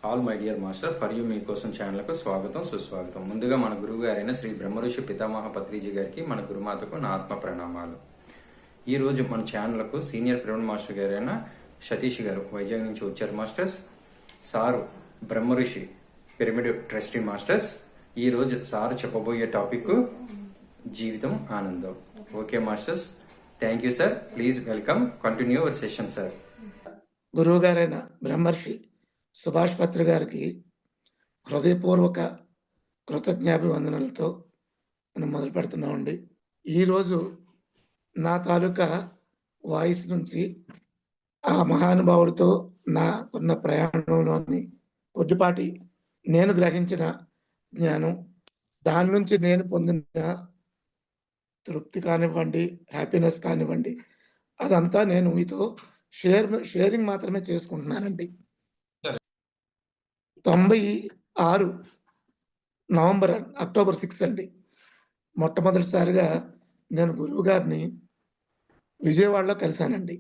All my dear master for you మీకోసం ఛానల్కు స్వాగతం సుస్వాగతం. ముందుగా మన గురువు గారైన శ్రీ బ్రహ్మఋషి పితామహ పత్రిజీ గారికి, మన గురుమాతకు నా ఆత్మ ప్రణామాలు. ఈ రోజు మన ఛానల్కు సీనియర్ పిరమిడ్ మాస్టర్ గారైన సతీష్ గారు వైజాగ్ నుంచి వచ్చారు masters. Sir Brahmarishi pyramid trustee masters. ఈ రోజు సారు చెప్పబోయే టాపిక్ జీవితం ఆనందం. Okay masters, thank you sir. Please welcome, continue our session sir. గురువు గారైన బ్రహ్మర్షి సుభాష్ పత్రి గారికి హృదయపూర్వక కృతజ్ఞాభివందనలతో మనం మొదలు పెడుతున్నామండి. ఈరోజు నా తాలూకా వాయిస్ నుంచి ఆ మహానుభావుడితో నా ఉన్న ప్రయాణంలోని కొద్దిపాటి నేను గ్రహించిన జ్ఞానం, దాని నుంచి నేను పొందిన తృప్తి కానివ్వండి, హ్యాపీనెస్ కానివ్వండి, అదంతా నేను మీతో షేరింగ్ మాత్రమే చేసుకుంటున్నానండి. 96 నవంబర్ అక్టోబర్ 6 అండి మొట్టమొదటిసారిగా నేను గురువు గారిని విజయవాడలో కలిశానండి.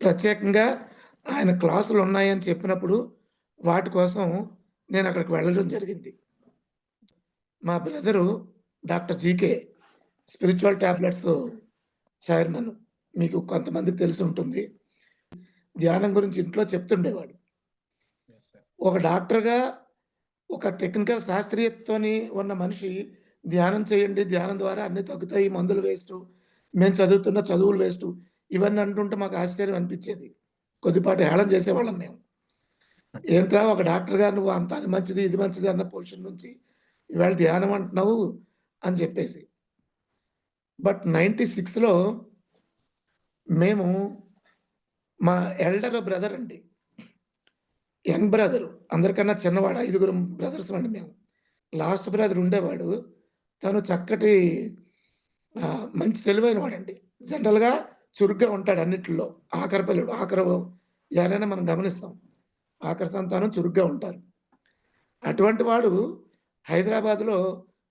ప్రత్యేకంగా ఆయన క్లాసులు ఉన్నాయని చెప్పినప్పుడు వాటి కోసం నేను అక్కడికి వెళ్ళడం జరిగింది. మా brother doctor GK spiritual tablets chairman, మీకు కొంతమందికి తెలిసి ఉంటుంది. ధ్యానం గురించి ఇంట్లో చెప్తుండేవాడు. ఒక డాక్టర్గా, ఒక టెక్నికల్ శాస్త్రీయతతోని ఉన్న మనిషి ధ్యానం చేయండి, ధ్యానం ద్వారా అన్ని తగ్గుతాయి, మందులు వేస్ట్, మేము చదువుతున్న చదువులు వేస్ట్, ఇవన్నీ అంటుంటే మాకు ఆశ్చర్యం అనిపించేది. కొద్దిపాటి హేళన చేసేవాళ్ళం మేము. ఏంట్రా ఒక డాక్టర్గా నువ్వు అంత అది మంచిది ఇది మంచిది అన్న పొజిషన్ నుంచి ఇవాళ ధ్యానం అంటున్నావు అని చెప్పేసి. బట్ 96లో మేము, మా ఎల్డర్ బ్రదర్ అండి, యంగ్ బ్రదర్, అందరికన్నా చిన్నవాడు, 5 బ్రదర్స్ అండి మేము. లాస్ట్ బ్రదర్ ఉండేవాడు, తను చక్కటి మంచి తెలివైన వాడండి. జనరల్గా చురుగ్గా ఉంటాడు అన్నిటిలో. ఆఖరి పిల్లడు, ఆఖరు ఎవరైనా మనం గమనిస్తాం, ఆఖరి సంతానం చురుగ్గా ఉంటారు. అటువంటి వాడు హైదరాబాద్లో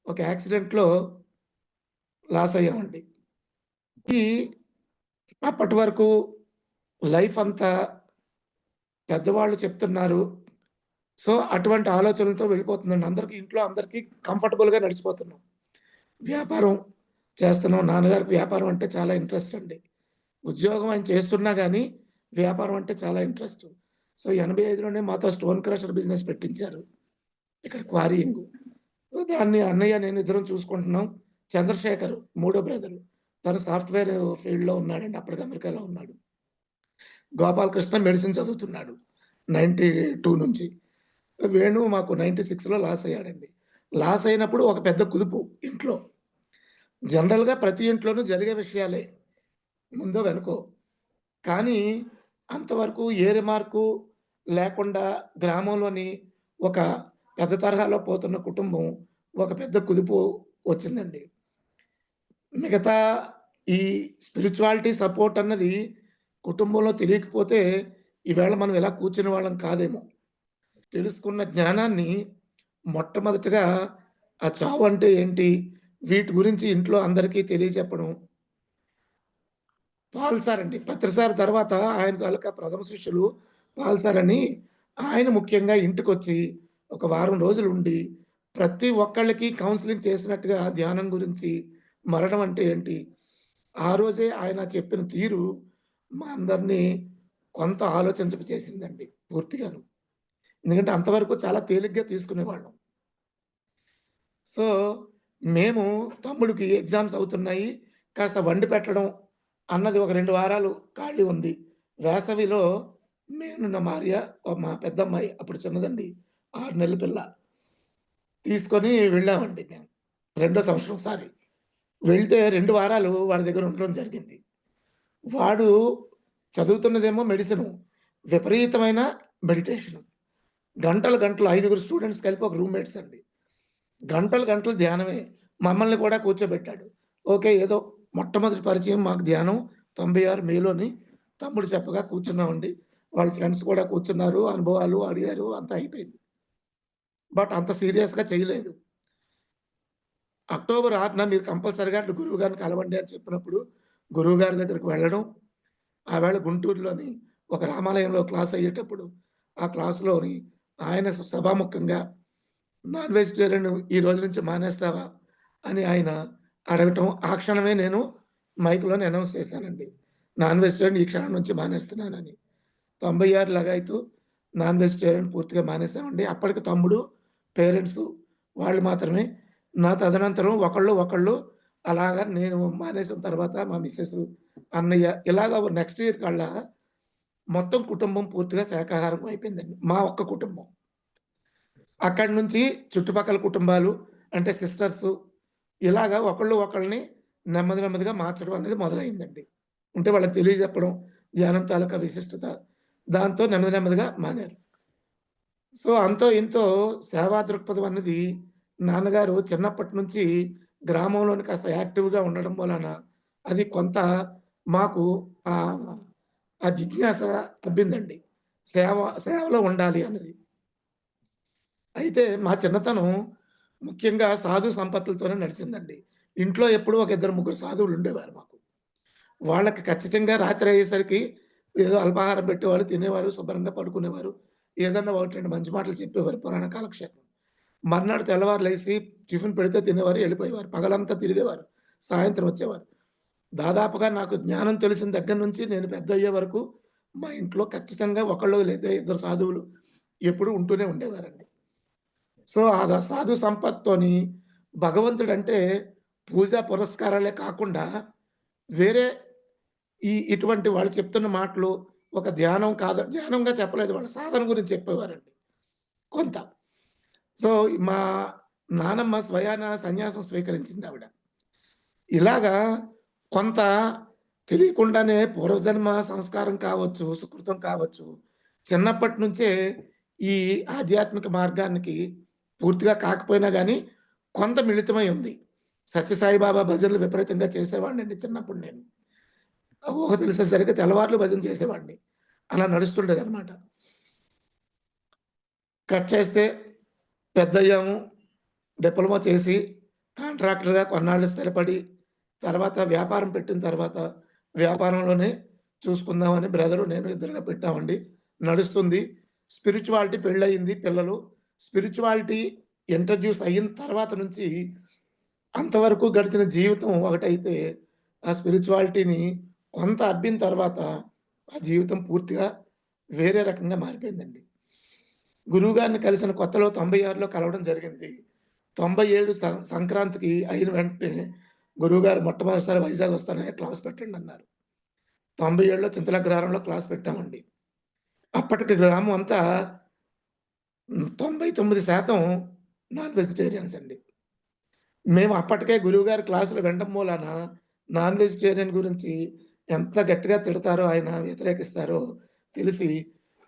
ఒక యాక్సిడెంట్లో లాస్ అయ్యామండి. ఈ అప్పటి వరకు లైఫ్ అంతా పెద్దవాళ్ళు చెప్తున్నారు, సో అటువంటి ఆలోచనలతో వెళ్ళిపోతుందండి. అందరికీ ఇంట్లో అందరికీ కంఫర్టబుల్గా నడిచిపోతున్నాం. వ్యాపారం చేస్తున్నాం. నాన్నగారికి వ్యాపారం అంటే చాలా ఇంట్రెస్ట్ అండి. ఉద్యోగం ఆయన చేస్తున్నా కానీ వ్యాపారం అంటే చాలా ఇంట్రెస్ట్. సో 85లోనే మాతో స్టోన్ క్రషర్ బిజినెస్ పెట్టించారు, ఇక్కడ క్వారీయింగ్. దాన్ని అన్నయ్య నేను ఇద్దరం చూసుకుంటున్నాం. చంద్రశేఖర్ మూడో బ్రదరు, తను సాఫ్ట్వేర్ ఫీల్డ్లో ఉన్నాడండి, అప్పటికి అమెరికాలో ఉన్నాడు. గోపాలకృష్ణ మెడిసిన్ చదువుతున్నాడు 92 నుంచి. వేణు మాకు 96లో లాస్ అయ్యాడండి. లాస్ అయినప్పుడు ఒక పెద్ద కుదుపు ఇంట్లో. జనరల్గా ప్రతి ఇంట్లోనూ జరిగే విషయాలే, ముందో వెనుకో. కానీ అంతవరకు ఏ రిమార్కు లేకుండా గ్రామంలోని ఒక పెద్ద తరహాలో పోతున్న కుటుంబం ఒక పెద్ద కుదుపు వచ్చిందండి. మిగతా ఈ స్పిరిచువాలిటీ సపోర్ట్ అన్నది కుటుంబంలో తెలియకపోతే ఈవేళ మనం ఇలా కూర్చునే వాళ్ళం కాదేమో. తెలుసుకున్న జ్ఞానాన్ని మొట్టమొదటిగా ఆ చావు అంటే ఏంటి, వీటి గురించి ఇంట్లో అందరికీ తెలియచెప్పడం. పాల్సార్ అండి, పత్రిసార్ తర్వాత ఆయన తాలూకా ప్రథమ శిష్యులు పాల్సార్ అని, ఆయన ముఖ్యంగా ఇంటికొచ్చి ఒక వారం రోజులు ఉండి ప్రతి ఒక్కళ్ళకి కౌన్సిలింగ్ చేసినట్టుగా ధ్యానం గురించి, మరణం అంటే ఏంటి, ఆ రోజే ఆయన చెప్పిన తీరు మా అందరినీ కొంత ఆలోచించక చేసిందండి పూర్తిగాను. ఎందుకంటే అంతవరకు చాలా తేలిగ్గా తీసుకునేవాళ్ళం. సో మేము తమ్ముడికి ఎగ్జామ్స్ అవుతున్నాయి, కాస్త వండి పెట్టడం అన్నది ఒక 2 వారాలు ఖాళీ ఉంది. వేసవిలో నేను, నా భార్య, మా పెద్దమ్మాయి అప్పుడు చిన్నదండి, 6 నెలల పిల్ల, తీసుకొని వెళ్ళామండి మేము. రెండో సంవత్సరం సారి వెళ్తే 2 వారాలు వాడి దగ్గర ఉండడం జరిగింది. వాడు చదువుతున్నదేమో మెడిసిను, విపరీతమైన మెడిటేషను. గంటలు గంటలు 5 స్టూడెంట్స్ కలిపి ఒక రూమ్మేట్స్ అండి. గంటలు గంటలు ధ్యానమే. మమ్మల్ని కూడా కూర్చోబెట్టాడు. ఓకే, ఏదో మొట్టమొదటి పరిచయం మాకు ధ్యానం 96 మేలోని తమ్ముడు చెప్పగా కూర్చున్నామండి. వాళ్ళ ఫ్రెండ్స్ కూడా కూర్చున్నారు, అనుభవాలు అడిగారు, అంతా అయిపోయింది. బట్ అంత సీరియస్‌గా చేయలేదు. అక్టోబర్ 6న మీరు కంపల్సరీగా గురువు గారిని కలవండి అని చెప్పినప్పుడు గురువు గారి దగ్గరికి వెళ్ళడం, ఆవేళ గుంటూరులోని ఒక రామాలయంలో క్లాస్ అయ్యేటప్పుడు ఆ క్లాస్‌లోని ఆయన సభాముఖంగా నాన్ వెజిటేరియన్ ఈ రోజు నుంచి మానేస్తావా అని ఆయన అడగటం, ఆ క్షణమే నేను మైక్‌లోని అనౌన్స్ చేశానండి. నాన్ వెజిటేరియన్ ఈ క్షణం నుంచి మానేస్తున్నానని. 96 లగాయతు నాన్ వెజిటేరియన్ పూర్తిగా మానేసామండి. అప్పటికి తమ్ముడు, పేరెంట్సు వాళ్ళు మాత్రమే. నా తదనంతరం ఒకళ్ళు అలాగా నేను మానేసిన తర్వాత మా మిసెస్, అన్నయ్య ఇలాగ నెక్స్ట్ ఇయర్ కల్లా మొత్తం కుటుంబం పూర్తిగా శాకాహారం అయిపోయిందండి. మా ఒక్క కుటుంబం. అక్కడి నుంచి చుట్టుపక్కల కుటుంబాలు అంటే సిస్టర్సు ఇలాగా ఒకళ్ళని నెమ్మదిగా మార్చడం అనేది మొదలైందండి. అంటే వాళ్ళకి తెలియజెప్పడం, ధ్యానం తాలూకా విశిష్టత. దాంతో నెమ్మదిగా మానారు. సో, అంతో ఇంతో సేవా దృక్పథం అన్నది నాన్నగారు చిన్నప్పటి నుంచి గ్రామంలోని కాస్త యాక్టివ్‌గా ఉండడం వలన అది కొంత మాకు ఆహ్, ఆ జిజ్ఞాస అబ్బిందండి. సేవ సేవలో ఉండాలి అన్నది. అయితే మా చిన్నతనం ముఖ్యంగా సాధు సంపత్తులతోనే నడిచిందండి. ఇంట్లో ఎప్పుడూ ఒక ఇద్దరు, ముగ్గురు సాధువులు ఉండేవారు మాకు. వాళ్ళకి ఖచ్చితంగా రాత్రి అయ్యేసరికి ఏదో అల్పాహారం పెట్టేవాళ్ళు, తినేవారు, శుభ్రంగా పడుకునేవారు. ఏదన్నా 1, 2 మంచి మాటలు చెప్పేవారు పురాణ కాలక్షేపం. మర్నాడు తెల్లవారు లేసి టిఫిన్ పెడితే తినేవారు, ఎళ్ళిపోయేవారు. పగలంతా తిరిగేవారు. సాయంత్రం వచ్చేవారు. దాదాపుగా నాకు జ్ఞానం తెలిసిన దగ్గర నుంచి నేను పెద్దయ్యే వరకు మా ఇంట్లో ఖచ్చితంగా ఒకళ్ళు లేదా ఇద్దరు సాధువులు ఎప్పుడూ ఉంటూనే ఉండేవారండి. సో, సాధు సంపత్తోని భగవంతుడంటే పూజా పురస్కారాలే కాకుండా వేరే ఇటువంటి వాళ్ళు చెప్తున్న మాటలు ఒక ధ్యానంగా చెప్పలేదు. వాళ్ళ సాధన గురించి చెప్పేవారండి కొంత. సో, మా నానమ్మ స్వయాన సన్యాసం స్వీకరించిందావిడ. ఇలాగా కొంత తెలియకుండానే పూర్వజన్మ సంస్కారం కావచ్చు, సుకృతం కావచ్చు. చిన్నప్పటి నుంచే ఈ ఆధ్యాత్మిక మార్గానికి పూర్తిగా కాకపోయినా గానీ, కొంత మిళితమై ఉంది. సత్యసాయి బాబా భజనలు విపరీతంగా చేసేవాడినండి చిన్నప్పుడు నేను. ఊహ తెలిసేసరికి తెల్లవార్లు భజన చేసేవాడిని. అలా నడుస్తుండేదనమాట. కట్ చేస్తే పెద్దయ్యాము. డిప్లొమా చేసి కాంట్రాక్టర్‌గా కొన్నాళ్ళు స్థిరపడి, తర్వాత వ్యాపారం పెట్టిన తర్వాత, వ్యాపారంలోనే చూసుకుందామని బ్రదరు, నేను ఇద్దరుగా పెట్టామండి. నడుస్తుంది. స్పిరిచువాలిటీ పెళ్లయింది, పిల్లలు. స్పిరిచువాలిటీ ఇంట్రొడ్యూస్ అయిన తర్వాత నుంచి అంతవరకు గడిచిన జీవితం ఒకటైతే, ఆ స్పిరిచువాలిటీని కొంత అబ్బిన తర్వాత, ఆ జీవితం పూర్తిగా వేరే రకంగా మారిపోయిందండి. గురువుగారిని కలిసిన కొత్తలో 96లో కలవడం జరిగింది. 97 సంక్రాంతికి అయిన వెంటనే గురువుగారు మొట్టమొదటిసారి వైజాగ్ వస్తానయ్యా క్లాస్ పెట్టండన్నారు. 97లో చింతలగ్రహారంలో క్లాస్ పెట్టామండి. అప్పటికి గ్రామం అంతా 99% నాన్ వెజిటేరియన్స్ అండి. మేము అప్పటికే గురువుగారి క్లాసులు వినడం మూలాన నాన్ వెజిటేరియన్ గురించి ఎంత గట్టిగా తిడతారో, ఆయన వ్యతిరేకిస్తారో తెలిసి,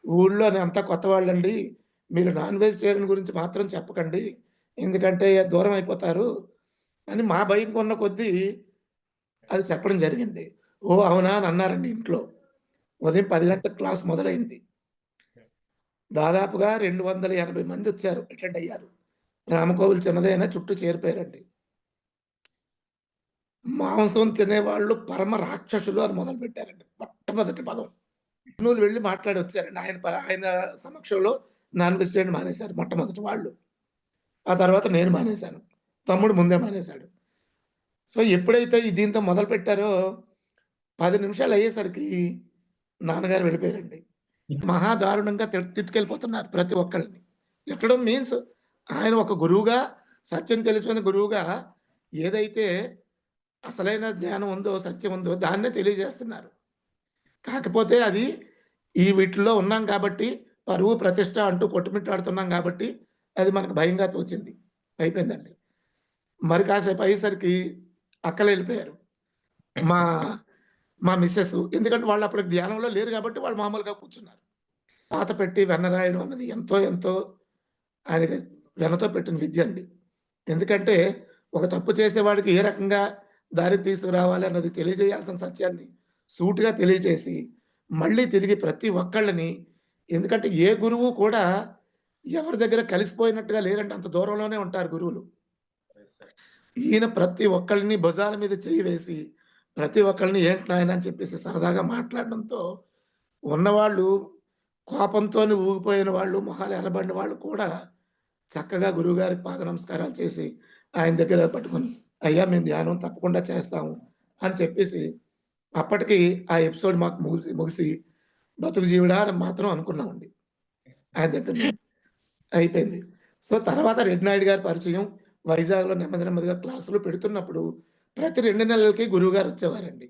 ఊళ్ళోని అంతా కొత్తవాళ్ళండి. మీరు నాన్ వెజిటేరియన్ గురించి మాత్రం చెప్పకండి. ఎందుకంటే దూరం అయిపోతారు అని మా భయం కొన్న కొద్దీ అది చెప్పడం జరిగింది. ఓహ్! అవునా! అని అన్నారండి ఇంట్లో. ఉదయం 10 గంటలకు క్లాస్ మొదలైంది. దాదాపుగా 280 మందొచ్చారు. అటెండ్ అయ్యారు. రామకోవిల్ చిన్నదైనా చుట్టూ చేరిపోయారండి. మాంసం తినేవాళ్ళు పరమ రాక్షసులు అని మొదలుపెట్టారండి. మొట్టమొదటి పదం. కర్నూలు వెళ్లి మాట్లాడొచ్చారండి. ఆయన సమక్షంలో నాన్ వెజిటేరియన్ మానేశారు మొట్టమొదటి వాళ్ళు. ఆ తర్వాత నేను మానేశాను. తమ్ముడు ముందే మానేశాడు. సో, ఎప్పుడైతే దీంతో మొదలుపెట్టారో 10 నిమిషాలు అయ్యేసరికి నాన్నగారు వెళ్ళిపోయారండి. మహా దారుణంగా తిట్టుకెళ్ళిపోతున్నారు ప్రతి ఒక్కళ్ళని. తిట్టడం మీన్స్ ఆయన ఒక గురువుగా, సత్యం తెలిసిన గురువుగా ఏదైతే అసలైన జ్ఞానం ఉందో, సత్యం ఉందో దాన్నే తెలియజేస్తున్నారు. కాకపోతే అది వీటిల్లో ఉన్నాం కాబట్టి, పరువు, ప్రతిష్ట అంటూ కొట్టుమిట్టాడుతున్నాం కాబట్టి, అది మనకు భయంగా తోచింది. అయిపోయిందండి. మరి కాసేపు అయ్యేసరికి అక్కలెళ్ళిపోయారు. మా మా మిసెస్. ఎందుకంటే వాళ్ళప్పటికి ధ్యానంలో లేరు కాబట్టి వాళ్ళు మామూలుగా కూర్చున్నారు. పాత పెట్టి వెన్న రాయడం అన్నది ఎంతో ఆయనకి వెన్నతో పెట్టిన విద్య అండి. ఎందుకంటే ఒక తప్పు చేసేవాడికి ఏ రకంగా దారికి తీసుకురావాలి అన్నది తెలియజేయాల్సిన సత్యాన్ని సూటిగా తెలియజేసి, మళ్ళీ తిరిగి ప్రతి ఒక్కళ్ళని, ఎందుకంటే ఏ గురువు కూడా ఎవరి దగ్గర కలిసిపోయినట్టుగా లేరండి. అంత దూరంలోనే ఉంటారు గురువులు. ఈయన ప్రతి ఒక్కళ్ళని భుజాల మీద చెయ్యి వేసి, ప్రతి ఒక్కళ్ళని ఏంటి నాయనా అని చెప్పేసి సరదాగా మాట్లాడడంతో ఉన్నవాళ్ళు కోపంతోని ఊగిపోయిన వాళ్ళు, మొహాలు ఎర్రబడిన వాళ్ళు కూడా చక్కగా గురువుగారికి పాద నమస్కారాలు చేసి, ఆయన దగ్గర పట్టుకొని, "అయ్యా! మేము ధ్యానం తప్పకుండా చేస్తాము" అని చెప్పేసి, అప్పటికి ఆ ఎపిసోడ్ మాకు ముగిసి బతుకు జీవుడా అని మాత్రం అనుకున్నామండి. ఆయన దగ్గర నుంచి. అయిపోయింది. సో, తర్వాత రెడ్డి నాయుడు గారి పరిచయం. వైజాగ్‌లో నెమ్మది నెమ్మదిగా క్లాసులు పెడుతున్నప్పుడు ప్రతి 2 నెలలకి గురువుగారు వచ్చేవారండి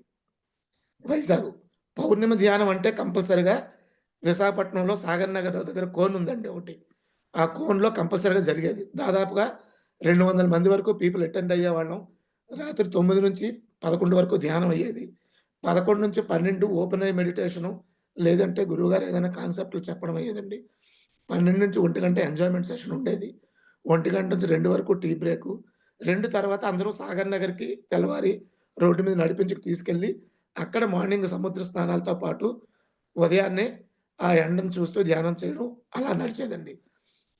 వైజాగ్. పౌర్ణమి ధ్యానం అంటే కంపల్సరీగా విశాఖపట్నంలో సాగర్ నగర్ దగ్గర కోన్ ఉందండి ఒకటి. ఆ కోన్‌లో కంపల్సరీగా జరిగేది. దాదాపుగా 200 మంది వరకు పీపుల్ అటెండ్ అయ్యేవాళ్ళం. రాత్రి 9-11 వరకు ధ్యానం అయ్యేది. 11-12 ఓపెన్ ఐ మెడిటేషను, లేదంటే గురువుగారు ఏదైనా కాన్సెప్ట్‌లు చెప్పడం అయ్యేదండి. 12-1 ఎంజాయ్‌మెంట్ సెషన్ ఉండేది. 1-2 వరకు టీ బ్రేకు. 2 తర్వాత అందరూ సాగర్ నగర్‌కి తెల్లవారి రోడ్డు మీద నడిపించుకు తీసుకెళ్ళి, అక్కడ మార్నింగ్ సముద్ర స్నానాలతో పాటు ఉదయాన్నే ఆ ఎండను చూస్తూ ధ్యానం చేయడం అలా నడిచేదండి.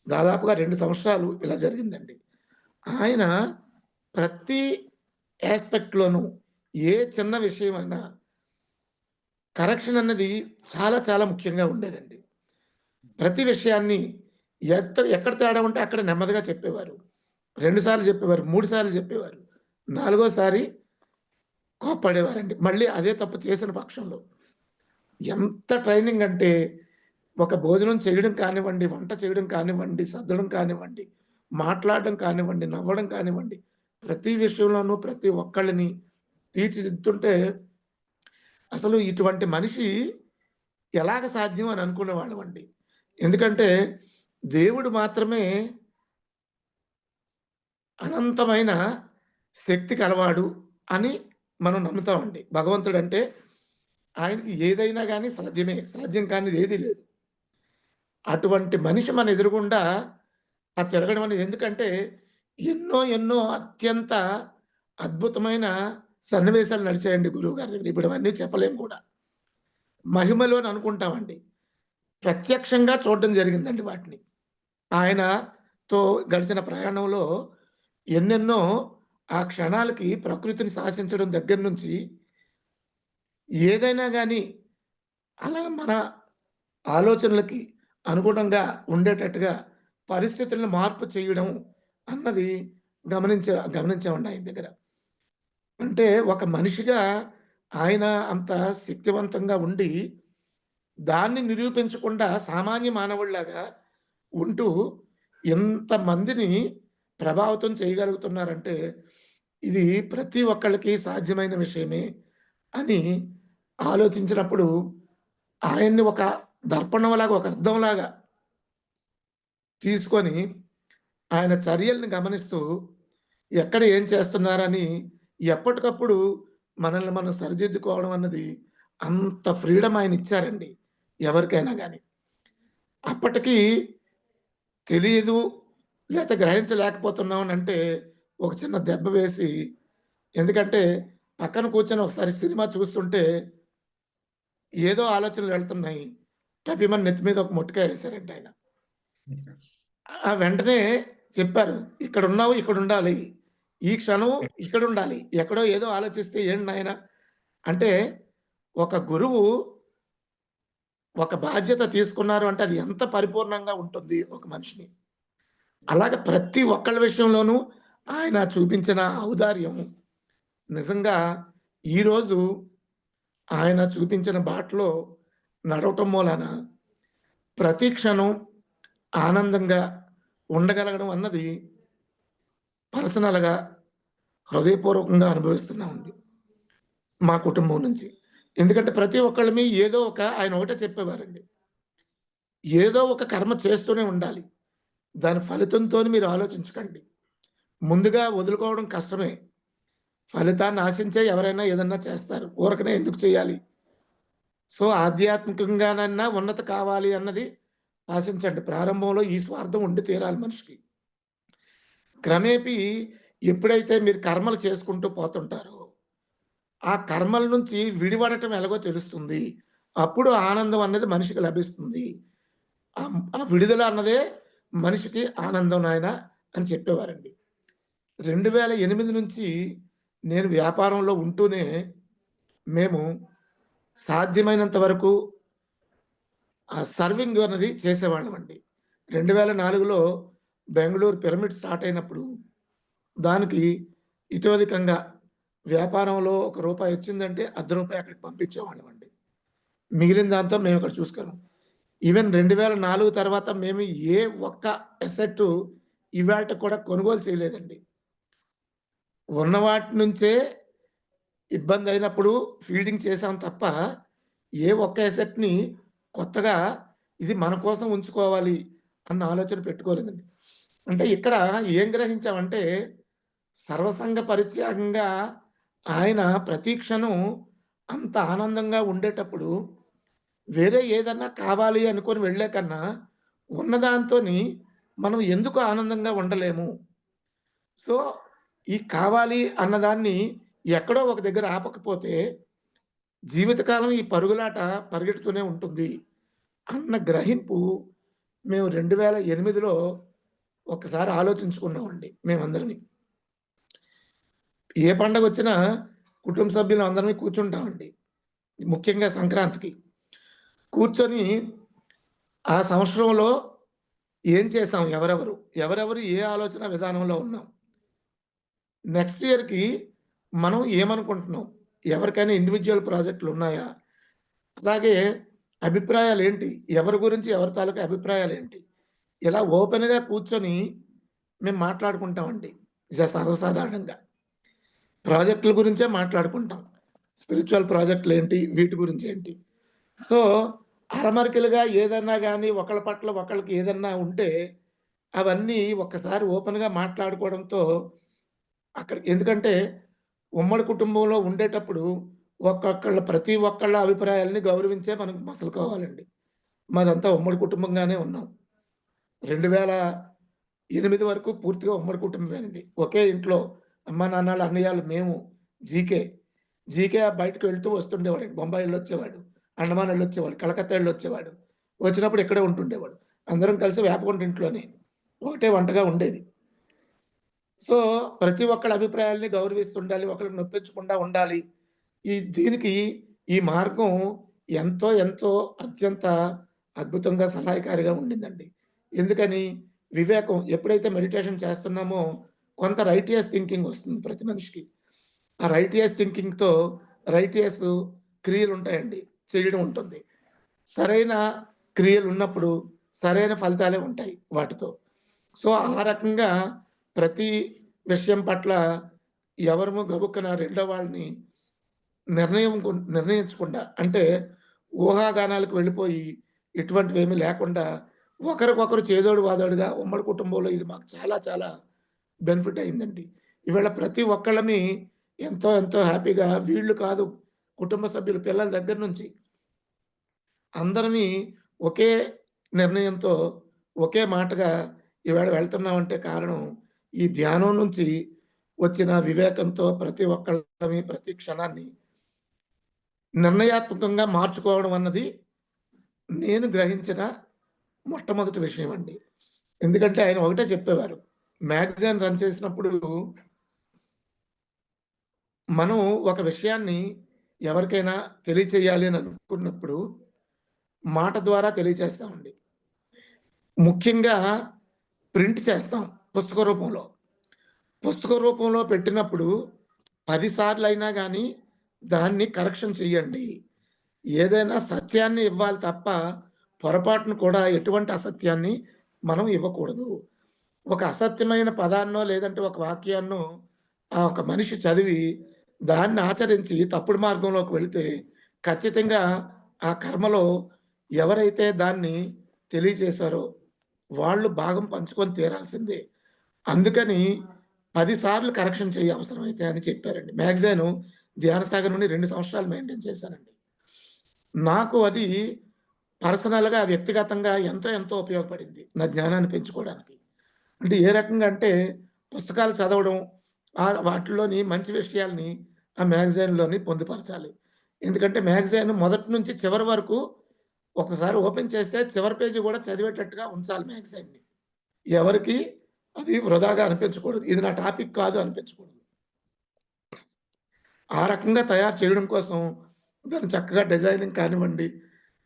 దాదాపుగా 2 సంవత్సరాలు ఇలా జరిగిందండి. ఆయన ప్రతి యాస్పెక్ట్‌లోనూ ఏ చిన్న విషయమైనా కరెక్షన్ అన్నది చాలా చాలా ముఖ్యంగా ఉండేదండి. ప్రతి విషయాన్ని ఎక్కడ తేడా ఉంటే అక్కడ నెమ్మదిగా చెప్పేవారు. 2 సార్లు చెప్పేవారు, 3 సార్లు చెప్పేవారు. నాలుగోసారి కోప్పడేవారండి. మళ్ళీ అదే తప్పు చేసిన పక్షంలో. ఎంత ట్రైనింగ్ అంటే ఒక భోజనం చేయడం కానివ్వండి, వంట చేయడం కానివ్వండి, సర్దడం కానివ్వండి, మాట్లాడడం కానివ్వండి, నవ్వడం కానివ్వండి, ప్రతి విషయంలోనూ ప్రతి ఒక్కళ్ళని తీర్చిదిద్దుతుంటే అసలు ఇటువంటి మనిషి ఎలాగ సాధ్యం అని అనుకునేవాళ్ళమండి. ఎందుకంటే దేవుడు మాత్రమే అనంతమైన శక్తి కలవాడు అని మనం నమ్ముతామండి. భగవంతుడంటే ఆయనకి ఏదైనా గాని సాధ్యమే. సాధ్యం కానిది ఏది లేదు. అటువంటి మనిషి మన ఎదురుగుండా తిరగడం అనేది ఎందుకంటే ఎన్నో ఎన్నో అత్యంత అద్భుతమైన సన్నివేశాలు నడిచాయండి గురువుగారి దగ్గర. ఇప్పుడు అవన్నీ చెప్పలేము కూడా. మహిమలు అని అనుకుంటామండి. ప్రత్యక్షంగా చూడడం జరిగిందండి వాటిని. ఆయనతో గడిచిన ప్రయాణంలో ఎన్నెన్నో ఆ క్షణాలకి ప్రకృతిని శాసించడం దగ్గర నుంచి ఏదైనా గాని అలా మన ఆలోచనలకి అనుగుణంగా ఉండేటట్టుగా పరిస్థితులను మార్పు చేయడం అన్నది గమనించామండి ఆయన దగ్గర. అంటే ఒక మనిషిగా ఆయన అంత శక్తివంతంగా ఉండి, దాన్ని నిరూపించకుండా సామాన్య మానవుడిలాగా ఉంటూ ఎంతమందిని ప్రభావితం చేయగలుగుతున్నారంటే, ఇది ప్రతి ఒక్కళ్ళకి సాధ్యమైన విషయమే అని ఆలోచించినప్పుడు, ఆయన్ని ఒక దర్పణంలాగా, ఒక అద్దంలాగా తీసుకొని, ఆయన చర్యల్ని గమనిస్తూ, ఎక్కడ ఏం చేస్తున్నారని ఎప్పటికప్పుడు మనల్ని మనం సరిదిద్దుకోవడం అన్నది అంత ఫ్రీడమ్ ఆయనిచ్చారండి ఎవరికైనా గాని. అప్పటికి తెలీదు, లేతే గ్రహించలేకపోతున్నాం అనంటే, ఒక చిన్న దెబ్బ వేసి ఎందుకంటే, పక్కన కూర్చొని ఒకసారి సినిమా చూస్తుంటే, ఏదో ఆలోచనలు వెళ్తున్నాయి. టపీమని నెత్తి మీద ఒక మొట్టికాయ ఏసారండి ఆయన. వెంటనే చెప్పారు, "ఇక్కడున్నావు, ఇక్కడుండాలి. ఈ క్షణం ఇక్కడుండాలి. ఎక్కడో ఏదో ఆలోచిస్తే ఏంటి నాయనా" అంటే, ఒక గురువు ఒక బాధ్యత తీసుకున్నారు అంటే, అది ఎంత పరిపూర్ణంగా ఉంటుంది ఒక మనిషిని. అలాగే ప్రతి ఒక్కళ్ళ విషయంలోనూ ఆయన చూపించిన ఔదార్యం నిజంగా ఈరోజు ఆయన చూపించిన బాటలో నడవటం మూలాన ప్రతి క్షణం ఆనందంగా ఉండగలగడం అన్నది పర్సనల్‌గా, హృదయపూర్వకంగా అనుభవిస్తున్నామండి మా కుటుంబం నుంచి. ఎందుకంటే ప్రతి ఒక్కళ్ళమి ఏదో ఒక ఆయన ఒకటే చెప్పేవారండి. ఏదో ఒక కర్మ చేస్తూనే ఉండాలి. దాని ఫలితంతోని మీరు ఆలోచించకండి. ముందుగా వదులుకోవడం కష్టమే. ఫలితాన్ని ఆశించే ఎవరైనా ఏదన్నా చేస్తారు. ఊరకనే ఎందుకు చేయాలి? సో, ఆధ్యాత్మికంగానన్నా ఉన్నతి కావాలి అన్నది ఆశించండి. ప్రారంభంలో ఈ స్వార్థం ఉండి తీరాలి మనిషికి. క్రమేపీ ఎప్పుడైతే మీరు కర్మలు చేసుకుంటూ పోతుంటారో, ఆ కర్మల నుంచి విడిపడటం ఎలాగో తెలుస్తుంది. అప్పుడు ఆనందం అన్నది మనిషికి లభిస్తుంది. ఆ విడుదల అన్నదే మనిషికి ఆనందం నాయన అని చెప్పేవారండి. 2008 నుంచి నేను వ్యాపారంలో ఉంటూనే మేము సాధ్యమైనంత వరకు సర్వింగ్ అన్నది చేసేవాళ్ళమండి. 2004లో బెంగుళూరు పిరమిడ్ స్టార్ట్ అయినప్పుడు దానికి ఇతోధికంగా వ్యాపారంలో ఒక రూపాయి వచ్చిందంటే రూ. 1 అక్కడికి పంపించేవాళ్ళమండి. మిగిలిన దాంతో మేము ఇక్కడ చూసుకున్నాం. ఈవెన్ 2004 తర్వాత మేము ఏ ఒక్క అసెట్ ఇవాల్టికి కూడా కొనుగోలు చేయలేదండి. ఉన్న వాటి నుంచే ఇబ్బందయినప్పుడు ఫీడింగ్ చేశాం తప్ప, ఏ ఒక్క అసెట్‌ని కొత్తగా ఇది మన కోసం ఉంచుకోవాలి అన్న ఆలోచన పెట్టుకోలేదండి. అంటే ఇక్కడ ఏం గ్రహించామంటే, సర్వసంగ పరిత్యాగంగా ఆయన ప్రతి క్షణం అంత ఆనందంగా ఉండేటప్పుడు, వేరే ఏదన్నా కావాలి అనుకోని వెళ్ళే కన్నా, ఉన్నదాంతోని మనం ఎందుకు ఆనందంగా ఉండలేము? సో, ఈ కావాలి అన్నదాన్ని ఎక్కడో ఒక దగ్గర ఆపకపోతే, జీవితకాలం ఈ పరుగులాట పరిగెడుతూనే ఉంటుంది అన్న గ్రహింపు మేము 2008లో ఒక్కసారి ఆలోచించుకున్నామండి మేమందరమి. ఏ పండగొచ్చినా కుటుంబ సభ్యులం అందరమే కూర్చుంటామండి. ముఖ్యంగా సంక్రాంతికి. కూర్చొని ఆ సంవత్సరంలో ఏం చేసాం ఎవరెవరు? ఎవరెవరు ఏ ఆలోచన విధానంలో ఉన్నాం? నెక్స్ట్ ఇయర్‌కి మనం ఏమనుకుంటున్నాం? ఎవరికైనా ఇండివిడ్యువల్ ప్రాజెక్ట్‌లున్నాయా? అలాగే అభిప్రాయాలేంటి? ఎవరి గురించి ఎవరి తాలూకా అభిప్రాయాలేంటి? ఇలా ఓపెన్‌గా కూర్చొని మేము మాట్లాడుకుంటామండి. సర్వసాధారణంగా. ప్రాజెక్టుల గురించే మాట్లాడుకుంటాం. స్పిరిచ్యువల్ ప్రాజెక్ట్‌లేంటి? వీటి గురించేంటి? సో, అరమరికలుగా ఏదన్నా గాని ఒకళ్ళ పట్ల ఒకళ్ళకి ఏదన్నా ఉంటే, అవన్నీ ఒక్కసారి ఓపెన్‌గా మాట్లాడుకోవడంతో అక్కడికి ఎందుకంటే, ఉమ్మడి కుటుంబంలో ఉండేటప్పుడు ప్రతి ఒక్కళ్ళ అభిప్రాయాలని గౌరవించే మనం మసలుకోవాలండి. మాదంతా ఉమ్మడి కుటుంబంగానే ఉన్నాం. 2008 వరకు పూర్తిగా ఉమ్మడి కుటుంబమేనండి. ఒకే ఇంట్లో అమ్మానాన్నలు, అన్నయ్యలు మేము జీకే. జీకే బయటకు వెళ్తూ వస్తుండేవాడండి. బొంబాయి ఎళ్ళొచ్చేవాడు. అండమాన్ ఎళ్ళొచ్చేవాడు. కలకత్తా ఎళ్ళొచ్చేవాడు. వచ్చినప్పుడు ఇక్కడే ఉంటుండేవాడు. అందరం కలిసి వేపగుంట ఇంట్లోనే. ఒకటే వంటగా ఉండేది. సో, ప్రతి ఒక్కళ్ళ అభిప్రాయాల్ని గౌరవిస్తుండాలి. ఒకళ్ళని నొప్పించకుండా ఉండాలి. దీనికి ఈ మార్గం ఎంతో అత్యంత అద్భుతంగా సహాయకారిగా ఉండిందండి. ఎందుకని? వివేకం ఎప్పుడైతే మెడిటేషన్ చేస్తున్నామో కొంత రైటియస్ థింకింగ్ వస్తుంది ప్రతి మనిషికి. ఆ రైటియస్ థింకింగ్‌తో రైటియస్ క్రియలుంటాయండి. చేయడం ఉంటుంది. సరైన క్రియలున్నప్పుడు సరైన ఫలితాలే ఉంటాయి వాటితో. సో, ఆ రకంగా ప్రతి విషయం పట్ల ఎవరము గబుక్కున రెండో వాళ్ళని నిర్ణయించకుండా అంటే ఊహాగానాలకు వెళ్ళిపోయి ఇటువంటివేమీ లేకుండా ఒకరికొకరు చేదోడు వాదోడుగా ఉమ్మడి కుటుంబంలో ఇది మాకు చాలా బెనిఫిట్ అయిందండి. ఇవాళ ప్రతి ఒక్కళ్ళమి ఎంతో హ్యాపీగా వీళ్ళు కాదు కుటుంబ సభ్యులు పిల్లల దగ్గర నుంచి అందరిమి ఒకే నిర్ణయంతో ఒకే మాటగా ఇవాళ వెళ్తున్నామంటే కారణం ఈ ధ్యానం నుంచి వచ్చిన వివేకంతో ప్రతి ఒక్కళ్ళమి ప్రతి క్షణాన్ని నిర్ణయాత్మకంగా మార్చుకోవడం అన్నది నేను గ్రహించిన మొట్టమొదటి విషయం అండి. ఎందుకంటే ఆయన ఒకటే చెప్పేవారు. మ్యాగజైన్ రన్ చేసినప్పుడు మనం ఒక విషయాన్ని ఎవరికైనా తెలియచేయాలి అని అనుకున్నప్పుడు మాట ద్వారా తెలియచేస్తామండి. ముఖ్యంగా ప్రింట్ చేస్తాం పుస్తక రూపంలో. పుస్తక రూపంలో పెట్టినప్పుడు 10 సార్లయినా గాని దాన్ని కరెక్షన్ చేయండి. ఏదైనా సత్యాన్ని ఇవ్వాలి తప్ప, పొరపాటున కూడా ఎటువంటి అసత్యాన్ని మనం ఇవ్వకూడదు. ఒక అసత్యమైన పదాన్నో, లేదంటే ఒక వాక్యాన్నో ఒక మనిషి చదివి, దాన్ని ఆచరించి తప్పుడు మార్గంలోకి వెళితే, ఖచ్చితంగా ఆ కర్మలో ఎవరైతే దాన్ని తెలియజేశారో, వాళ్ళు భాగం పంచుకొని తీరాల్సిందే. అందుకని 10 సార్లు కరెక్షన్ అవసరమైతే అని చెప్పారండి. మ్యాగజైను ధ్యానసాగర్ నుండి 2 సంవత్సరాలు మెయింటైన్ చేశానండి. నాకు అది పర్సనల్‌గా, వ్యక్తిగతంగా ఎంతో ఉపయోగపడింది. నా జ్ఞానాన్ని పెంచుకోవడానికి. అంటే ఏ రకంగా అంటే పుస్తకాలు చదవడం, వాటిలోని మంచి విషయాల్ని ఆ మ్యాగజైన్‌లోని పొందుపరచాలి. ఎందుకంటే మ్యాగజైన్ మొదటి నుంచి చివరి వరకు ఒకసారి ఓపెన్ చేస్తే చివరి పేజీ కూడా చదివేటట్టుగా ఉంచాలి మ్యాగజైన్‌ని. ఎవరికీ అది వృధాగా అనిపించకూడదు. ఇది నా టాపిక్ కాదు అనిపించకూడదు. ఆ రకంగా తయారు చేయడం కోసం దాన్ని చక్కగా డిజైనింగ్ కానివ్వండి,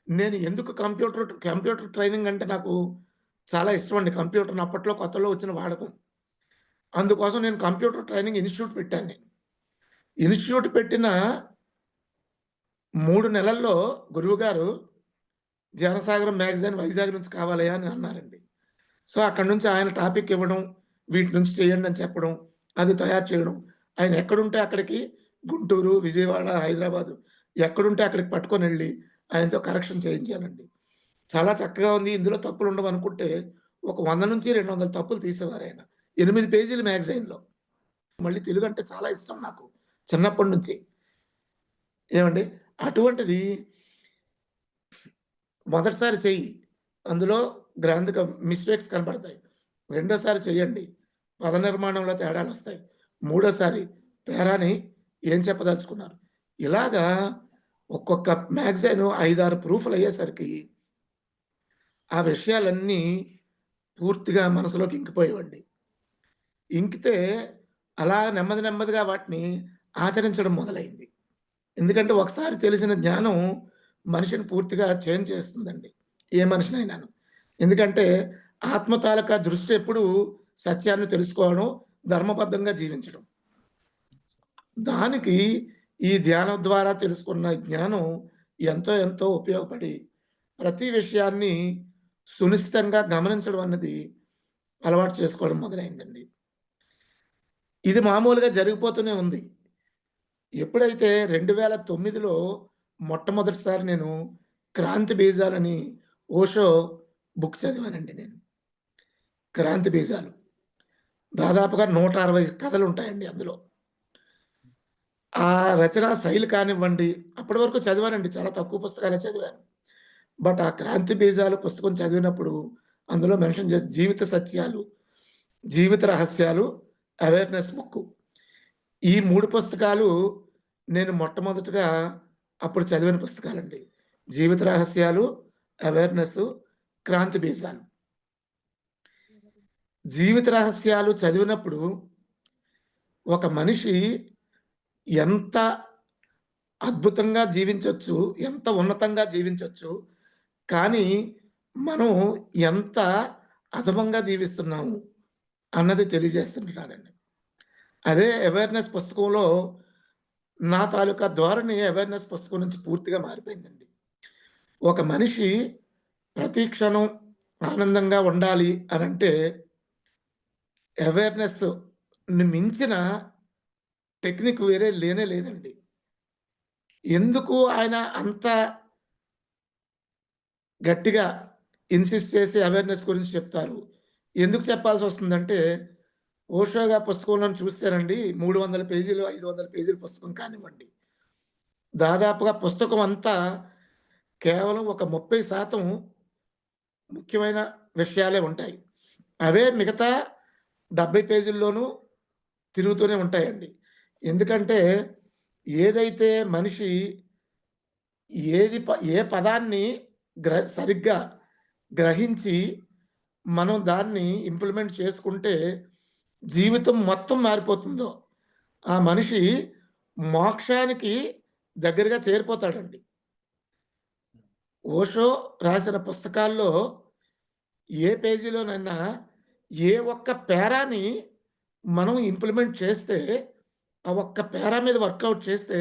నేను ఎందుకు కంప్యూటర్ ట్రైనింగ్ అంటే నాకు చాలా ఇష్టమండి. కంప్యూటర్‌ని అప్పట్లో కొత్తలో వచ్చిన వాడకం. అందుకోసం నేను కంప్యూటర్ ట్రైనింగ్ ఇన్‌స్టిట్యూట్ పెట్టాను నేను. ఇన్‌స్టిట్యూట్ పెట్టిన 3 నెలల్లో గురువుగారు ధ్యానసాగరం మ్యాగజైన్ వైజాగ్ నుంచి కావాలయ్యా అని అన్నారండి. సో, అక్కడి నుంచి ఆయన టాపిక్ ఇవ్వడం, వీటి నుంచి చేయండి అని చెప్పడం, అది తయారు చేయడం. ఆయన ఎక్కడుంటే అక్కడికి గుంటూరు, విజయవాడ, హైదరాబాదు ఎక్కడుంటే అక్కడికి పట్టుకొనెళ్ళి ఆయనతో కరెక్షన్ చేయించానండి. చాలా చక్కగా ఉంది. ఇందులో తప్పులుండవనుకుంటే ఒక 100-200 తప్పులు తీసేవారాయన. 8 పేజీల మ్యాగజైన్‌లో. మళ్ళీ తెలుగంటే చాలా ఇష్టం నాకు చిన్నప్పటి నుంచి. ఏవండీ? అటువంటిది మొదటిసారి చెయ్యి. అందులో మిస్టేక్స్ కనపడతాయి. రెండోసారి చెయ్యండి. పద నిర్మాణంలో తేడాలొస్తాయి. మూడోసారి పేరాని ఏం చెప్పదలుచుకున్నారు. ఇలాగా ఒక్కొక్క మ్యాగజైను 5, 6 ప్రూఫ్‌లయ్యేసరికి ఆ విషయాలన్నీ పూర్తిగా మనసులోకి ఇంకిపోయేవండి. ఇంకితే అలా నెమ్మదిగా వాటిని ఆచరించడం మొదలైంది. ఎందుకంటే ఒకసారి తెలిసిన జ్ఞానం మనిషిని పూర్తిగా చేంజ్ చేస్తుందండి. ఏ మనిషినైనాను. ఎందుకంటే ఆత్మ తాలూకా దృష్టి ఎప్పుడూ సత్యాన్ని తెలుసుకోవడం, ధర్మబద్ధంగా జీవించడం. దానికి ఈ ధ్యానం ద్వారా తెలుసుకున్న జ్ఞానం ఎంతో ఉపయోగపడి ప్రతి విషయాన్ని సునిశ్చితంగా గమనించడం అన్నది అలవాటు చేసుకోవడం మొదలైందండి. ఇది మామూలుగా జరిగిపోతూనే ఉంది. ఎప్పుడైతే 2009లో మొట్టమొదటిసారి నేను 'క్రాంతి బీజాలని' ఓషో బుక్ చదివానండి నేను. 'క్రాంతి బీజాలు' దాదాపుగా 160 కథలుంటాయండి అందులో. ఆ రచనా శైలి కానివ్వండి, అప్పటి వరకు చదివానండి. చాలా తక్కువ పుస్తకాలే చదివాను. బట్ ఆ 'క్రాంతి బీజాలు' పుస్తకం చదివినప్పుడు అందులో మెన్షన్ చేసి జీవిత సత్యాలు, జీవిత రహస్యాలు, అవేర్‌నెస్ బుక్కు. ఈ 3 పుస్తకాలు నేను మొట్టమొదటగా అప్పుడు చదివిన పుస్తకాలండి. జీవిత రహస్యాలు, అవేర్‌నెస్, క్రాంతి బీజాలు. జీవిత రహస్యాలు చదివినప్పుడు ఒక మనిషి ఎంత అద్భుతంగా జీవించొచ్చు, ఎంత ఉన్నతంగా జీవించొచ్చు, కానీ మనం ఎంత అధమంగా జీవిస్తున్నాము అన్నది తెలియజేస్తుంటాడండి. అదే అవేర్‌నెస్ పుస్తకంలో నా తాలూకా ధోరణి అవేర్‌నెస్ పుస్తకం నుంచి పూర్తిగా మారిపోయిందండి. ఒక మనిషి ప్రతి క్షణం ఆనందంగా ఉండాలి అనంటే అవేర్‌నెస్‌ని మించిన టెక్నిక్ వేరే లేనే లేదండి. ఎందుకు ఆయన అంత గట్టిగా ఇన్సిస్ట్ చేసి అవేర్‌నెస్ గురించి చెప్తారు? ఎందుకు చెప్పాల్సొస్తుందంటే ఓషో గారి పుస్తకంలోని చూస్తేనండి 300 పేజీలు, 500 పేజీల పుస్తకం కానివ్వండి. దాదాపుగా పుస్తకం అంతా కేవలం ఒక 30% ముఖ్యమైన విషయాలే ఉంటాయి. అవే మిగతా 70 పేజీల్లోనూ తిరుగుతూనే ఉంటాయండి. ఎందుకంటే ఏదైతే మనిషి ఏ పదాన్ని సరిగ్గా గ్రహించి మనం దాన్ని ఇంప్లిమెంట్ చేసుకుంటే జీవితం మొత్తం మారిపోతుందో, ఆ మనిషి మోక్షానికి దగ్గరగా చేరిపోతాడండి. ఓషో రాసిన పుస్తకాల్లో ఏ పేజీలోనైనా ఏ ఒక్క పేరాని మనం ఇంప్లిమెంట్ చేస్తే, ఆ ఒక్క పేరా మీద వర్కౌట్ చేస్తే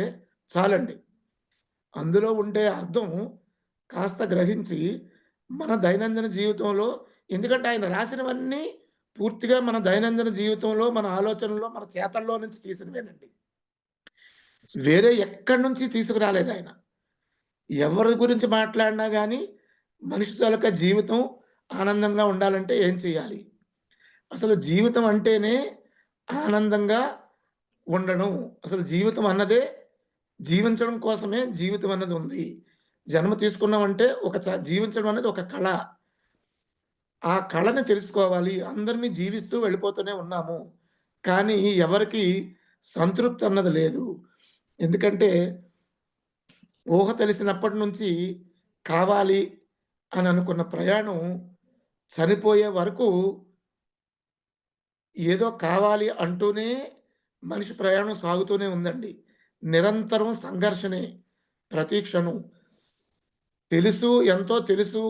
చాలండి. అందులో ఉండే అర్థం కాస్త గ్రహించి మన దైనందిన జీవితంలో ఎందుకంటే ఆయన రాసినవన్నీ పూర్తిగా మన దైనందిన జీవితంలో, మన ఆలోచనలో, మన చేతల్లో నుంచి తీసినవేనండి. వేరే ఎక్కడి నుంచి తీసుకురాలేదాయన. ఎవరి గురించి మాట్లాడినా గాని, మనిషి తాలూకా జీవితం ఆనందంగా ఉండాలంటే ఏం చేయాలి? అసలు జీవితం అంటేనే ఆనందంగా ఉండడం. అసలు జీవితం అన్నదే జీవించడం కోసమే జీవితం అన్నది ఉంది. జన్మ తీసుకున్నామంటే జీవించడం అనేది ఒక కళ. ఆ కళని తెలుసుకోవాలి. అందరిని జీవిస్తూ వెళ్ళిపోతూనే ఉన్నాము. కానీ ఎవరికీ సంతృప్తి అన్నది లేదు. ఎందుకంటే ఊహ తెలిసినప్పటి నుంచి కావాలి అని అనుకున్న ప్రయాణం చనిపోయే వరకు ఏదో కావాలి అంటూనే మనిషి ప్రయాణం సాగుతూనే ఉందండి. నిరంతరం సంఘర్షణే ప్రతి క్షణం. తెలుసు, ఎంతో తెలుసు,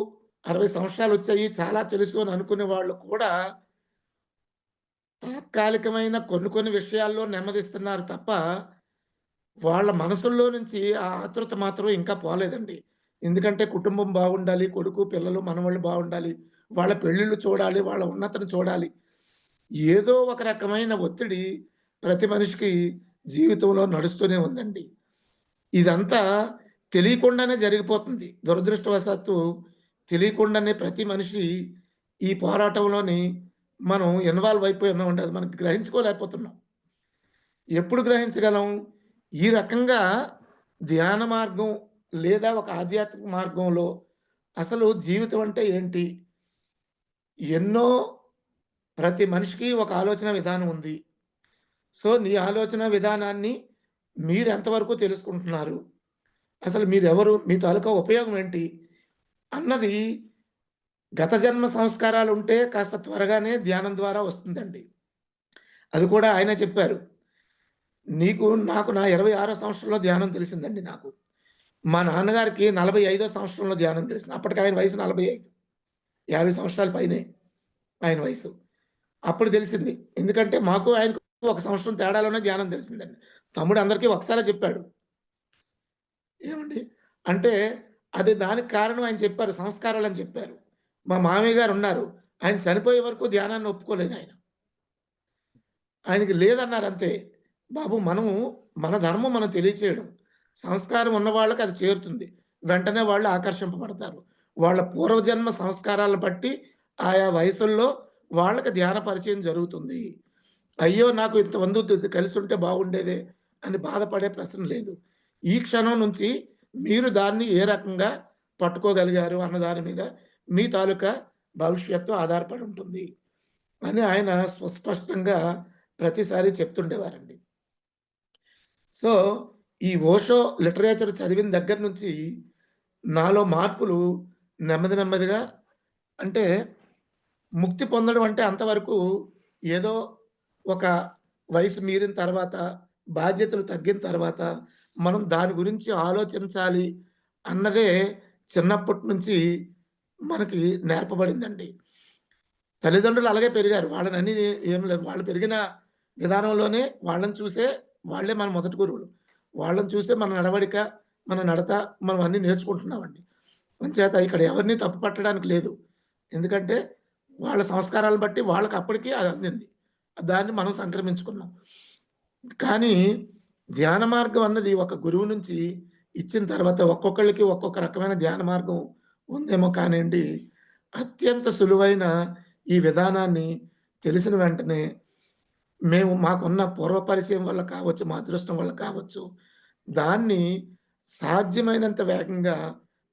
60 సంవత్సరాలొచ్చాయి, చాలా తెలుసు అని అనుకునే వాళ్ళు కూడా తాత్కాలికమైన కొన్ని విషయాల్లో నెమ్మదిస్తున్నారు తప్ప, వాళ్ళ మనసుల్లో నుంచి ఆ ఆతృత మాత్రం ఇంకా పోలేదండి. ఎందుకంటే కుటుంబం బాగుండాలి, కొడుకు, పిల్లలు, మనవళ్ళు బాగుండాలి, వాళ్ళ పెళ్ళిళ్ళు చూడాలి, వాళ్ళ ఉన్నతిని చూడాలి. ఏదో ఒక రకమైన ఒత్తిడి ప్రతి మనిషికి జీవితంలో నడుస్తూనే ఉందండి. ఇదంతా తెలియకుండానే జరిగిపోతుంది. దురదృష్టవశాత్తు తెలియకుండానే ప్రతి మనిషి ఈ పోరాటంలోని మనం ఇన్వాల్వ్ అయిపోయి ఉన్నామండి. అది మనం గ్రహించుకోలేకపోతున్నాం. ఎప్పుడు గ్రహించగలం? ఈ రకంగా ధ్యాన మార్గం లేదా ఒక ఆధ్యాత్మిక మార్గంలో అసలు జీవితం అంటే ఏంటి? ఎన్నో ప్రతి మనిషికి ఒక ఆలోచన విధానం ఉంది. సో, నీ ఆలోచన విధానాన్ని మీరెంతవరకు తెలుసుకుంటున్నారు? అసలు మీరెవరు? మీ తాలూకా ఉపయోగం ఏంటి? అన్నది గత జన్మ సంస్కారాలుంటే కాస్త త్వరగానే ధ్యానం ద్వారా వస్తుందండి. అది కూడా ఆయనే చెప్పారు. నాకు నా 26 సంవత్సరంలో ధ్యానం తెలిసిందండి నాకు. మా నాన్నగారికి 45 సంవత్సరంలో ధ్యానం తెలిసింది. అప్పటికి ఆయన వయసు 45. 50 సంవత్సరాల పైనే ఆయన వయసు. అప్పుడు తెలిసింది. ఎందుకంటే మాకు ఆయనకు ఒక సంవత్సరం తేడాలోనే ధ్యానం తెలిసిందండి. తమ్ముడు అందరికీ ఒకసారే చెప్పాడు. ఏమండి? అంటే అది దానికి కారణం ఆయన చెప్పారు. సంస్కారాలని చెప్పారు. మా మామయ్య గారున్నారు. ఆయన చనిపోయే వరకు ధ్యానాన్ని ఒప్పుకోలేదాయన. ఆయనకి లేదన్నారంతే. బాబు మనము మన ధర్మం మనం తెలియచేయడం. సంస్కారం ఉన్న వాళ్ళకి అది చేరుతుంది. వెంటనే వాళ్ళు ఆకర్షింపబడతారు. వాళ్ళ పూర్వజన్మ సంస్కారాలను బట్టి ఆయా వయసుల్లో వాళ్ళకి ధ్యాన పరిచయం జరుగుతుంది. అయ్యో! నాకు ఇంతమంది కలిసుంటే బాగుండేదే అని బాధపడే ప్రశ్న లేదు. ఈ క్షణం నుంచి మీరు దాన్ని ఏ రకంగా పట్టుకోగలిగారు అన్న దాని మీద మీ తాలూకా భవిష్యత్తు ఆధారపడి ఉంటుంది అని ఆయన సుస్పష్టంగా ప్రతిసారి చెప్తుండేవారండి. సో, ఈ ఓషో లిటరేచర్ చదివిన దగ్గర నుంచి నాలో మార్పులు నెమ్మదిగా అంటే ముక్తి పొందడం అంటే అంతవరకు ఏదో ఒక వయసు మీరిన తర్వాత, బాధ్యతలు తగ్గిన తర్వాత, మనం దాని గురించి ఆలోచించాలి అన్నదే చిన్నప్పటి నుంచి మనకి నేర్పబడిందండి. తల్లిదండ్రులు అలాగే పెరిగారు. వాళ్ళనని ఏం లేదు. వాళ్ళు పెరిగిన విధానంలోనే వాళ్ళని చూసే వాళ్ళే మన మొదటి గురువులు. వాళ్ళని చూసే మన నడవడిక, మన నడత మనం అన్నీ నేర్చుకుంటున్నామండి. అంచేత ఇక్కడ ఎవరిని తప్పు పట్టడానికి లేదు. ఎందుకంటే వాళ్ళ సంస్కారాలను బట్టి వాళ్ళకి అప్పటికి అది అందింది. దాన్ని మనం సంక్రమించుకున్నాం. కానీ ధ్యాన మార్గం అన్నది ఒక గురువు నుంచి ఇచ్చిన తర్వాత ఒక్కొక్కళ్ళకి ఒక్కొక్క రకమైన ధ్యాన మార్గం ఉందేమో కానియండి, అత్యంత సులువైన ఈ విధానాన్ని తెలిసిన వెంటనే మాకున్న పూర్వ పరిచయం వల్ల కావచ్చు, మా అదృష్టం వల్ల కావచ్చు, దాన్ని సాధ్యమైనంత వేగంగా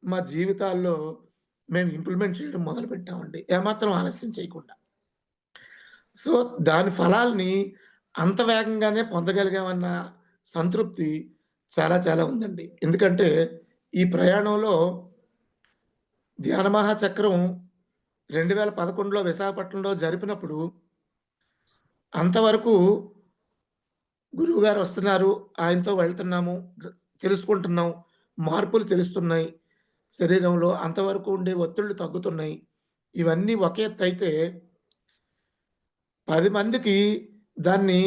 మా జీవితాల్లో మేము ఇంప్లిమెంట్ చేయడం మొదలుపెట్టామండి. ఏమాత్రం ఆలస్యం చేయకుండా. సో, దాని ఫలాల్ని అంత వేగంగానే పొందగలిగామన్న సంతృప్తి చాలా ఉందండి. ఎందుకంటే, ఈ ప్రయాణంలో ధ్యాన మహాచక్రం 2011లో విశాఖపట్నంలో జరిపినప్పుడు అంతవరకు గురువుగారు వస్తున్నారు. ఆయనతో వెళ్తున్నాము. తెలుసుకుంటున్నాం. మార్పులు తెలుస్తున్నాయి. శరీరంలో అంతవరకు ఉండే ఒత్తిళ్ళు తగ్గుతున్నాయి. ఇవన్నీ ఒక ఎత్తయితే 10 మందికి దాన్ని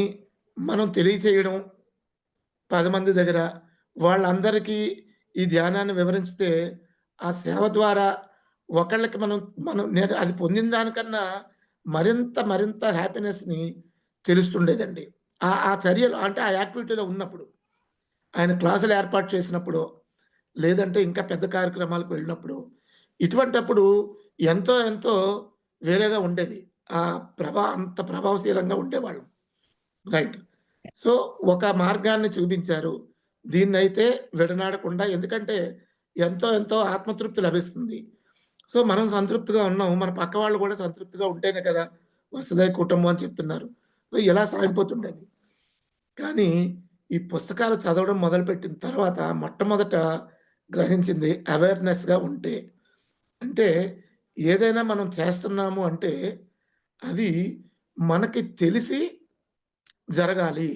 మనం తెలియచేయడం 10 మంది దగ్గర వాళ్ళందరికీ ఈ ధ్యానాన్ని వివరించితే ఆ సేవ ద్వారా ఒకళ్ళకి మనం మనం నేను అది పొందిన దానికన్నా మరింత హ్యాపీనెస్‌ని తెలుస్తుండేదండి. ఆ చర్యలు అంటే ఆ యాక్టివిటీలో ఉన్నప్పుడు. ఆయన క్లాసులు ఏర్పాటు చేసినప్పుడో, లేదంటే ఇంకా పెద్ద కార్యక్రమాలకు వెళ్ళినప్పుడు, ఇటువంటప్పుడు ఎంతో వేరేగా ఉండేది. అంత ప్రభావశీలంగా ఉండేవాళ్ళం. రైట్. సో, ఒక మార్గాన్ని చూపించారు. దీన్నైతే విడనాడకుండా ఎందుకంటే ఎంతో ఆత్మతృప్తి లభిస్తుంది. సో, మనం సంతృప్తిగా ఉన్నాం. మన పక్క వాళ్ళు కూడా సంతృప్తిగా ఉంటేనే కదా! వసుధైక కుటుంబం అని చెప్తున్నారు. సో, ఇలా సాగిపోతుండేది. కానీ ఈ పుస్తకాలు చదవడం మొదలుపెట్టిన తర్వాత మొట్టమొదట గ్రహించింది అవేర్‌నెస్‌గా ఉంటే. అంటే ఏదైనా మనం చేస్తున్నాము అంటే అది మనకి తెలిసి జరగాలి.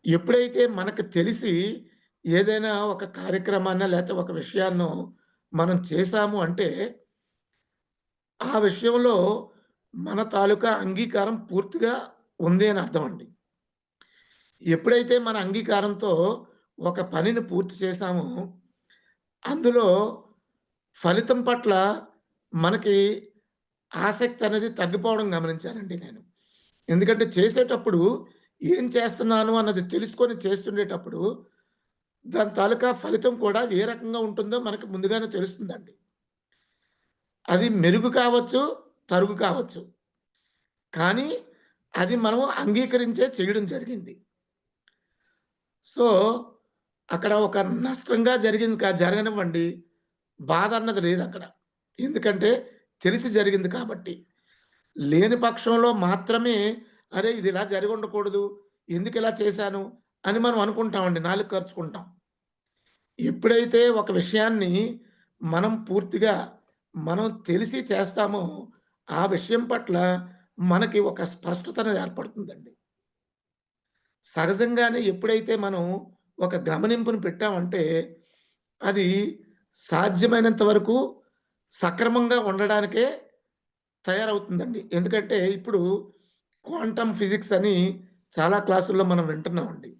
ఎప్పుడైతే మనకు తెలిసి ఏదైనా ఒక కార్యక్రమాన్నో లేతే ఒక విషయాన్నో మనం చేశాము అంటే, ఆ విషయంలో మన తాలూకా అంగీకారం పూర్తిగా ఉంది అని అర్థం అండి. ఎప్పుడైతే మన అంగీకారంతో ఒక పనిని పూర్తి చేశామో, అందులో ఫలితం పట్ల మనకి ఆసక్తి అనేది తగ్గిపోవడం గమనించానండి నేను. ఎందుకంటే చేసేటప్పుడు ఏం చేస్తున్నాను అన్నది తెలుసుకొని చేస్తుండేటప్పుడు, దాని తాలూకా ఫలితం కూడా ఏ రకంగా ఉంటుందో మనకు ముందుగానే తెలుస్తుందండి. అది మెరుగు కావచ్చు, తరుగు కావచ్చు. కానీ అది మనం అంగీకరించే చేయడం జరిగింది. సో, అక్కడ ఒక నష్టంగా జరిగింది జరగనివ్వండి, బాధ అన్నది లేదక్కడ. ఎందుకంటే తెలిసి జరిగింది కాబట్టి. లేని పక్షంలో మాత్రమే అరే! ఇది ఇలా జరిగి ఉండకూడదు. ఎందుకిలా చేశాను అని మనం అనుకుంటామండి. నాలుక కరుచుకుంటాం. ఎప్పుడైతే ఒక విషయాన్ని మనం పూర్తిగా మనం తెలిసి చేస్తామో, ఆ విషయం పట్ల మనకి ఒక స్పష్టత అనేది ఏర్పడుతుందండి. సహజంగానే ఎప్పుడైతే మనం ఒక గమనింపుని పెట్టామంటే, అది సాధ్యమైనంత వరకు సక్రమంగా ఉండడానికే తయారవుతుందండి. ఎందుకంటే ఇప్పుడు క్వాంటమ్ ఫిజిక్స్ అని చాలా క్లాసుల్లో మనం వింటున్నామండి.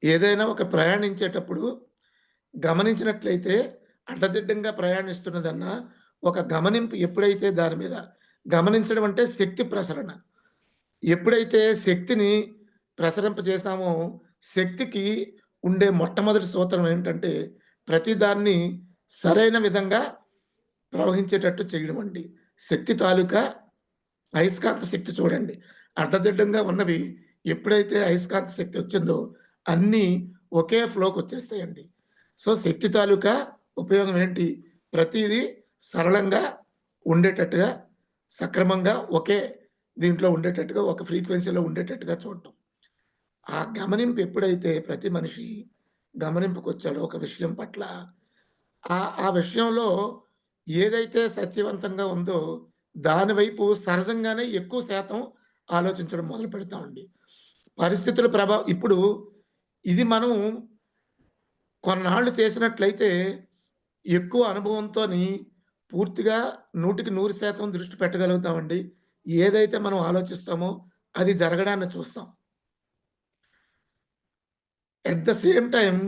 ఏదైనా ఒక ప్రయాణించేటప్పుడు గమనించినట్లయితే అడ్డదిడ్డంగా ప్రయాణిస్తున్నదన్నా, ఒక గమనింపు ఎప్పుడైతే దాని మీద గమనించడం అంటే శక్తి ప్రసరణ. ఎప్పుడైతే శక్తిని ప్రసరింపజేసామో, శక్తికి ఉండే మొట్టమొదటి సూత్రం ఏంటంటే, ప్రతిదాన్ని సరైన విధంగా ప్రవహించేటట్టు చేయడమండి. శక్తి తాలూకా అయస్కాంత శక్తి చూడండి. అడ్డదిడ్డంగా ఉన్నవి ఎప్పుడైతే అయస్కాంత శక్తి వచ్చిందో, అన్నీ ఒకే ఫ్లోకొచ్చేస్తాయండి. సో, శక్తి తాలూకా ఉపయోగం ఏంటి? ప్రతీదీ సరళంగా ఉండేటట్టుగా, సక్రమంగా ఒకే దీంట్లో ఉండేటట్టుగా, ఒక ఫ్రీక్వెన్సీలో ఉండేటట్టుగా చూడటం. ఆ గమనింపు ఎప్పుడైతే ప్రతి మనిషి గమనింపుకొచ్చాడో ఒక విషయం పట్ల, ఆ విషయంలో ఏదైతే సత్యవంతంగా ఉందో, దాని వైపు సహజంగానే ఎక్కువ శాతం ఆలోచించడం మొదలుపెడతామండి. పరిస్థితుల ఇప్పుడు ఇది మనం కొన్నాళ్ళు చేసినట్లయితే ఎక్కువ అనుభవంతోని పూర్తిగా 100కి 100% దృష్టి పెట్టగలుగుతామండి. ఏదైతే మనం ఆలోచిస్తామో అది జరగడాన్ని చూస్తాం. ఎట్ ద సేమ్ టైమ్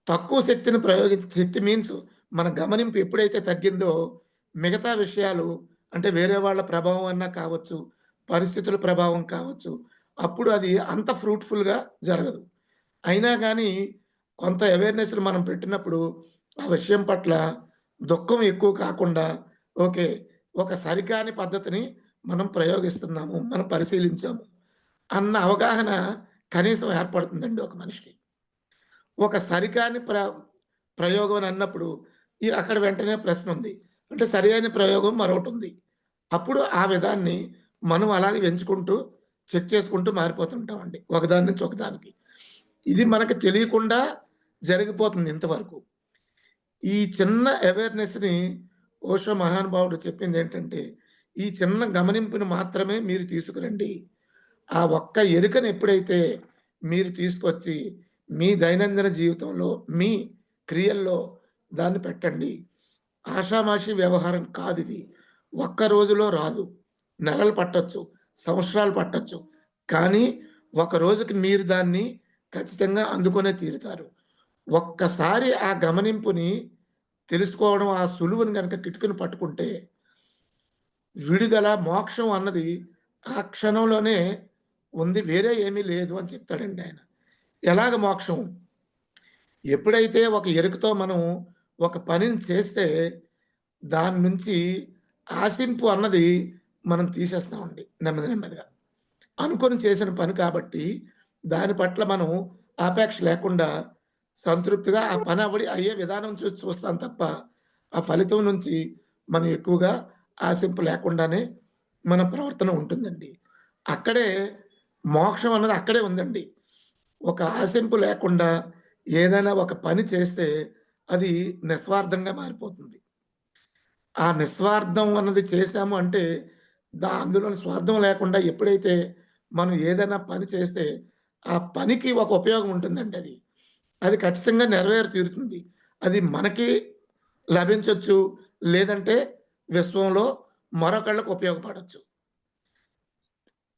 తక్కువ శక్తిని శక్తి మీన్స్ మన గమనింపు ఎప్పుడైతే తగ్గిందో మిగతా విషయాలు అంటే వేరే వాళ్ళ ప్రభావం అన్నా కావచ్చు, పరిస్థితుల ప్రభావం కావచ్చు. అప్పుడు అది అంత ఫ్రూట్‌ఫుల్‌గా జరగదు. అయినా గానీ కొంత అవేర్‌నెస్‌లు మనం పెట్టినప్పుడు ఆ విషయం పట్ల దుఃఖం ఎక్కువ కాకుండా ఓకే. ఒక సరికాని పద్ధతిని మనం ప్రయోగిస్తున్నాము. మనం పరిశీలించాము అన్న అవగాహన కనీసం ఏర్పడుతుందండి ఒక మనిషికి. ఒక సరికాని ప్రయోగం అని అన్నప్పుడు అక్కడ వెంటనే ప్రశ్నుంది. అంటే సరియైన ప్రయోగం మరొకటుంది. అప్పుడు ఆ విధాన్ని మనం అలాగే ఎంచుకుంటూ, చెక్ చేసుకుంటూ మారిపోతుంటామండి. ఒకదాని నుంచి ఒకదానికి. ఇది మనకు తెలియకుండా జరిగిపోతుంది ఇంతవరకు. ఈ చిన్న అవేర్‌నెస్‌ని ఓషో మహానుభావుడు చెప్పిందేంటంటే, ఈ చిన్న గమనింపుని మాత్రమే మీరు తీసుకురండి. ఆ ఒక్క ఎరుకను ఎప్పుడైతే మీరు తీసుకొచ్చి, మీ దైనందిన జీవితంలో, మీ క్రియల్లో దాన్ని పెట్టండి. ఆషామాషీ వ్యవహారం కాదిది. ఒక్క రోజులో రాదు. నెలలు పట్టొచ్చు, సంవత్సరాలు పట్టొచ్చు. కానీ, ఒక రోజుకి మీరు దాన్ని ఖచ్చితంగా అందుకునే తీరుతారు. ఒక్కసారి ఆ గమనింపుని తెలుసుకోవడం, ఆ సులువుని గనక కిటుకుని పట్టుకుంటే, విడుదల, మోక్షం అన్నది ఆ క్షణంలోనే ఉంది. వేరే ఏమీ లేదు అని చెప్తాడండి ఆయన. ఎలాగ మోక్షం? ఎప్పుడైతే ఒక ఎరుకతో మనం ఒక పనిని చేస్తే, దాని నుంచి ఆశింపు అన్నది మనం తీసేస్తామండి నెమ్మది నెమ్మదిగా. అనుకోని చేసిన పని కాబట్టి, దాని పట్ల మనం ఆపేక్ష లేకుండా సంతృప్తిగా ఆ పని అయ్యే విధానం చూసి చూస్తాం తప్ప, ఆ ఫలితం నుంచి మనం ఎక్కువగా ఆశింపు లేకుండానే మన ప్రవర్తన ఉంటుందండి. అక్కడే మోక్షం అన్నది అక్కడే ఉందండి. ఒక ఆశింపు లేకుండా ఏదైనా ఒక పని చేస్తే అది నిస్వార్థంగా మారిపోతుంది. ఆ నిస్వార్థం అన్నది చేశాము అంటే అందులోని స్వార్థం లేకుండా ఎప్పుడైతే మనం ఏదైనా పని చేస్తే ఆ పనికి ఒక ఉపయోగం ఉంటుందండి అది. అది ఖచ్చితంగా నెరవేరి తీరుతుంది. అది మనకి లభించొచ్చు. లేదంటే విశ్వంలో మరొకళ్ళకి ఉపయోగపడొచ్చు.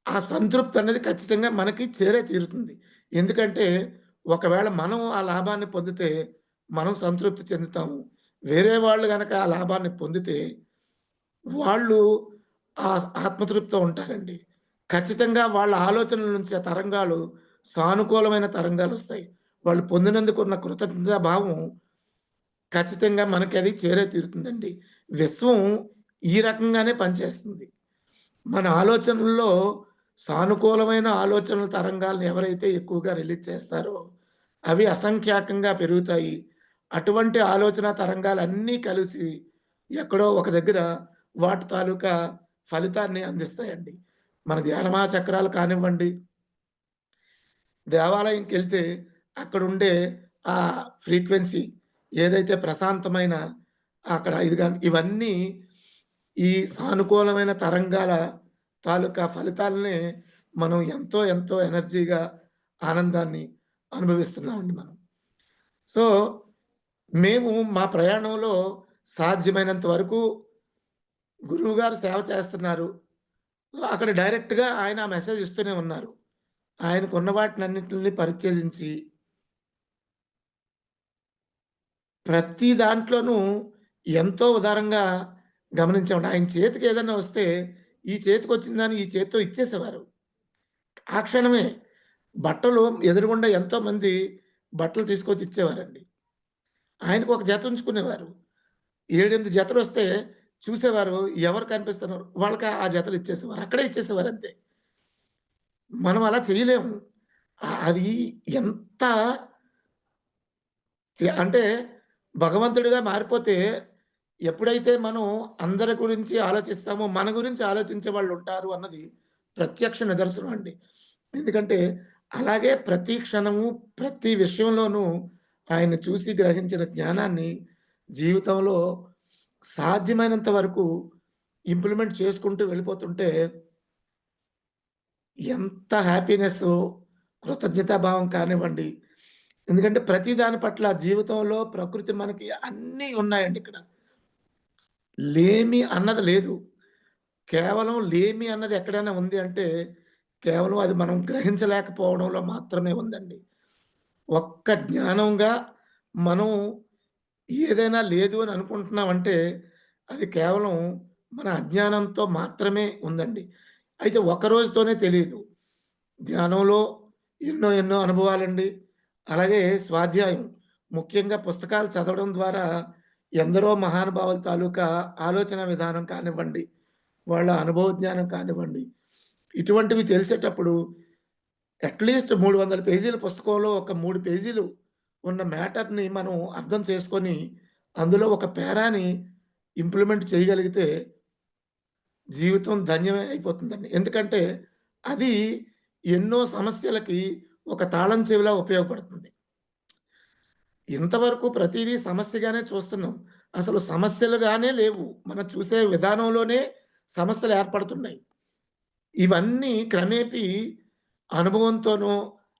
ఆ సంతృప్తి అనేది ఖచ్చితంగా మనకి చేరే తీరుతుంది. ఎందుకంటే ఒకవేళ మనం ఆ లాభాన్ని పొందితే మనం సంతృప్తి చెందుతాము. వేరే వాళ్ళు గనక ఆ లాభాన్ని పొందితే వాళ్ళు ఆ ఆత్మతృప్తితో ఉంటారండి. ఖచ్చితంగా వాళ్ళ ఆలోచనల నుంచి ఆ తరంగాలు సానుకూలమైన తరంగాలొస్తాయి. వాళ్ళు పొందినందుకున్న కృతజ్ఞతా భావం ఖచ్చితంగా మనకది చేరే తీరుతుందండి. విశ్వం ఈ రకంగానే పనిచేస్తుంది. మన ఆలోచనల్లో సానుకూలమైన ఆలోచనల తరంగాలను ఎవరైతే ఎక్కువగా రిలీజ్ చేస్తారో, అవి అసంఖ్యాకంగా పెరుగుతాయి. అటువంటి ఆలోచన తరంగాలన్నీ కలిసి ఎక్కడో ఒక దగ్గర వాటి తాలూకా ఫలితాన్ని అందిస్తాయండి. మన ధ్యానమా చక్రాలు కానివ్వండి, దేవాలయంకెళ్తే అక్కడుండే ఆ ఫ్రీక్వెన్సీ ఏదైతే ప్రశాంతమైన అక్కడ ఇది గాని ఇవన్నీ ఈ సానుకూలమైన తరంగాల తాలూకా ఫలితాలనే మనం ఎంతో, ఎంతో ఎనర్జీగా ఆనందాన్ని అనుభవిస్తున్నామండి మనం. సో, మేము మా ప్రయాణంలో సాధ్యమైనంత వరకు గురువుగారు సేవ చేస్తున్నారు. సో, అక్కడ డైరెక్ట్‌గా ఆయన మెసేజ్ ఇస్తూనే ఉన్నారు. ఆయనకున్న వాటినన్నిటిని పరిత్యజించి ప్రతి దాంట్లోనూ ఎంతో ఉదారంగా గమనించామండి. ఆయన చేతికి ఏదన్నా వస్తే, ఈ చేతికొచ్చిందని ఈ చేత్తో ఇచ్చేసేవారు. ఆ క్షణమే. బట్టలు ఎదురుగుండా ఎంతోమంది బట్టలు తీసుకొచ్చి ఇచ్చేవారండి. ఆయనకు ఒక జత ఉంచుకునేవారు. 7, 8 జతలొస్తే చూసేవారు ఎవరు కనిపిస్తున్నారు వాళ్ళకి ఆ జతలు ఇచ్చేసేవారు. అక్కడే ఇచ్చేసేవారు అంతే. మనం అలా చేయలేము. అది ఎంత అంటే భగవంతుడిగా మారిపోతే ఎప్పుడైతే మనం అందరి గురించి ఆలోచిస్తామో, మన గురించి ఆలోచించే వాళ్ళుంటారు అన్నది ప్రత్యక్ష నిదర్శనం అండి. ఎందుకంటే అలాగే ప్రతి క్షణము, ప్రతి విషయంలోనూ ఆయన చూసి గ్రహించిన జ్ఞానాన్ని జీవితంలో సాధ్యమైనంత వరకు ఇంప్లిమెంట్ చేసుకుంటూ వెళ్ళిపోతుంటే ఎంత హ్యాపీనెస్సు, కృతజ్ఞతా భావం కానివ్వండి. ఎందుకంటే ప్రతి దాని పట్ల జీవితంలో ప్రకృతి మనకి అన్నీ ఉన్నాయండి ఇక్కడ. లేమి అన్నది లేదు. కేవలం లేమి అన్నది ఎక్కడైనా ఉంది అంటే, కేవలం అది మనం గ్రహించలేకపోవడంలో మాత్రమే ఉందండి. ఒక్క జ్ఞానంగా మనం ఏదైనా లేదు అని అనుకుంటున్నామంటే, అది కేవలం మన అజ్ఞానంతో మాత్రమే ఉందండి. అయితే ఒక రోజుతోనే తెలీదు. ధ్యానంలో ఎన్నో ఎన్నో అనుభవాలండి. అలాగే స్వాధ్యాయం. ముఖ్యంగా పుస్తకాలు చదవడం ద్వారా ఎందరో మహానుభావుల తాలూకా ఆలోచన విధానం కానివ్వండి, వాళ్ళ అనుభవ జ్ఞానం కానివ్వండి, ఇటువంటివి తెలిసేటప్పుడు అట్‌లీస్ట్ 300 పేజీల పుస్తకంలో ఒక 3 పేజీలు ఉన్న మ్యాటర్‌ని మనం అర్థం చేసుకొని, అందులో ఒక పేరాని ఇంప్లిమెంట్ చేయగలిగితే జీవితం ధన్యమే అయిపోతుందండి. ఎందుకంటే అది ఎన్నో సమస్యలకి ఒక తాళం చెవిలా ఉపయోగపడుతుంది. ఇంతవరకు ప్రతీదీ సమస్యగానే చూస్తున్నాం. అసలు సమస్యలుగానే లేవు. మనం చూసే విధానంలోనే సమస్యలు ఏర్పడుతున్నాయి. ఇవన్నీ క్రమేపీ అనుభవంతోనో,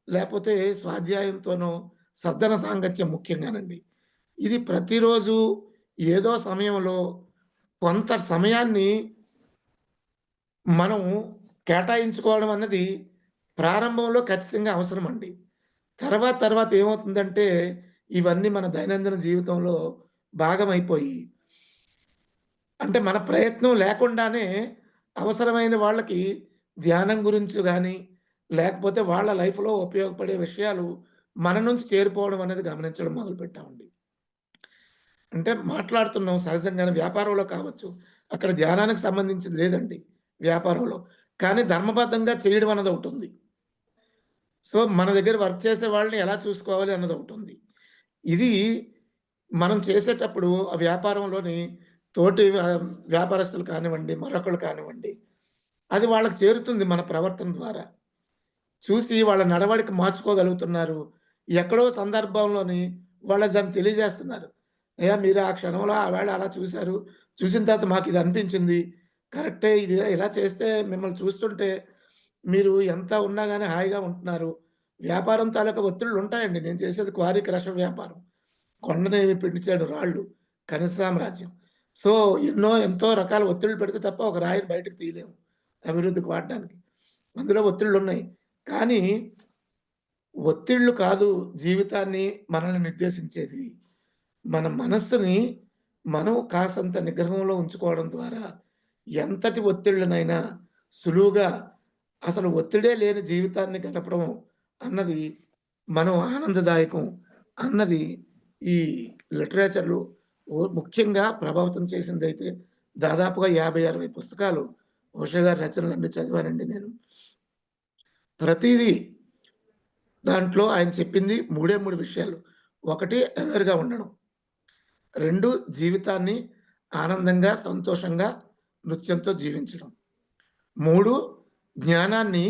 లేపోతే స్వాధ్యాయంతోనో, సజ్జన సాంగత్యం ముఖ్యంగానండి. ఇది ప్రతిరోజు ఏదో సమయంలో కొంత సమయాన్ని మనం కేటాయించుకోవడం అన్నది ప్రారంభంలో ఖచ్చితంగా అవసరమండి. తర్వాత ఏమవుతుందంటే, ఇవన్నీ మన దైనందిన జీవితంలో భాగమైపోయి, అంటే మన ప్రయత్నం లేకుండానే అవసరమైన వాళ్ళకి ధ్యానం గురించి గాని, లేకపోతే వాళ్ళ లైఫ్‌లో ఉపయోగపడే విషయాలు మన నుంచి చేరిపోవడం అనేది గమనించడం మొదలుపెట్టామండి. అంటే మాట్లాడుతున్నాం సహజంగానే వ్యాపారంలో కావచ్చు. అక్కడ ధ్యానానికి సంబంధించింది లేదండి వ్యాపారంలో. కానీ ధర్మబద్ధంగా చేయడం అన్నదొకటుంది. సో, మన దగ్గర వర్క్ చేసే వాళ్ళని ఎలా చూసుకోవాలి అన్నదొకటుంది. ఇది మనం చేసేటప్పుడు ఆ వ్యాపారంలోని తోటి వ్యాపారస్తులు కానివ్వండి, మరొకళ్ళు కానివ్వండి, అది వాళ్ళకి చేరుతుంది మన ప్రవర్తన ద్వారా. చూసి వాళ్ళ నడవడిక మార్చుకోగలుగుతున్నారు. ఎక్కడో సందర్భంలోని వాళ్ళకి దాన్ని తెలియజేస్తున్నారు. అయ్యా! మీరు ఆ క్షణంలో ఆవేళ అలా చూసారు. చూసిన తర్వాత మాకిది అనిపించింది. కరెక్టే ఇది ఇలా చేస్తే మిమ్మల్ని చూస్తుంటే మీరు ఎంత ఉన్నా గాని హాయిగా ఉంటున్నారు. వ్యాపారం తాలూకా ఒత్తిడులుంటాయండి. నేను చేసేది క్వారీ క్రషర్ వ్యాపారం. కొండనేవి పిండిచాడు రాళ్ళు. ఖనిజ సామ్రాజ్యం. సో, ఎంతో రకాల ఒత్తిడులు పెడితే తప్ప ఒక రాయిని బయటకు తీయలేము అభివృద్ధికి వాడడానికి. అందులో ఒత్తిళ్ళున్నాయి. కానీ ఒత్తిళ్ళు కాదు జీవితాన్ని మనల్ని నిర్దేశించేది. మన మనస్సుని మనం కాసంత నిగ్రహంలో ఉంచుకోవడం ద్వారా ఎంతటి ఒత్తిళ్ళనైనా సులువుగా అసలు ఒత్తిడే లేని జీవితాన్ని గడపడం అన్నది మనం ఆనందదాయకం అన్నది ఈ లిటరేచర్‌లో ముఖ్యంగా ప్రభావితం చేసిందైతే దాదాపుగా 50, 60 పుస్తకాలు ఓషో గారి రచనలన్నీ చదివానండి నేను. ప్రతీదీ దాంట్లో ఆయన చెప్పింది 3 విషయాలు. 1 అవేర్‌గా ఉండడం. 2 జీవితాన్ని ఆనందంగా, సంతోషంగా, నృత్యంతో జీవించడం. 3 జ్ఞానాన్ని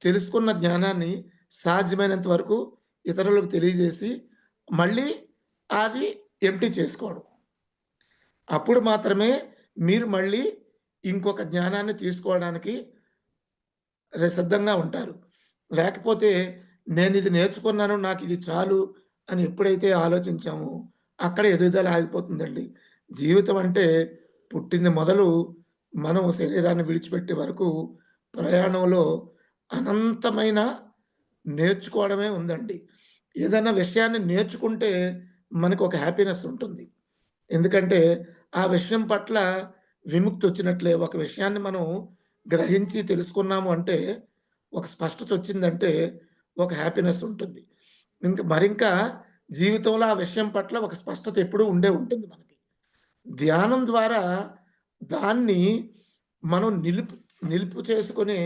తెలుసుకున్న జ్ఞానాన్ని సాధ్యమైనంత వరకు ఇతరులకు తెలియజేసి, మళ్ళీ అది ఎంప్టీ చేసుకోవడం. అప్పుడు మాత్రమే మీరు మళ్ళీ ఇంకొక జ్ఞానాన్ని తీసుకోవడానికి సిద్ధంగా ఉంటారు. లేకపోతే నేనిది నేర్చుకున్నాను, నాకిది చాలు అని ఎప్పుడైతే ఆలోచించామో, అక్కడ ఎదుగుదల ఆగిపోతుందండి. జీవితం అంటే పుట్టింది మొదలు మనం శరీరాన్ని విడిచిపెట్టే వరకు ప్రయాణంలో అనంతమైన నేర్చుకోవడమే ఉందండి. ఏదైనా విషయాన్ని నేర్చుకుంటే మనకొక హ్యాపీనెస్ ఉంటుంది. ఎందుకంటే, ఆ విషయం పట్ల విముక్తొచ్చినట్లే. ఒక విషయాన్ని మనం గ్రహించి తెలుసుకున్నాము అంటే, ఒక స్పష్టతొచ్చిందంటే, ఒక హ్యాపీనెస్ ఉంటుంది. మరింకా జీవితంలో ఆ విషయం పట్ల ఒక స్పష్టత ఎప్పుడూ ఉండే ఉంటుంది మనకి. ధ్యానం ద్వారా దాన్ని మనం నిలుపు చేసుకునే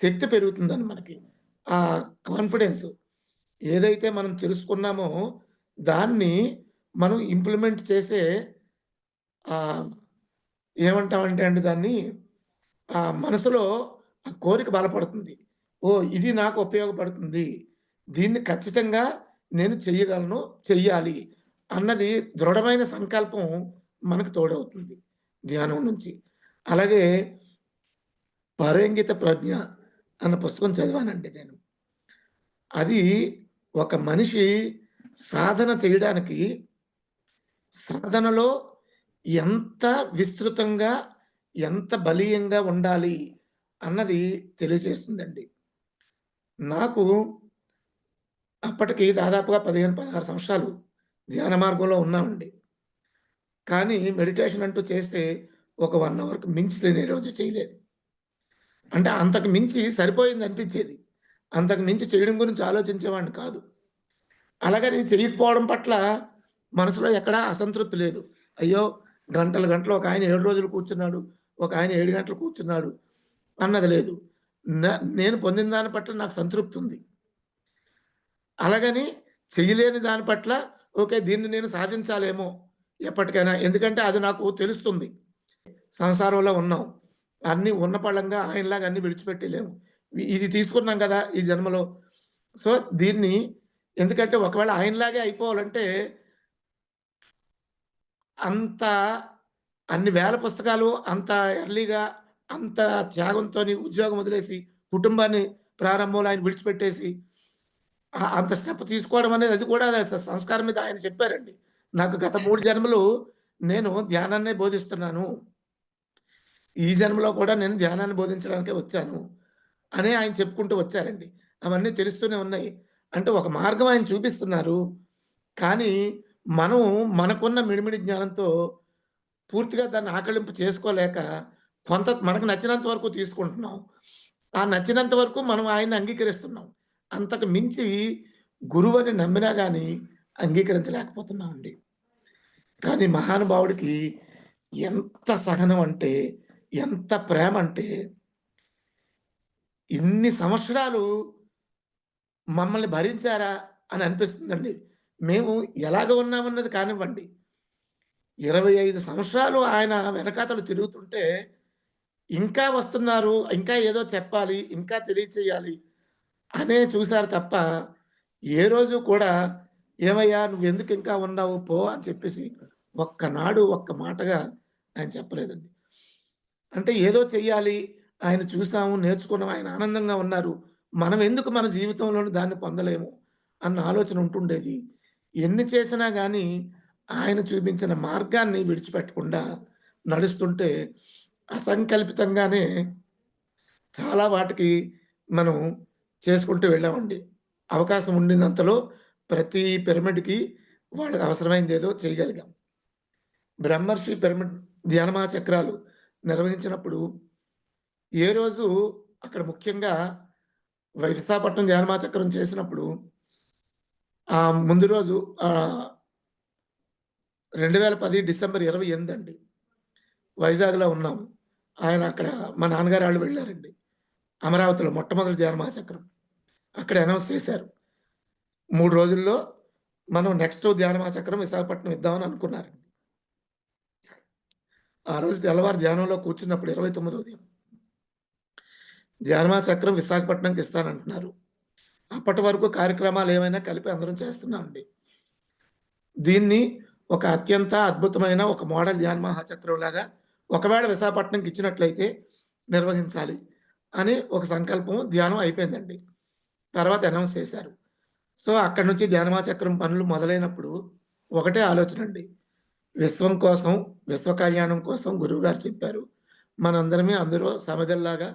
శక్తి పెరుగుతుందండి మనకి. ఆ కాన్ఫిడెన్స్ ఏదైతే మనం తెలుసుకున్నామో, దాన్ని మనం ఇంప్లిమెంట్ చేసే ఆహ్, ఏమంటామంటే అండి దాన్ని, మనసులో ఆ కోరిక బలపడుతుంది. ఓహ్! ఇది నాకు ఉపయోగపడుతుంది. దీన్ని ఖచ్చితంగా నేను చెయ్యగలను, చెయ్యాలి అన్నది దృఢమైన సంకల్పం మనకు తోడవుతుంది ధ్యానం నుంచి. అలాగే 'పరంగిత ప్రజ్ఞ' అన్న పుస్తకం చదివానండి నేను. అది ఒక మనిషి సాధన చేయడానికి సాధనలో ఎంత విస్తృతంగా, ఎంత బలీయంగా ఉండాలి అన్నది తెలియజేస్తుందండి. నాకు అప్పటికి దాదాపుగా 15, 16 సంవత్సరాలు ధ్యాన మార్గంలో ఉన్నామండి. కానీ మెడిటేషన్ అంటూ చేస్తే ఒక 1 అవర్‌కి మించి నేను ఏ రోజు చేయలేదు. అంటే అంతకు మించి సరిపోయిందనిపించేది. అంతకు మించి చేయడం గురించి ఆలోచించేవాడిని కాదు. అలాగని నేను చెయ్యకపోవడం పట్ల మనసులో ఎక్కడా అసంతృప్తి లేదు. అయ్యో! గంటలు గంటలు ఒకాయన 7 రోజులు కూర్చున్నాడు. ఒకాయన 7 గంటలు కూర్చున్నాడు అన్నది లేదు. న నేను పొందిన దాని పట్ల నాకు సంతృప్తి ఉంది. అలాగని చెయ్యలేని దాని పట్ల ఓకే. దీన్ని నేను సాధించాలేమో ఎప్పటికైనా. ఎందుకంటే అది నాకు తెలుస్తుంది. సంసారంలో ఉన్నాం. అన్నీ ఉన్న పళంగా ఆయనలాగా అన్నీ విడిచిపెట్టలేము. ఇది తీసుకున్నాం గదా! ఈ జన్మలో. సో, దీన్ని ఎందుకంటే ఒకవేళ ఆయనలాగే అయిపోవాలంటే అంత అన్ని వేల పుస్తకాలు అంత ఎర్లీగా అంత త్యాగంతోని ఉద్యోగం వదిలేసి, కుటుంబాన్ని ప్రారంభంలో ఆయన విడిచిపెట్టేసి, అంత స్టెప్ తీసుకోవడం అనేది అది కూడా సంస్కారం మీద ఆయన చెప్పారండి. నాకు గత 3 జన్మలు నేను ధ్యానాన్నే బోధిస్తున్నాను. ఈ జన్మలో కూడా నేను ధ్యానాన్ని బోధించడానికే వచ్చాను. అని ఆయన చెప్పుకుంటూ వచ్చారండి. అవన్నీ తెలుస్తూనే ఉన్నాయి. అంటే ఒక మార్గం ఆయన చూపిస్తున్నారు. కానీ మనం మనకున్న మిడిమిడి జ్ఞానంతో పూర్తిగా దాన్ని ఆకళింపు చేసుకోలేక మనకు నచ్చినంత వరకు తీసుకుంటున్నాం. ఆ నచ్చినంత వరకు మనం ఆయన్ని అంగీకరిస్తున్నాం. అంతకు మించి గురువని నమ్మినా గాని అంగీకరించలేకపోతున్నామండి. కానీ మహానుభావుడికి ఎంత సహనం అంటే, ఎంత ప్రేమంటే, ఇన్ని సంవత్సరాలు మమ్మల్ని భరించారా అని అనిపిస్తుందండి. మేము ఎలాగ ఉన్నామన్నది కానివ్వండి. 25 సంవత్సరాలు ఆయన వెనకాతల తిరుగుతుంటే, ఇంకా వస్తున్నారు, ఇంకా ఏదో చెప్పాలి, ఇంకా తెలియచేయాలి అనే చూసారు తప్ప, ఏ రోజు కూడా "ఏమయ్యా! నువ్వెందుకు ఇంకా ఉన్నావు పో" అని చెప్పేసి ఒక్కనాడు ఒక్క మాటగా ఆయన చెప్పలేదండి. అంటే ఏదో చెయ్యాలి, ఆయన చూసాము, నేర్చుకున్నాం, ఆయన ఆనందంగా ఉన్నారు. మనం ఎందుకు మన జీవితంలోని దాన్ని పొందలేము అన్న ఆలోచన ఉంటుండేది. ఎన్ని చేసినా గానీ ఆయన చూపించిన మార్గాన్ని విడిచిపెట్టకుండా నడుస్తుంటే అసంకల్పితంగానే చాలా వాటికి మనం చేసుకుంటూ వెళ్ళామండి. అవకాశం ఉండినంతలో ప్రతి పిరమిడ్‌కి వాళ్ళకి అవసరమైందేదో చేయగలిగాం. బ్రహ్మర్షి పిరమిడ్ ధ్యాన మహాచక్రాలు నిర్వహించినప్పుడు ఏ రోజు అక్కడ ముఖ్యంగా విశాఖపట్నం ధ్యాన మహాచక్రం చేసినప్పుడు ముందు రోజు ఆహ్, 2010 డిసెంబర్ 28 అండి. వైజాగ్‌లో ఉన్నాము. ఆయన అక్కడ మా నాన్నగారు ఆళ్ళు వెళ్లారండి. అమరావతిలో మొట్టమొదటి ధ్యాన మహాచక్రం. అక్కడ అనౌన్స్ చేశారు. 3 రోజుల్లో మనం నెక్స్ట్ ధ్యాన మహాచక్రం విశాఖపట్నం ఇద్దామని అనుకున్నారండి. ఆ రోజు తెల్లవారు ధ్యానంలో కూర్చున్నప్పుడు 29 ఉదయం ధ్యాన మహాచక్రం విశాఖపట్నంకి ఇస్తానంటున్నారు. అప్పటి వరకు కార్యక్రమాలు ఏమైనా కలిపి అందరం చేస్తున్నామండి. దీన్ని ఒక అత్యంత అద్భుతమైన ఒక మోడల్ ధ్యాన మహాచక్రంలాగా ఒకవేళ విశాఖపట్నంకి ఇచ్చినట్లయితే నిర్వహించాలి అని ఒక సంకల్పం ధ్యానం అయిపోయిందండి. తర్వాత అనౌన్స్ చేశారు. సో, అక్కడి నుంచి ధ్యాన మహాచక్రం పనులు మొదలైనప్పుడు ఒకటే ఆలోచనండి. విశ్వం కోసం, విశ్వ కళ్యాణం కోసం గురువుగారు చెప్పారు. మనందరమే అందులో సమిధల్లాగా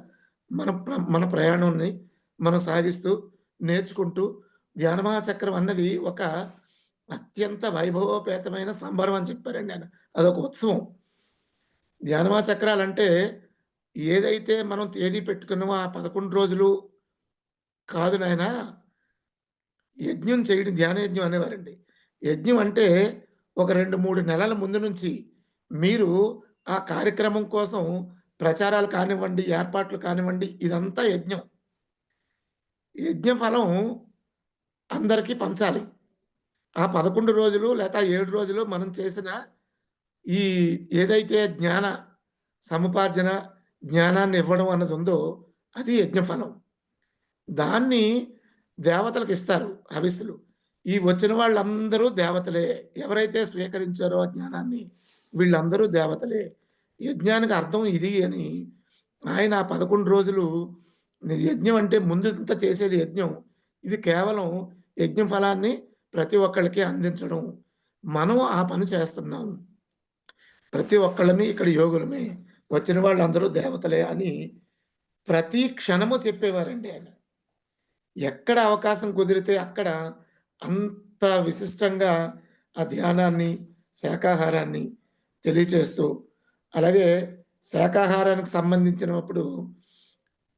మన ప్రయాణాన్ని మనం సాగిస్తూ, నేర్చుకుంటూ ధ్యాన మహాచక్రం అన్నది ఒక అత్యంత వైభవోపేతమైన సంబరం అని చెప్పారండి ఆయన. అదొక ఉత్సవం. ధ్యాన మహాచక్రాలంటే ఏదైతే మనం తేదీ పెట్టుకున్నామో ఆ 11 రోజులు కాదు నాయనా, యజ్ఞం చేయడం ధ్యాన యజ్ఞం అనేవారండి. యజ్ఞం అంటే ఒక 2, 3 నెలల ముందు నుంచి మీరు ఆ కార్యక్రమం కోసం ప్రచారాలు కానివ్వండి, ఏర్పాట్లు కానివ్వండి, ఇదంతా యజ్ఞం. యజ్ఞ ఫలం అందరికీ పంచాలి. ఆ 11 రోజులు లేక 7 రోజులు మనం చేసిన ఈ ఏదైతే జ్ఞాన సముపార్జన, జ్ఞానాన్ని ఇవ్వడం అన్నది ఉందో అది యజ్ఞ ఫలం. దాన్ని దేవతలకిస్తారు హవిస్సులు. ఈ వచ్చిన వాళ్ళందరూ దేవతలే. ఎవరైతే స్వీకరించారో ఆ జ్ఞానాన్ని వీళ్ళందరూ దేవతలే. యజ్ఞానికి అర్థం ఇది అని ఆయన ఆ 11 రోజులు యజ్ఞం అంటే ముందంతా చేసేది యజ్ఞం. ఇది కేవలం యజ్ఞ ఫలాన్ని ప్రతి ఒక్కళ్ళకి అందించడం. మనం ఆ పని చేస్తున్నాం. ప్రతి ఒక్కళ్ళమి ఇక్కడ యోగులమే. వచ్చిన వాళ్ళందరూ దేవతలే అని ప్రతి క్షణము చెప్పేవారండి ఆయన. ఎక్కడ అవకాశం కుదిరితే అక్కడ అంత విశిష్టంగా ఆ ధ్యానాన్ని, శాకాహారాన్ని తెలియచేస్తూ, అలాగే శాకాహారానికి సంబంధించినప్పుడు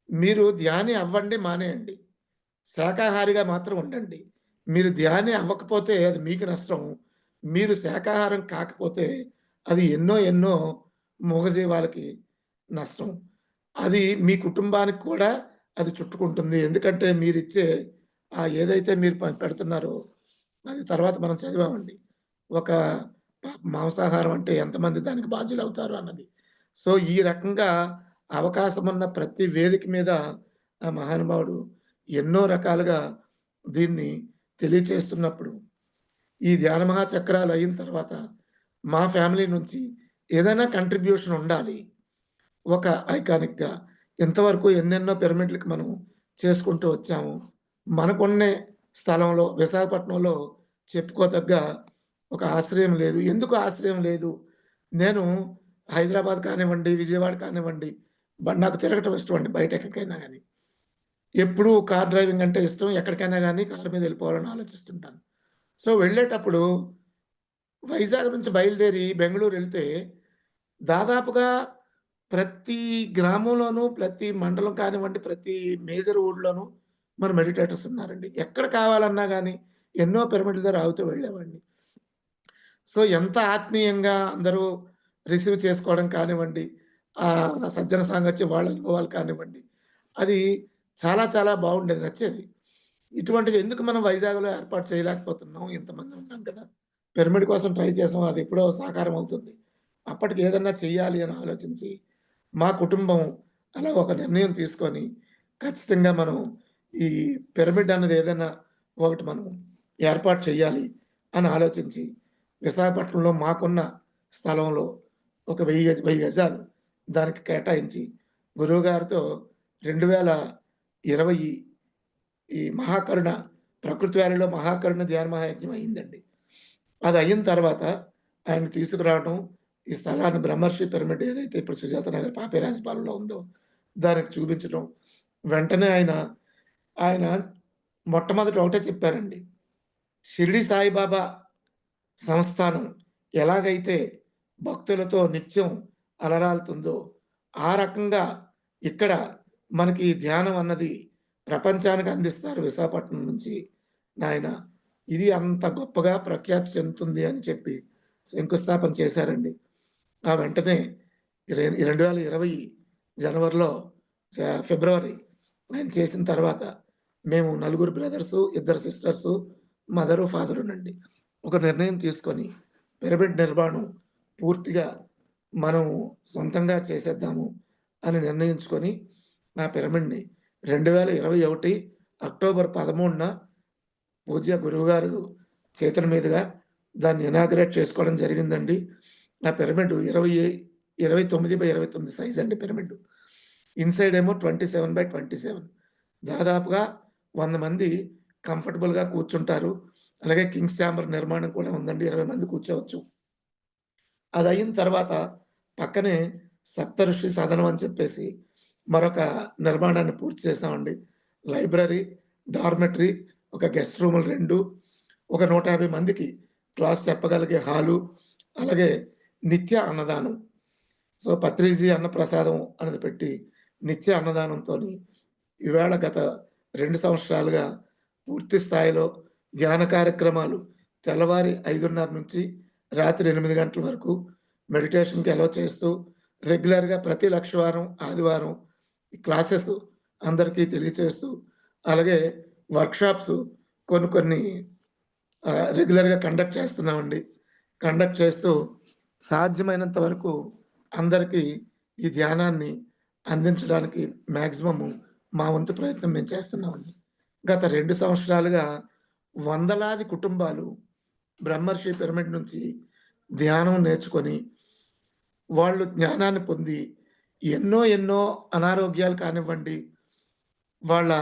మీరు ధ్యాని అవ్వండి, మానేయండి. శాకాహారిగా మాత్రం ఉండండి. మీరు ధ్యాని అవ్వకపోతే అది మీకు నష్టం. మీరు శాకాహారం కాకపోతే అది ఎన్నో ఎన్నో మూగజీవాలకి నష్టం. అది మీ కుటుంబానికి కూడా అది చుట్టుకుంటుంది. ఎందుకంటే మీరిచ్చే ఏదైతే మీరు పెడుతున్నారో అది తర్వాత మనం చదివామండి. ఒక మాంసాహారం అంటే ఎంతమంది దానికి బాధ్యులవుతారు అన్నది. సో, ఈ రకంగా అవకాశమున్న ప్రతి వేదిక మీద ఆ మహానుభావుడు ఎన్నో రకాలుగా దీన్ని తెలియచేస్తున్నప్పుడు, ఈ ధ్యాన మహాచక్రాలు అయిన తర్వాత మా ఫ్యామిలీ నుంచి ఏదైనా కంట్రిబ్యూషన్ ఉండాలి. ఒక ఐకానిక్‌గా ఇంతవరకు ఎన్నెన్నో పిరమిడ్‌లకి మనం చేసుకుంటూ వచ్చాము. మనకున్నే స్థలంలో విశాఖపట్నంలో చెప్పుకోదగ్గ ఒక ఆశ్రయం లేదు. ఎందుకు ఆశ్రయం లేదు? నేను హైదరాబాద్ కానివ్వండి, విజయవాడ కానివ్వండి, నాకు తిరగటం ఇష్టమండి బయట ఎక్కడికైనా గాని. ఎప్పుడూ కార్ డ్రైవింగ్ అంటే ఇష్టం. ఎక్కడికైనా గాని కారు మీద వెళ్ళిపోవాలని ఆలోచిస్తుంటాను. సో, వెళ్ళేటప్పుడు వైజాగ్ నుంచి బయలుదేరి బెంగుళూరెళ్తే దాదాపుగా ప్రతి గ్రామంలోనూ, ప్రతి మండలం కానివ్వండి, ప్రతి మేజర్ ఊర్లోనూ మన మెడిటేటర్స్ ఉన్నారండి. ఎక్కడ కావాలన్నా గాని ఎన్నో పిరమిడ్ల దగ్గర ఆగుతూ వెళ్ళేవాడిని. సో, ఎంత ఆత్మీయంగా అందరూ రిసీవ్ చేసుకోవడం కానివ్వండి, సజ్జన సాంగత్యం వాళ్ళ అనుభవాలు కానివ్వండి, అది చాలా చాలా బాగుండేది. నచ్చేది. ఇటువంటిది ఎందుకు మనం వైజాగ్‌లో ఏర్పాటు చేయలేకపోతున్నాం? ఇంతమంది ఉన్నాం కదా! పిరమిడ్ కోసం ట్రై చేసాం. అది ఎప్పుడో సాకారం అవుతుంది. అప్పటికి ఏదన్నా చెయ్యాలి అని ఆలోచించి, మా కుటుంబం అలా ఒక నిర్ణయం తీసుకొని, ఖచ్చితంగా మనం ఈ పిరమిడ్ అన్నది ఏదైనా ఒకటి మనం ఏర్పాటు చేయాలి అని ఆలోచించి, విశాఖపట్నంలో మాకున్న స్థలంలో ఒక 1000 గజాలు దానికి కేటాయించి, గురువుగారితో 2020 ఈ మహాకరుణ ప్రకృతి వ్యాలీలో మహాకరుణ ధ్యాన మహాయజ్ఞం అయిందండి. అది అయిన తర్వాత ఆయన్ని తీసుకురావడం, ఈ స్థలాన్ని బ్రహ్మర్షి పిరమిడ్ ఏదైతే ఇప్పుడు సుజాత నగర్ పాపేరాజపాలెంలో ఉందో దానికి చూపించడం. వెంటనే ఆయన మొట్టమొదట ఒకటే చెప్పారండి. షిరిడి సాయిబాబా సంస్థానం ఎలాగైతే భక్తులతో నిత్యం అలరాలుతుందో, ఆ రకంగా ఇక్కడ మనకి ధ్యానం అన్నది ప్రపంచానికి అందిస్తారు విశాఖపట్నం నుంచి నాయన. ఇది అంత గొప్పగా ప్రఖ్యాతి చెందుతుంది అని చెప్పి శంకుస్థాపన చేశారండి. ఆ వెంటనే 2020 జనవరిలో ఫిబ్రవరి ఆయన చేసిన తర్వాత మేము నలుగురు బ్రదర్సు, ఇద్దరు సిస్టర్సు, మదరు, ఫాదరునండి. ఒక నిర్ణయం తీసుకొని పిరమిడ్ నిర్మాణం పూర్తిగా మనం సొంతంగా చేసేద్దాము అని నిర్ణయించుకొని ఆ పిరమిడ్‌ని 2021 అక్టోబర్ 13న పూజ్య గురువుగారు చేతుల మీదుగా దాన్ని ఇనాగరేట్ చేసుకోవడం జరిగిందండి. ఆ పిరమిడ్ 29/29 సైజ్ అండి పిరమిడ్. ఇన్‌సైడ్ ఏమో 27/27 దాదాపుగా 100 మంది కంఫర్టబుల్‌గా కూర్చుంటారు. అలాగే కింగ్స్ ఛాంబర్ నిర్మాణం కూడా ఉందండి. 20 మంది కూర్చోవచ్చు. అదయిన తర్వాత పక్కనే సప్తఋషి సదనం అని చెప్పేసి మరొక నిర్మాణాన్ని పూర్తి చేశామండి. లైబ్రరీ, డార్మెటరీ, ఒక గెస్ట్ రూములు 2, ఒక 150 మందికి క్లాస్ చెప్పగలిగే హాలు, అలాగే నిత్య అన్నదానం. సో, పత్రిజీ అన్నప్రసాదం అనేది పెట్టి నిత్య అన్నదానంతోని ఈవేళ గత 2 సంవత్సరాలుగా పూర్తి స్థాయిలో ధ్యాన కార్యక్రమాలు తెల్లవారి 5:30 నుంచి రాత్రి 8 గంటల వరకు మెడిటేషన్‌కి అలౌ చేస్తూ రెగ్యులర్‌గా ప్రతి లక్షవారం, ఆదివారం ఈ క్లాసెస్ అందరికీ తెలియచేస్తూ, అలాగే వర్క్‌షాప్స్ కొన్ని రెగ్యులర్‌గా కండక్ట్ చేస్తున్నామండి. కండక్ట్ చేస్తూ సాధ్యమైనంత వరకు అందరికీ ఈ ధ్యానాన్ని అందించడానికి మాక్సిమము మా వంతు ప్రయత్నం మేము చేస్తున్నామండి. గత 2 సంవత్సరాలుగా వందలాది కుటుంబాలు బ్రహ్మర్షి పిరమిడ్ నుంచి ధ్యానం నేర్చుకొని, వాళ్ళు జ్ఞానాన్ని పొంది ఎన్నో అనారోగ్యాలు కానివ్వండి, వాళ్ళ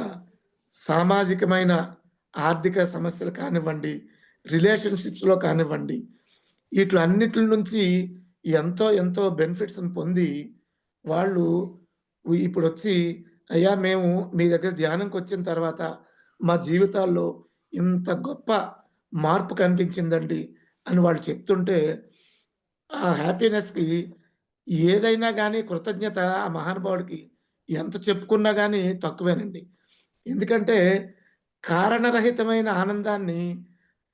సామాజికమైన ఆర్థిక సమస్యలు కానివ్వండి, రిలేషన్‌షిప్స్‌లో కానివ్వండి, ఈట్లన్నిట్లి నుంచి ఎంతో బెనిఫిట్స్‌ని పొంది, వాళ్ళు ఇప్పుడొచ్చి, "అయ్యా! మేము మీ దగ్గర ధ్యానంకొచ్చిన తర్వాత మా జీవితాల్లో ఇంత గొప్ప మార్పు కనిపించిందండి" అని వాళ్ళు చెప్తుంటే, ఆ హ్యాపీనెస్‌కి ఏదైనా గాని కృతజ్ఞత ఆ మహానుభావుడికి ఎంత చెప్పుకున్నా గాని తక్కువేనండి. ఎందుకంటే, కారణరహితమైన ఆనందాన్ని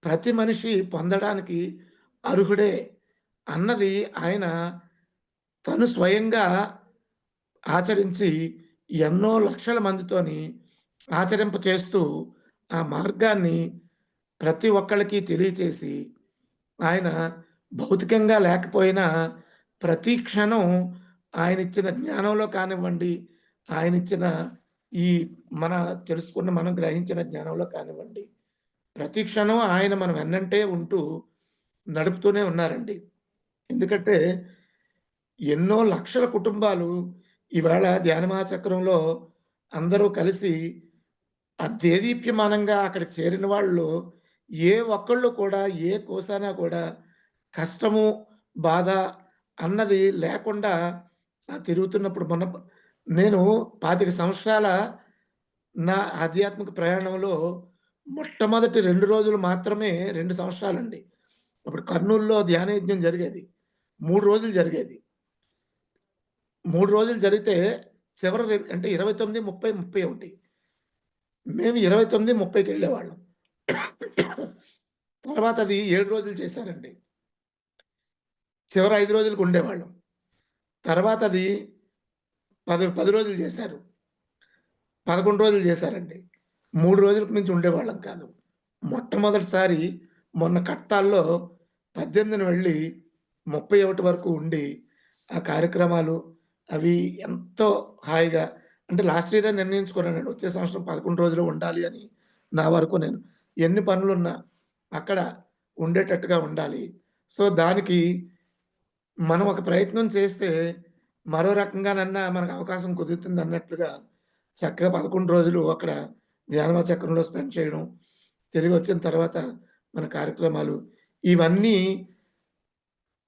ప్రతి మనిషి పొందడానికి అర్హుడే అన్నది ఆయన తను స్వయంగా ఆచరించి ఎన్నో లక్షల మందితోని ఆచరింప చేస్తూ ఆ మార్గాన్ని ప్రతి ఒక్కళ్ళకి తెలియచేసి ఆయన భౌతికంగా లేకపోయినా ప్రతి క్షణం ఆయనిచ్చిన జ్ఞానంలో కానివ్వండి, ఆయనిచ్చిన ఈ మన తెలుసుకున్న మనం గ్రహించిన జ్ఞానంలో కానివ్వండి, ప్రతి క్షణం ఆయన మన వెన్నంటే ఉంటూ నడుపుతూనే ఉన్నారండి. ఎందుకంటే ఎన్నో లక్షల కుటుంబాలు ఈవేళ ధ్యాన మహాచక్రంలో అందరూ కలిసి దేదీప్యమానంగా అక్కడికి చేరిన వాళ్ళు ఏ ఒక్కళ్ళు కూడా ఏ కోసాన కూడా కష్టము, బాధ అన్నది లేకుండా తిరుగుతున్నప్పుడు నేను 25 సంవత్సరాల నా ఆధ్యాత్మిక ప్రయాణంలో మొట్టమొదటి 2 రోజులు మాత్రమే 2 సంవత్సరాలండి. అప్పుడు కర్నూలులో ధ్యానయజ్ఞం జరిగేది. 3 రోజులు జరిగేది. 3 రోజులు జరిగితే చివరి అంటే 29, 30, 31 మేము 29, 30కెళ్ళేవాళ్ళం. తర్వాత అది 7 రోజులు చేశారండి. చివరి 5 రోజులకు ఉండేవాళ్ళం. తర్వాత అది 10 రోజులు చేశారు. 11 రోజులు చేశారండి. 3 రోజులకు మించి ఉండేవాళ్ళం కాదు. మొట్టమొదటిసారి మొన్న కట్టాల్లో 18న వెళ్ళి 31 వరకు ఉండి, ఆ కార్యక్రమాలు అవి ఎంతో హాయిగా అంటే లాస్ట్ ఇయరే నిర్ణయించుకున్నానండి. వచ్చే సంవత్సరం 11 రోజులు ఉండాలి అని నా వరకు నేను. ఎన్ని పనులున్నా అక్కడ ఉండేటట్టుగా ఉండాలి. సో, దానికి మనం ఒక ప్రయత్నం చేస్తే మరో రకంగానన్నా మనకు అవకాశం కుదురుతుందన్నట్లుగా చక్కగా 11 రోజులు అక్కడ ధ్యానమ చక్రంలో స్పెండ్ చేయడం. తిరిగొచ్చిన తర్వాత మన కార్యక్రమాలు ఇవన్నీ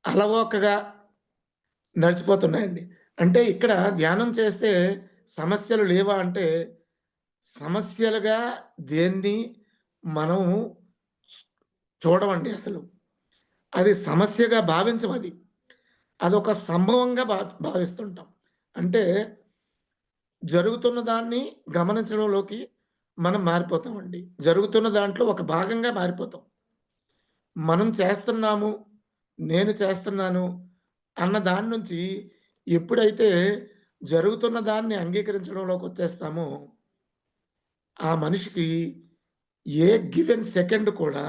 అలవోకగా నడిచిపోతున్నాయండి. అంటే ఇక్కడ ధ్యానం చేస్తే సమస్యలు లేవా అంటే, సమస్యలుగా దేన్ని మనం చూడమండి అసలు. అది సమస్యగా భావించమది. అదొక సంభవంగా భావిస్తుంటాం. అంటే జరుగుతున్న దాన్ని గమనించడంలోకి మనం మారిపోతామండి. జరుగుతున్న దాంట్లో ఒక భాగంగా మారిపోతాం. మనం చేస్తున్నాము, నేను చేస్తున్నాను అన్న దాని నుంచి ఎప్పుడైతే జరుగుతున్న దాన్ని అంగీకరించడంలోకొచ్చేస్తామో, ఆ మనిషికి ఏ గివెన్ సెకండ్ కూడా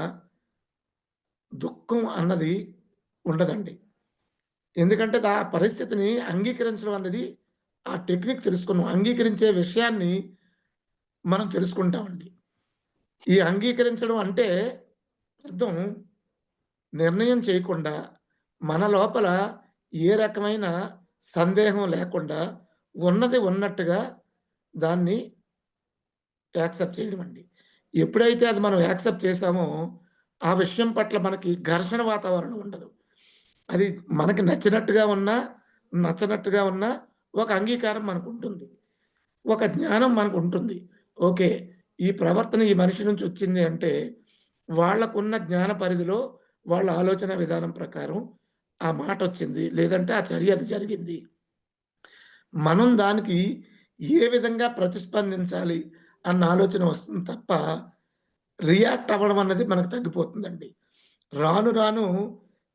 దుఃఖం అన్నది ఉండదండి. ఎందుకంటే ఆ పరిస్థితిని అంగీకరించడం అనేది ఆ టెక్నిక్ తెలుసుకున్నాం. అంగీకరించే విషయాన్ని మనం తెలుసుకుంటామండి. ఈ అంగీకరించడం అంటే అర్థం నిర్ణయం చేయకుండా మన లోపల ఏ రకమైన సందేహం లేకుండా ఉన్నది ఉన్నట్టుగా దాన్ని యాక్సెప్ట్ చేయడమండి. ఎప్పుడైతే అది మనం యాక్సెప్ట్ చేసామో, ఆ విషయం పట్ల మనకి ఘర్షణ వాతావరణం ఉండదు. అది మనకి నచ్చినట్టుగా ఉన్నా, నచ్చనట్టుగా ఉన్నా ఒక అంగీకారం మనకుంటుంది. ఒక జ్ఞానం మనకుంటుంది. ఓకే. ఈ ప్రవర్తన ఈ మనిషి నుంచి వచ్చింది అంటే, వాళ్ళకున్న జ్ఞాన పరిధిలో వాళ్ళ ఆలోచన విధానం ప్రకారం ఆ మాటొచ్చింది. లేదంటే ఆ చర్య అది జరిగింది. మనం దానికి ఏ విధంగా ప్రతిస్పందించాలి అన్న ఆలోచన వస్తుంది తప్ప, రియాక్ట్ అవ్వడం అన్నది మనకు తగ్గిపోతుందండి. రాను రాను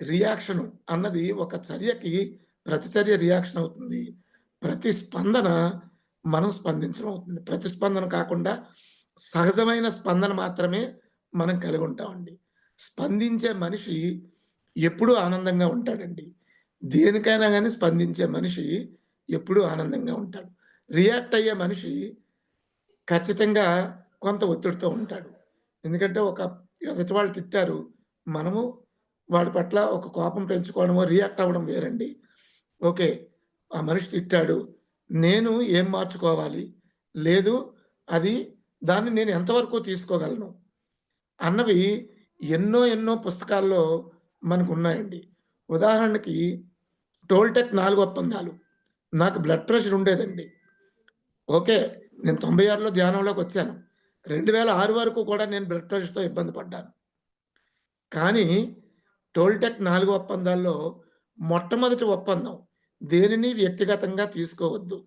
రియాక్షను అన్నది ఒక చర్యకి ప్రతిచర్య రియాక్షన్ అవుతుంది. ప్రతిస్పందన మనం స్పందించడం అవుతుంది. ప్రతిస్పందన కాకుండా సహజమైన స్పందన మాత్రమే మనం కలిగి ఉంటామండి. స్పందించే మనిషి ఎప్పుడూ ఆనందంగా ఉంటాడండి. దేనికైనా గాని స్పందించే మనిషి ఎప్పుడూ ఆనందంగా ఉంటాడు. రియాక్ట్ అయ్యే మనిషి ఖచ్చితంగా కొంత ఒత్తిడితో ఉంటాడు. ఎందుకంటే ఒక ఎదుటి వాళ్ళు తిట్టారు. మనము వాడి పట్ల ఒక కోపం పెంచుకోవడమో, రియాక్ట్ అవ్వడం వేరండి. ఓకే. ఆ మనిషి తిట్టాడు. నేను ఏం మార్చుకోవాలి? లేదు అది దాన్ని నేను ఎంతవరకు తీసుకోగలను? అన్నవి ఎన్నో ఎన్నో పుస్తకాల్లో మనకున్నాయండి. ఉదాహరణకి టోల్‌టెక్ 4 ఒప్పందాలు. నాకు బ్లడ్ ప్రెషర్ ఉండేదండి. ఓకే. నేను 96లో ధ్యానంలోకొచ్చాను. 2006 వరకు కూడా నేను బ్లడ్ ప్రెషర్‌తో ఇబ్బంది పడ్డాను. కానీ టోల్‌టెక్ 4 ఒప్పందాల్లో మొట్టమొదటి ఒప్పందం దేనిని వ్యక్తిగతంగా తీసుకోవద్దు.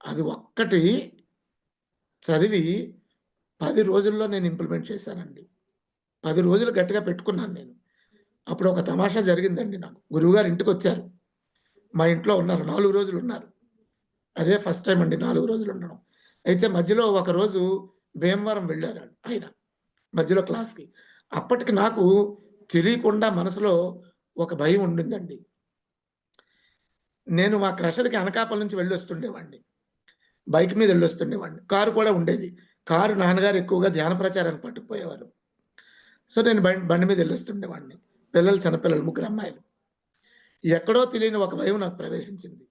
అది ఒక్కటి చదివి 10 రోజుల్లో నేను ఇంప్లిమెంట్ చేశానండి. 10 రోజులు గట్టిగా పెట్టుకున్నాను నేను. అప్పుడు ఒక తమాషా జరిగిందండి నాకు. గురువుగారు ఇంటికొచ్చారు. మా ఇంట్లో ఉన్నారు. 4 రోజులున్నారు. అదే ఫస్ట్ టైమ్ అండి 4 రోజులుండడం. అయితే మధ్యలో ఒకరోజు భీమవరం వెళ్లారు ఆయన. మధ్యలో క్లాస్‌కి. అప్పటికి నాకు తెలియకుండా మనసులో ఒక భయం ఉండిందండి. నేను మా క్రషర్‌కి అనకాపల్లి నుంచి వెళ్ళొస్తుండేవాడిని. బైక్ మీద వెళ్ళొస్తుండేవాడిని. కారు కూడా ఉండేది. కారు నాన్నగారు ఎక్కువగా ధ్యాన ప్రచారానికి పట్టుకుపోయేవారు. సో, నేను బండి మీద వెళ్ళొస్తుండేవాడిని. పిల్లలు చిన్నపిల్లలు ముగ్గురు అమ్మాయిలు. ఎక్కడో తెలియని ఒక భయం నాకు ప్రవేశించింది.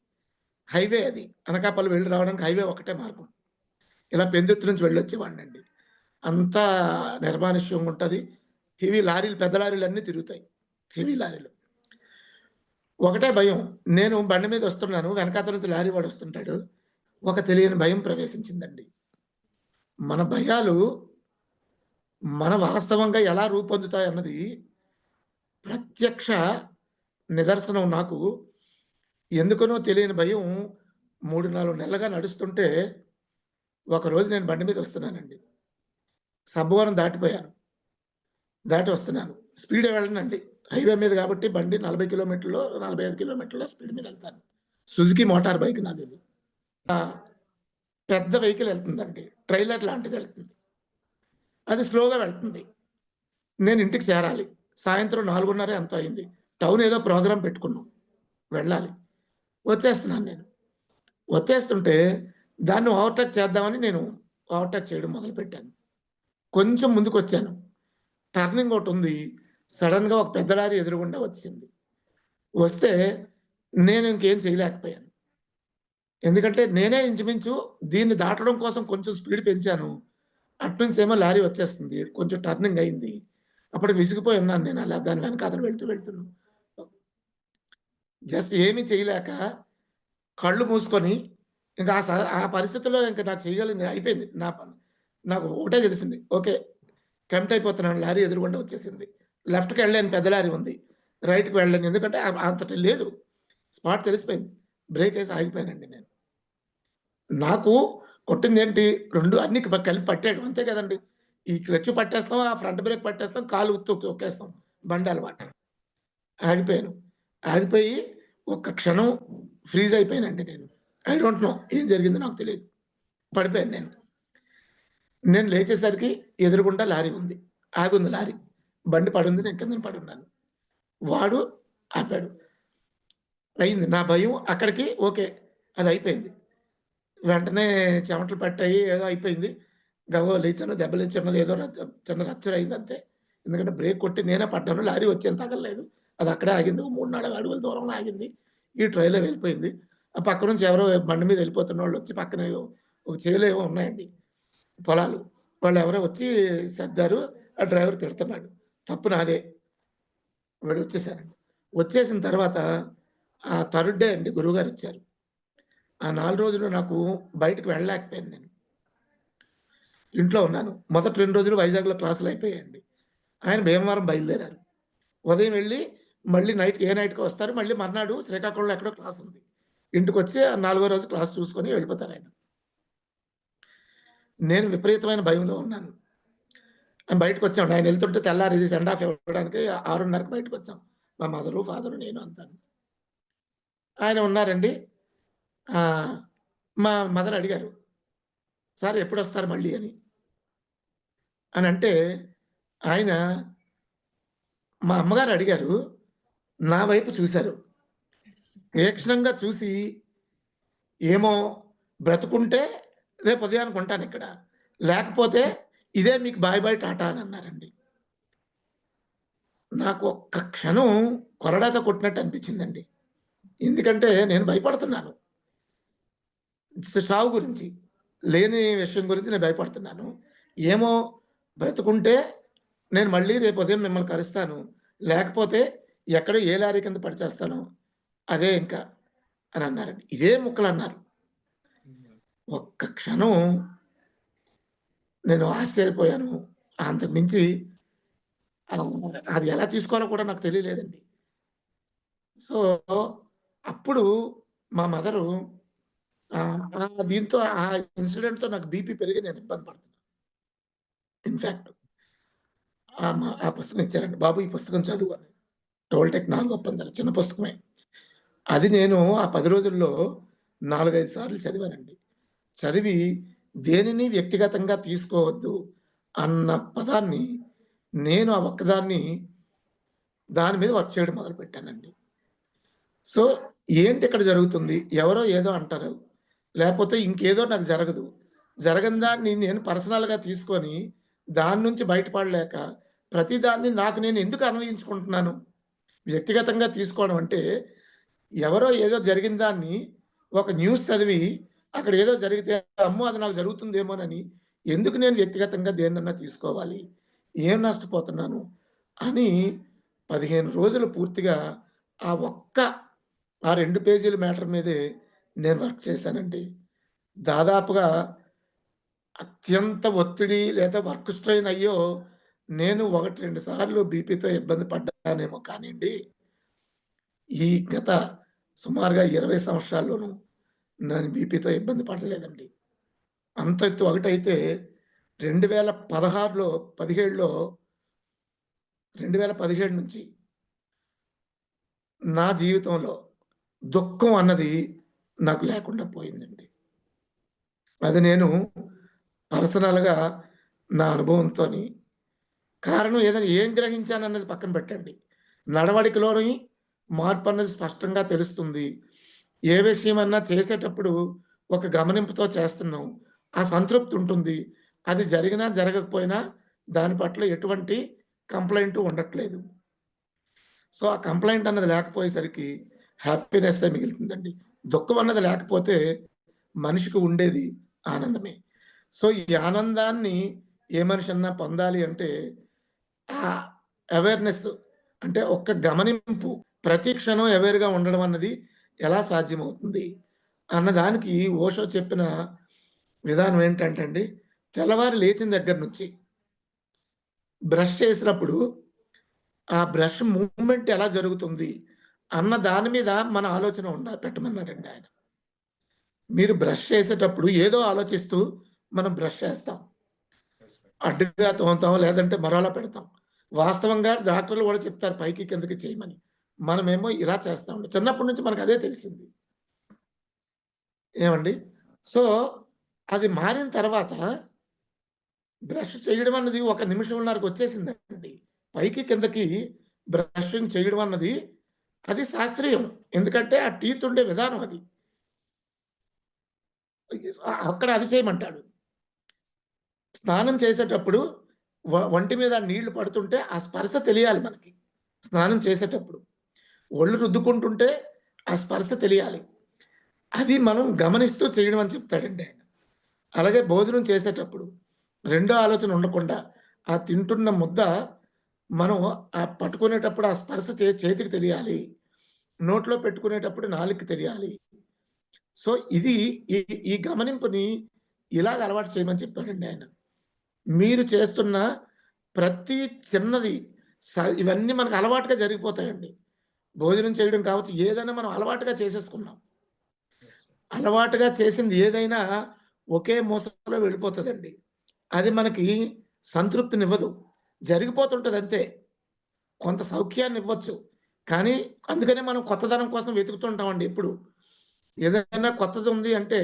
హైవే అది. అనకాపల్లి వెళ్లి రావడానికి హైవే ఒకటే మార్గం. ఇలా పెందుర్తి నుంచి వెళ్ళొచ్చేవాడినండి. అంతా నిర్మానుష్యంగా ఉంటది. హెవీ లారీలు పెద్ద లారీలన్నీ తిరుగుతాయి. హెవీ లారీలు. ఒకటే భయం. నేను బండి మీద వస్తున్నాను. వెనకాతల నుంచి లారీ వాడు వస్తుంటాడు. ఒక తెలియని భయం ప్రవేశించిందండి. మన భయాలు మన వాస్తవంగా ఎలా రూపొందుతాయన్నది ప్రత్యక్ష నిదర్శనం నాకు ఎందుకనో తెలియని భయం 3, 4 నెలలుగా నడుస్తుంటే ఒకరోజు నేను బండి మీద వస్తున్నానండి. సబ్బవరం దాటిపోయాను. దాటి వస్తున్నాను. స్పీడే వెళ్ళనండి. హైవే మీద కాబట్టి బండి 40 కిలోమీటర్లో, 45 కిలోమీటర్ల స్పీడ్ మీద ఎళ్తాను. సుజుకి మోటార్ బైక్ నాదిది. పెద్ద వెహికల్ ఎళ్తుందండి. ట్రైలర్ లాంటిదెళ్తుంది. అది స్లోగా వెళ్తుంది. నేను ఇంటికి చేరాలి. సాయంత్రం 4:30 ఎంతో అయింది. టౌన్ ఏదో ప్రోగ్రామ్ పెట్టుకున్నాం. వెళ్ళాలి. వచ్చేస్తున్నాను నేను. వచ్చేస్తుంటే దాన్ని ఓవర్‌టేక్ చేద్దామని నేను ఓవర్‌టేక్ చేయడం మొదలుపెట్టాను. కొంచెం ముందుకొచ్చాను. టర్నింగ్ ఒకటుంది. సడెన్‌గా ఒక పెద్ద లారీ ఎదురుగుండా వచ్చింది. వస్తే నేను ఇంకేం చేయలేకపోయాను. ఎందుకంటే నేనే ఇంచుమించు దీన్ని దాటడం కోసం కొంచెం స్పీడ్ పెంచాను. అటునుంచేమో లారీ వచ్చేస్తుంది. కొంచెం టర్నింగ్ అయింది. అప్పుడు విసిగిపోయి ఉన్నాను నేను అలా దాని వెనకాతల వెళ్తున్నాను. జస్ట్ ఏమీ చేయలేక కళ్ళు మూసుకొని ఇంకా ఆ పరిస్థితిలో ఇంక నాకు చేయగలిగింది అయిపోయింది నా పని. నాకు ఒకటే తెలిసింది. ఓకే. టెంప్ట్ అయిపోతున్నాను. లారీ ఎదురుగుండా వచ్చేసింది. లెఫ్ట్‌కి వెళ్ళలేను, పెద్ద లారీ ఉంది. రైట్‌కి వెళ్ళలేను. ఎందుకంటే అంతటి లేదు. స్పాట్ తెలిసిపోయింది. బ్రేకేసి ఆగిపోయానండి నేను. నాకు కొట్టిందేంటి 2 అన్నీ కలిపి పట్టేయడం అంతే కదండీ! ఈ క్లచ్ పట్టేస్తాం, ఆ ఫ్రంట్ బ్రేక్ పట్టేస్తాం, కాలు తొక్కేస్తాం. బండి అలవాటు. ఆగిపోయాను. ఆగిపోయి ఒక్క క్షణం ఫ్రీజ్ అయిపోయానండి నేను. ఐ డోంట్ నో ఏం జరిగిందో నాకు తెలీదు. పడిపోయాను నేను. నేను లేచేసరికి ఎదురుగుండా లారీ ఉంది. ఆగుంది లారీ. బండి పడుంది. నేను కిందన పడున్నాను. వాడు ఆపాడు. అయింది. నా భయం అక్కడికి ఓకే. అదయిపోయింది. వెంటనే చెమటలు పట్టాయి. ఏదో అయిపోయింది. గబగబా లేచాను. దెబ్బలు చిన్నది ఏదో చిన్న రప్చర్ అయిందంతే. ఎందుకంటే బ్రేక్ కొట్టి నేనే పడ్డాను. లారీ వచ్చేం తగలలేదు. అది అక్కడే ఆగింది. ఓ 3, 4 అడుగుల దూరంలో ఆగింది. ఈ ట్రైలర్ వెళ్ళిపోయింది. ఆ పక్క నుంచి ఎవరో బండి మీద వెళ్ళిపోతున్నోళ్ళొచ్చి పక్కన ఒక చేలో ఏవో ఉన్నాయండి పొలాలు. వాళ్ళెవరో వచ్చి సర్దారు. ఆ డ్రైవర్ తిడుతున్నాడు. తప్పు నాదే. వాడొచ్చేసారండి. వచ్చేసిన తర్వాత ఆ థర్డ్ డే అండి గురువుగారొచ్చారు. ఆ 4 రోజులు నాకు బయటకి వెళ్ళలేకపోయాను నేను. ఇంట్లో ఉన్నాను. మొదటి 2 రోజులు వైజాగ్‌లో క్లాసులయిపోయాయండి. ఆయన భీమవరం బయలుదేరారు. ఉదయం వెళ్లి మళ్ళీ నైట్‌కో వస్తారు. మళ్ళీ మర్నాడు శ్రీకాకుళంలో ఎక్కడో క్లాసుంది. ఇంటికొచ్చి ఆ 4గో రోజు క్లాస్ చూసుకొని వెళ్ళిపోతారాయన. నేను విపరీతమైన భయంలో ఉన్నాను. బయటకొచ్చాం. ఆయన ఎళ్తుంటే తెల్లారి సెండ్ ఆఫ్ ఇవ్వడానికి 6:30కి బయటకొచ్చాం. మా మదరు, ఫాదరు, నేను అంతాను. ఆయన ఉన్నారండి. ఆహ్, మా మదర్ అడిగారు, "సార్ ఎప్పుడొస్తారు మళ్ళీ" అనంటే ఆయన మా అమ్మగారు అడిగారు. నా వైపు చూసారు. తీక్షణంగా చూసి, "ఏమో బ్రతుకుంటే రేపు ఉదయానికి ఉంటానిక్కడ. లేకపోతే ఇదే మీకు బాయ్ బాయ్ టాటా" అనన్నారండి. నాకు ఒక్క క్షణం కొరడాతో కొట్టినట్టు అనిపించిందండి. ఎందుకంటే నేను భయపడుతున్నాను. చావు గురించి. లేని విషయం గురించి నేను భయపడుతున్నాను. ఏమో బ్రతుకుంటే నేను మళ్ళీ రేపు ఉదయం మిమ్మల్ని కలుస్తాను. లేకపోతే ఎక్కడో ఏ లారీ కింద పడి చేస్తానో అదే ఇంకా అని అన్నారండి. ఇదే ముక్కలన్నారు. ఒక్క క్షణం నేను ఆశ్చర్యపోయాను. అంతకు మించి అది ఎలా తీసుకోవాలో కూడా నాకు తెలియలేదండి. సో, అప్పుడు మా మదరు దీంతో ఆ ఇన్సిడెంట్‌తో నాకు బీపీ పెరిగి నేను ఇబ్బంది పడుతున్నాను. ఇన్‌ఫాక్ట్ ఆ పుస్తకం ఇచ్చారండి. బాబు ఈ పుస్తకం చదువు అని. టోల్‌టెక్ 4 ఒప్పందాలు చిన్న పుస్తకమే. అది నేను ఆ 10 రోజుల్లో 4, 5 సార్లు చదివానండి. చదివి దేనిని వ్యక్తిగతంగా తీసుకోవద్దు అన్న పదాన్ని నేను ఆ ఒక్కదాన్ని దాని మీద వర్క్ చేయడం మొదలుపెట్టానండి. సో, ఏంటి ఇక్కడ జరుగుతుంది? ఎవరో ఏదో అంటారు. లేపోతే ఇంకేదో నాకు జరగదు. జరగని దాన్ని నేను పర్సనల్‌గా తీసుకొని దాని నుంచి బయటపడలేక ప్రతిదాన్ని నాకు నేను ఎందుకు అన్వయించుకుంటున్నాను? వ్యక్తిగతంగా తీసుకోవడం అంటే ఎవరో ఏదో జరిగిన దాన్ని ఒక న్యూస్ చదివి అక్కడ ఏదో జరిగితే అమ్మో! అది నాకు జరుగుతుందేమోనని ఎందుకు నేను వ్యక్తిగతంగా దేన్నన్నా తీసుకోవాలి? ఏం నష్టపోతున్నాను? అని 15 రోజులు పూర్తిగా ఆ ఒక్క ఆ 2 పేజీల మ్యాటర్ మీదే నేను వర్క్ చేశానండి. దాదాపుగా అత్యంత ఒత్తిడి లేదా వర్క్ స్ట్రెయిన్ అయ్యో నేను 1, 2 సార్లు బీపీతో ఇబ్బంది పడ్డానేమో కానియండి. ఈ గత సుమారుగా 20 సంవత్సరాల్లోనూ నేను బీపీతో ఇబ్బంది పడలేదండి. అంత ఎత్తు ఒకటైతే 2016లో 17లో 2017 నుంచి నా జీవితంలో దుఃఖం అన్నది నాకు లేకుండా పోయిందండి. అది నేను పర్సనల్‌గా నా అనుభవంతోని కారణం ఏదైనా ఏం గ్రహించానన్నది పక్కన పెట్టండి. నడవడికలోని మార్పన్నది స్పష్టంగా తెలుస్తుంది. ఏ విషయమన్నా చేసేటప్పుడు ఒక గమనింపుతో చేస్తున్నాం. ఆ సంతృప్తి ఉంటుంది. అది జరిగినా, జరగకపోయినా దాని పట్ల ఎటువంటి కంప్లెయింటు ఉండట్లేదు. సో, ఆ కంప్లెయింట్ అన్నది లేకపోయేసరికి హ్యాపీనెస్సే మిగులుతుందండి. దుఃఖం అన్నది లేకపోతే మనిషికి ఉండేది ఆనందమే. సో, ఈ ఆనందాన్ని ఏ మనిషన్నా పొందాలి అంటే అవేర్నెస్ అంటే ఒక్క గమనింపు, ప్రతి క్షణం అవేర్‌గా ఉండడం అన్నది ఎలా సాధ్యమవుతుంది? అన్నదానికి ఓషో చెప్పిన విధానం ఏంటంటే అండి, తెల్లవారి లేచిన దగ్గర నుంచి బ్రష్ చేసినప్పుడు ఆ బ్రష్ మూవ్‌మెంట్ ఎలా జరుగుతుంది? అన్న దాని మీద మన ఆలోచన పెట్టమన్నారండి ఆయన. మీరు బ్రష్ చేసేటప్పుడు ఏదో ఆలోచిస్తూ మనం బ్రష్ చేస్తాం. అడ్డుగా తోముతాం, లేదంటే మరోలా పెడతాం. వాస్తవంగా డాక్టర్లు గూడా చెప్తారు పైకి, కిందకి చేయమని. మనమేమో ఇలా చేస్తామండి. చిన్నప్పటి నుంచి మనకు అదే తెలిసింది. ఏవండి? సో, అది మారిన తర్వాత బ్రష్ చేయడం అన్నది ఒక నిమిషంన్నరకు వచ్చేసిందండి. పైకి, కిందకి బ్రషింగ్ చేయడం అన్నది అది శాస్త్రీయం. ఎందుకంటే ఆ టీత్ ఉండే విధానం అది. అక్కడ అది చేయమంటాడు. స్నానం చేసేటప్పుడు ఒంటి మీద నీళ్లు పడుతుంటే ఆ స్పర్శ తెలియాలి మనకి. స్నానం చేసేటప్పుడు. ఒళ్ళు రుద్దుకుంటుంటే ఆ స్పర్శ తెలియాలి. అది మనం గమనిస్తూ చేయడం అని చెప్తాడండి ఆయన. అలాగే భోజనం చేసేటప్పుడు రెండో ఆలోచన ఉండకుండా ఆ తింటున్న ముద్ద మనం పట్టుకునేటప్పుడు ఆ స్పర్శ చేతికి తెలియాలి. నోట్లో పెట్టుకునేటప్పుడు నాలుకకి తెలియాలి. సో, ఇది ఈ ఈ గమనింపుని ఇలాగ అలవాటు చేయమని చెప్పాడండి ఆయన. మీరు చేస్తున్న ప్రతి చిన్నది ఇవన్నీ మనకు అలవాటుగా జరిగిపోతాయండి. భోజనం చేయడం కావచ్చు, ఏదైనా మనం అలవాటుగా చేసేసుకున్నాం. అలవాటుగా చేసింది ఏదైనా ఒకే మోసలో వెళ్ళిపోతదండి. అది మనకి సంతృప్తినివ్వదు. జరిగిపోతుంటదంతే. కొంత సౌఖ్యాన్నివ్వచ్చు. కానీ అందుకనే మనం కొత్తదనం కోసం వెతుకుతూ ఉంటామండి ఎప్పుడు. ఏదైనా కొత్తదుంది అంటే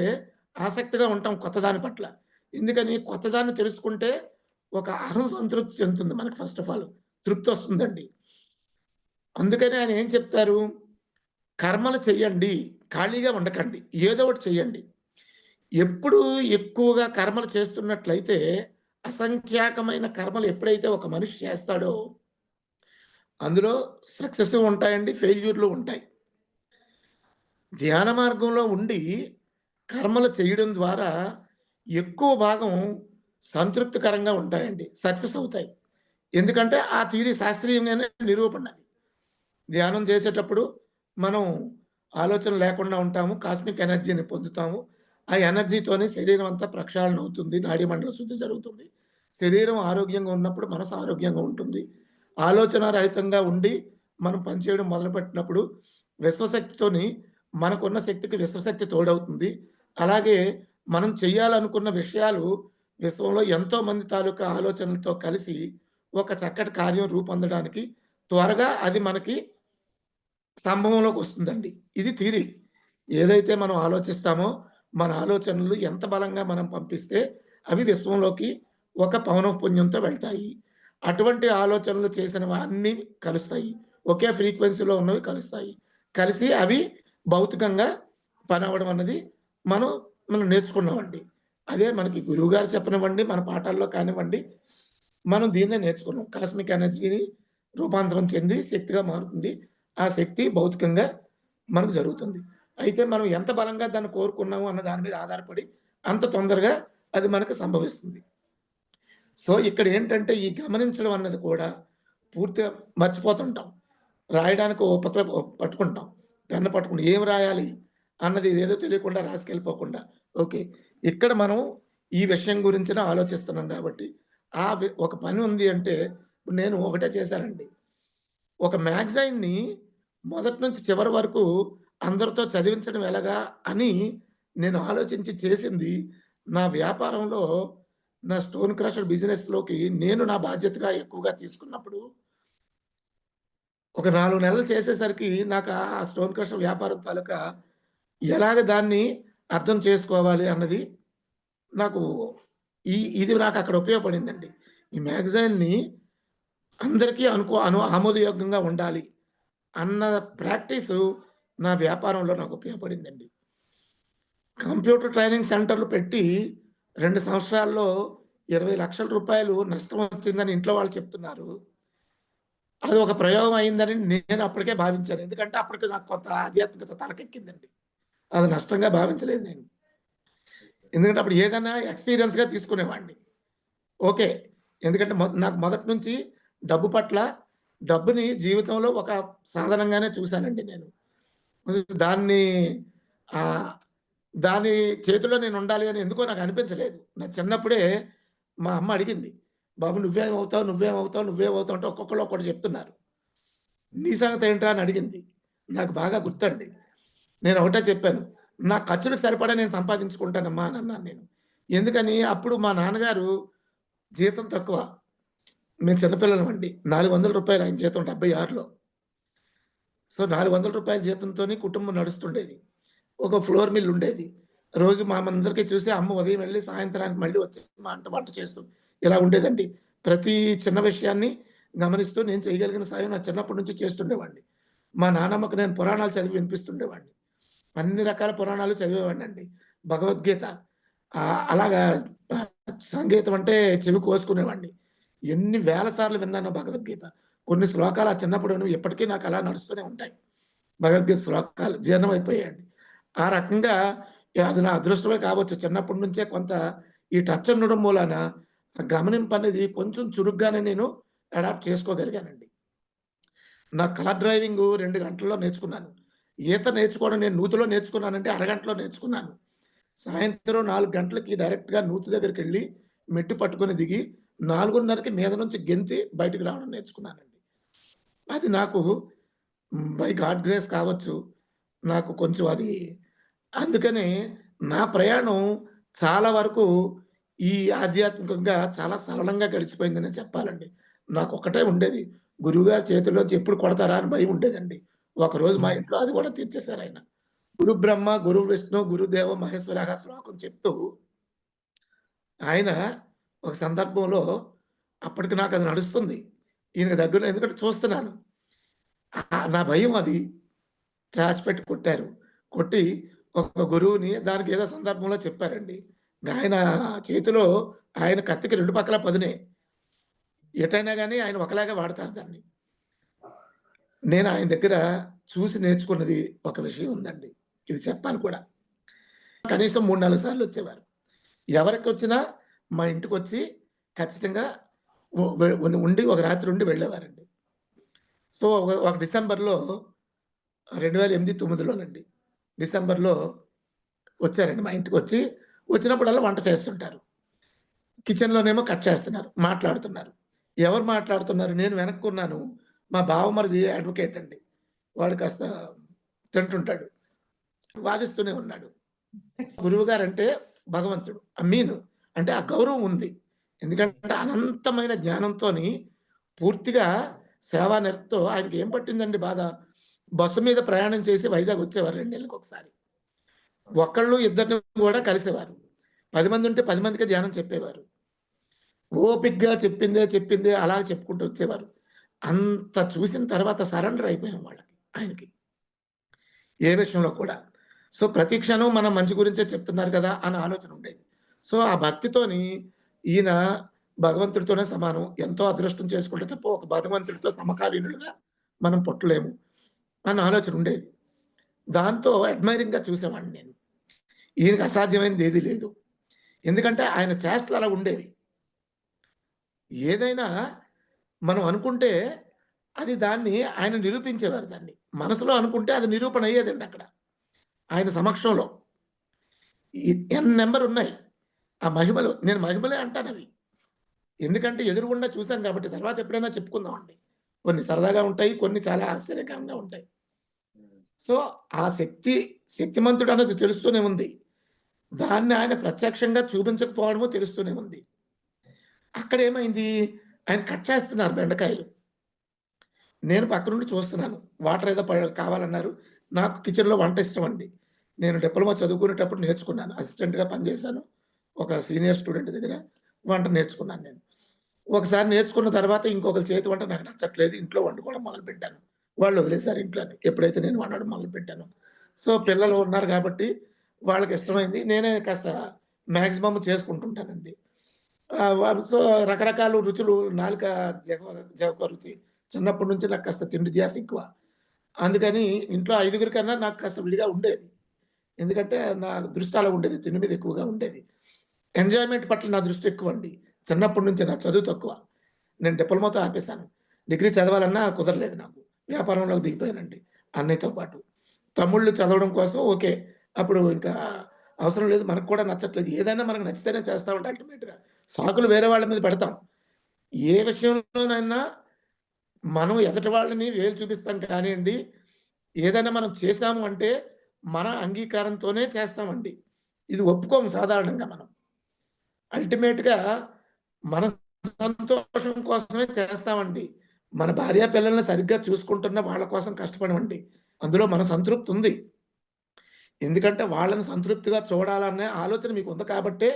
ఆసక్తిగా ఉంటాం కొత్తదాని పట్ల. ఎందుకని కొత్తదాన్ని తెలుసుకుంటే ఒక అహం సంతృప్తి చెందుతుంది మనకు ఫస్ట్ ఆఫ్ ఆల్. తృప్తొస్తుందండి. అందుకని ఆయన ఏం చెప్తారు? కర్మలు చెయ్యండి. ఖాళీగా ఉండకండి. ఏదో ఒకటి చెయ్యండి. ఎప్పుడు ఎక్కువగా కర్మలు చేస్తున్నట్లయితే అసంఖ్యాకమైన కర్మలు ఎప్పుడైతే ఒక మనిషి చేస్తాడో అందులో సక్సెస్ ఉంటాయండి. ఫెయిల్యూర్‌లు ఉంటాయి. ధ్యాన మార్గంలో ఉండి కర్మలు చేయడం ద్వారా ఎక్కువ భాగం సంతృప్తికరంగా ఉంటాయండి. సక్సెస్ అవుతాయి. ఎందుకంటే ఆ థియరీ శాస్త్రీయంగానే నిరూపణ. ధ్యానం చేసేటప్పుడు మనం ఆలోచన లేకుండా ఉంటాము. కాస్మిక్ ఎనర్జీని పొందుతాము. ఆ ఎనర్జీతోనే శరీరం అంతా ప్రక్షాళన అవుతుంది. నాడీ మండల శుద్ధి జరుగుతుంది. శరీరం ఆరోగ్యంగా ఉన్నప్పుడు మనసు ఆరోగ్యంగా ఉంటుంది. ఆలోచన రహితంగా ఉండి మనం పనిచేయడం మొదలుపెట్టినప్పుడు విశ్వశక్తితోని మనకున్న శక్తికి విశ్వశక్తి తోడవుతుంది. అలాగే మనం చేయాలనుకున్న విషయాలు విశ్వంలో ఎంతో మంది తాలూకా ఆలోచనలతో కలిసి ఒక చక్కటి కార్యం రూపొందడానికి త్వరగా అది మనకి సంభవంలోకి వస్తుందండి. ఇది థియరీ. ఏదైతే మనం ఆలోచిస్తామో, మన ఆలోచనలు ఎంత బలంగా మనం పంపిస్తే, అవి విశ్వంలోకి ఒక పౌనఃపున్యంతో వెళ్తాయి. అటువంటి ఆలోచనలు చేసినవి అన్నీ కలుస్తాయి. ఒకే ఫ్రీక్వెన్సీలో ఉన్నవి కలుస్తాయి. కలిసి అవి భౌతికంగా పనవ్వడం అన్నది మనం మనం నేర్చుకున్నామండి. అదే మనకి గురువుగారు చెప్పనివ్వండి, మన పాఠాల్లో కానివ్వండి, మనం దీన్నే నేర్చుకున్నాం. కాస్మిక్ ఎనర్జీని రూపాంతరం చెంది శక్తిగా మారుతుంది. ఆ శక్తి భౌతికంగా మనకు జరుగుతుంది. అయితే మనం ఎంత బలంగా దాన్ని కోరుకున్నాము అన్న దాని మీద ఆధారపడి అంత తొందరగా అది మనకు సంభవిస్తుంది. సో, ఇక్కడేంటంటే ఈ గమనించడం అన్నది కూడా పూర్తిగా మర్చిపోతుంటాం. రాయడానికి ఓ పక్కన పట్టుకుంటాం. పెన్ను పట్టుకుంటాం. ఏం రాయాలి అన్నది ఏదో తెలియకుండా రాసుకెళ్ళిపోకుండా. ఓకే. ఇక్కడ మనం ఈ విషయం గురించిన ఆలోచిస్తున్నాం కాబట్టి, ఒక పని ఉంది అంటే ఇప్పుడు నేను ఒకటే చేశానండి. ఒక మ్యాగజైన్‌ని మొదటి నుంచి చివరి వరకు అందరితో చదివించడం ఎలాగా అని నేను ఆలోచించి చేసింది నా వ్యాపారంలో నా స్టోన్ క్రషర్ బిజినెస్‌లోకి నేను నా బాధ్యతగా ఎక్కువగా తీసుకున్నప్పుడు ఒక 4 నెలలు చేసేసరికి నాకు ఆ స్టోన్ క్రషర్ వ్యాపారం తాలూకా ఎలాగ దాన్ని అర్థం చేసుకోవాలి అన్నది నాకు ఇది నాకక్కడ ఉపయోగపడిందండి. ఈ మ్యాగజైన్‌ని అందరికీ ఆమోదయోగ్యంగా ఉండాలి అన్న ప్రాక్టీసు నా వ్యాపారంలో నాకు ఉపయోగపడిందండి. కంప్యూటర్ ట్రైనింగ్ సెంటర్‌లు పెట్టి 2 సంవత్సరాల్లో రూ. 20,00,000 నష్టం వచ్చిందని ఇంట్లో వాళ్ళు చెప్తున్నారు. అది ఒక ప్రయోగం అయిందని నేను అప్పటికే భావించాను. ఎందుకంటే అప్పటికి నాకు కొంత ఆధ్యాత్మికత తలకెక్కిందండి. అది నష్టంగా భావించలేదు నేను. ఎందుకంటే అప్పుడు ఏదైనా ఎక్స్‌పీరియన్స్‌గా తీసుకునేవాడిని. ఓకే. ఎందుకంటే నాకు మొదటి నుంచి డబ్బు పట్ల డబ్బుని జీవితంలో ఒక సాధనంగానే చూశానండి నేను. దాన్ని ఆహ్, దాని చేతిలో నేనుండాలి అని ఎందుకో నాకు అనిపించలేదు. నా చిన్నప్పుడే మా అమ్మ అడిగింది. "బాబు నువ్వేమవుతావు? నువ్వేమవుతావు? నువ్వేమవుతావు?" అంటే ఒక్కొక్కళ్ళు ఒక్కటి చెప్తున్నారు. "నీ సంగతేంట్రా?" అని అడిగింది. నాకు బాగా గుర్తండి. నేను ఒకటే చెప్పాను. "నా ఖర్చులకు సరిపడా నేను సంపాదించుకుంటానమ్మా" అని అన్నాను నేను. ఎందుకని అప్పుడు మా నాన్నగారు జీతం తక్కువ. మేము చిన్నపిల్లలమండి. రూ. 400 ఆయన జీతం 76లో. సో, రూ. 400 జీతంతోని కుటుంబం నడుస్తుండేది. ఒక ఫ్లోర్ మిల్ ఉండేది. రోజు మనందరికీ చూసి అమ్మ ఉదయం వెళ్లి సాయంత్రానికి మళ్ళీ వచ్చి మా వంట వంట చేస్తూ ఇలా ఉండేదండి. ప్రతి చిన్న విషయాన్ని గమనిస్తూ నేను చేయగలిగిన సాయం నా చిన్నప్పటి నుంచి చేస్తుండేవాడిని. మా నానమ్మకు నేను పురాణాలు చదివి వినిపిస్తుండేవాడిని. అన్ని రకాల పురాణాలు చదివేవాడినండి. భగవద్గీత అలాగా ఆహ్, సంగీతం అంటే చెవి కోసుకునేవాడిని. ఎన్ని వేల సార్లు విన్నానో భగవద్గీత. కొన్ని శ్లోకాలు ఆ చిన్నప్పుడు విన్నవి ఇప్పటికీ నాకు అలా నడుస్తూనే ఉంటాయి. భగవద్గీత శ్లోకాలు జీర్ణమైపోయాయండి. ఆ రకంగా అది నా అదృష్టమే కావచ్చు. చిన్నప్పటి నుంచే కొంత ఈ టచ్ ఉండడం మూలాన ఆ గమనింపనేది కొంచెం చురుగ్గానే నేను అడాప్ట్ చేసుకోగలిగానండి. నా కార్ డ్రైవింగు 2 గంటల్లో నేర్చుకున్నాను. ఈత నేర్చుకోవడం నేను నూతిలో నేర్చుకున్నానంటే అరగంటలో నేర్చుకున్నాను. సాయంత్రం 4 గంటలకి డైరెక్ట్‌గా నూతి దగ్గరికెళ్ళి మెట్టు పట్టుకొని దిగి 4:30కి మీద నుంచి గెంతి బయటికి రావడం నేర్చుకున్నానండి. అది నాకు బై గాడ్ గ్రేస్ కావచ్చు. నాకు కొంచెం అది అందుకనే నా ప్రయాణం చాలా వరకు ఈ ఆధ్యాత్మికంగా చాలా సరళంగా గడిచిపోయిందనే చెప్పాలండి. నాకొక్కటే ఉండేది. గురువుగారి చేతుల్లోంచి ఎప్పుడు కొడతారా అని భయం ఉండేదండి. ఒకరోజు మా ఇంట్లో అది కూడా తీర్చేసారాయన. గురు బ్రహ్మ, గురు విష్ణు, గురుదేవో మహేశ్వరః శ్లోకం చెప్తూ ఆయన ఒక సందర్భంలో అప్పటికి నాకది నడుస్తుంది. ఈయనకి దగ్గరలో ఎందుకంటే చూస్తున్నాను. నా భయం అది. చాచిపెట్టి కొట్టారు. కొట్టి ఒక గురువుని దానికి ఏదో సందర్భంలో చెప్పారండి. ఆయన చేతిలో ఆయన కత్తికి 2 పక్కల పదునే. ఎటైనా గాని ఆయన ఒకలాగే వాడతారు దాన్ని. నేను ఆయన దగ్గర చూసి నేర్చుకున్నది ఒక విషయం ఉందండి. ఇది చెప్పాలి కూడా. కనీసం 3, 4 సార్లొచ్చేవారు. ఎవరికొచ్చినా మా ఇంటికొచ్చి ఖచ్చితంగా ఉ వె ఉండి ఒక రాత్రి ఉండి వెళ్ళేవారండి. సో, ఒక డిసెంబర్‌లో 2008, 9లోనండి. డిసెంబర్‌లో వచ్చారండి మా ఇంటికొచ్చి, వచ్చినప్పుడల్లా వంట చేస్తుంటారు. కిచెన్‌లోనేమో కట్ చేస్తున్నారు. మాట్లాడుతున్నారు. ఎవరు మాట్లాడుతున్నారు? నేను వెనక్కున్నాను. మా బావమరిది అడ్వొకేట్ అండి. వాడు కాస్త తింటుంటాడు. వాదిస్తూనే ఉన్నాడు. గురువుగారంటే భగవంతుడు. అంటే ఆ గౌరవం ఉంది. ఎందుకంటే అనంతమైన జ్ఞానంతోని పూర్తిగా సేవా నిరతితో ఆయనకి ఏం పట్టిందండి బాధ? బస్సు మీద ప్రయాణం చేసి వైజాగ్ వచ్చేవారు 2 నెలలకొకసారి. ఒకళ్ళు ఇద్దరిని గూడా కలిసేవారు. 10 మందుంటే 10 మందికే ధ్యానం చెప్పేవారు. ఓపికగా చెప్పిందే అలా చెప్పుకుంటూ వచ్చేవారు. అంత చూసిన తర్వాత సరెండర్ అయిపోయాం వాళ్ళకి ఆయనకి. ఏ విషయంలో కూడా. సో, ప్రతి క్షణం మన మంచి గురించే చెప్తున్నారు కదా! అన్న ఆలోచన ఉండేది. సో, ఆ భక్తితోని ఈయన భగవంతుడితోనే సమానం. ఎంతో అదృష్టం చేసుకుంటే తప్ప ఒక భగవంతుడితో సమకాలీనులుగా మనం పుట్టలేము అన్న ఆలోచన ఉండేది. దాంతో అడ్మైరింగ్‌గా చూసేవాడిని నేను. ఈయనకి అసాధ్యమైనది ఏది లేదు. ఎందుకంటే ఆయన చేష్టలు అలా ఉండేవి. ఏదైనా మనం అనుకుంటే అది దాన్ని ఆయన నిరూపించేవారు దాన్ని. మనసులో అనుకుంటే అది నిరూపణ అయ్యేదండి అక్కడ. ఆయన సమక్షంలో. ఎన్ నంబర్ ఉన్నాయి. ఆ మహిమలు నేను మహిమలే అంటానవి. ఎందుకంటే ఎదురుగుండా చూసాను కాబట్టి తర్వాత ఎప్పుడైనా చెప్పుకుందామండి. కొన్ని సరదాగా ఉంటాయి. కొన్ని చాలా ఆశ్చర్యకరంగా ఉంటాయి. సో, ఆ శక్తిమంతుడన్నది తెలుస్తూనే ఉంది. దాన్ని ఆయన ప్రత్యక్షంగా చూపించకపోవడము తెలుస్తూనే ఉంది. అక్కడేమైంది ఆయన కట్ చేస్తున్నారు బెండకాయలు. నేను పక్కనుండి చూస్తున్నాను. వాటర్ ఏదో కావాలన్నారు. నాకు కిచెన్‌లో వంట ఇష్టమండి. నేను డిప్లొమా చదువుకునేటప్పుడు నేర్చుకున్నాను. అసిస్టెంట్‌గా పనిచేశాను. ఒక సీనియర్ స్టూడెంట్ దగ్గర వంట నేర్చుకున్నాను నేను. ఒకసారి నేర్చుకున్న తర్వాత ఇంకొకరి చేతి వంట నాకు నచ్చట్లేదు. ఇంట్లో వండుకోవడం మొదలుపెట్టాను. వాళ్ళు వదిలేసారు ఇంట్లోని. ఎప్పుడైతే నేను వండడం మొదలుపెట్టానో. సో, పిల్లలు ఉన్నారు కాబట్టి వాళ్ళకి ఇష్టమైంది. నేనే కాస్త మాక్సిమం చేసుకుంటుంటానండి. సో, రకరకాల రుచులు నాలుక జెవ జెవక రుచి. చిన్నప్పటి నుంచి నాకు కాస్త తిండి ధ్యాస ఎక్కువ. అందుకని ఇంట్లో ఐదుగురి కన్నా నాకు కాస్త విడిగా ఉండేది. ఎందుకంటే నా దృష్టి అలా ఉండేది. తిండి మీద ఎక్కువగా ఉండేది. ఎంజాయ్‌మెంట్ పట్ల నా దృష్టి ఎక్కువండి. చిన్నప్పటి నుంచే నాకు చదువు తక్కువ. నేను డిప్లొమాతో ఆపేసాను. డిగ్రీ చదవాలన్నా కుదరలేదు నాకు. వ్యాపారంలోకి దిగిపోయానండి అన్నయ్యతో పాటు. తమ్ముళ్ళు చదవడం కోసం ఓకే. అప్పుడు ఇంకా అవసరం లేదు. మనకు కూడా నచ్చట్లేదు. ఏదైనా మనకు నచ్చితేనే చేస్తామంటే అల్టిమేట్‌గా సాకులు వేరే వాళ్ళ మీద పెడతాం. ఏ విషయంలోనైనా మనం ఎదుటి వాళ్ళని వేలు చూపిస్తాం కానియండి, ఏదైనా మనం చేశాము అంటే మన అంగీకారంతోనే చేస్తామండి. ఇది ఒప్పుకోము సాధారణంగా మనం. అల్టిమేట్‌గా మన సంతోషం కోసమే చేస్తామండి. మన భార్య పిల్లల్ని సరిగ్గా చూసుకుంటున్న వాళ్ళ కోసం కష్టపడమండి. అందులో మన సంతృప్తి ఉంది. ఎందుకంటే వాళ్ళని సంతృప్తిగా చూడాలనే ఆలోచన మీకుంది కాబట్టే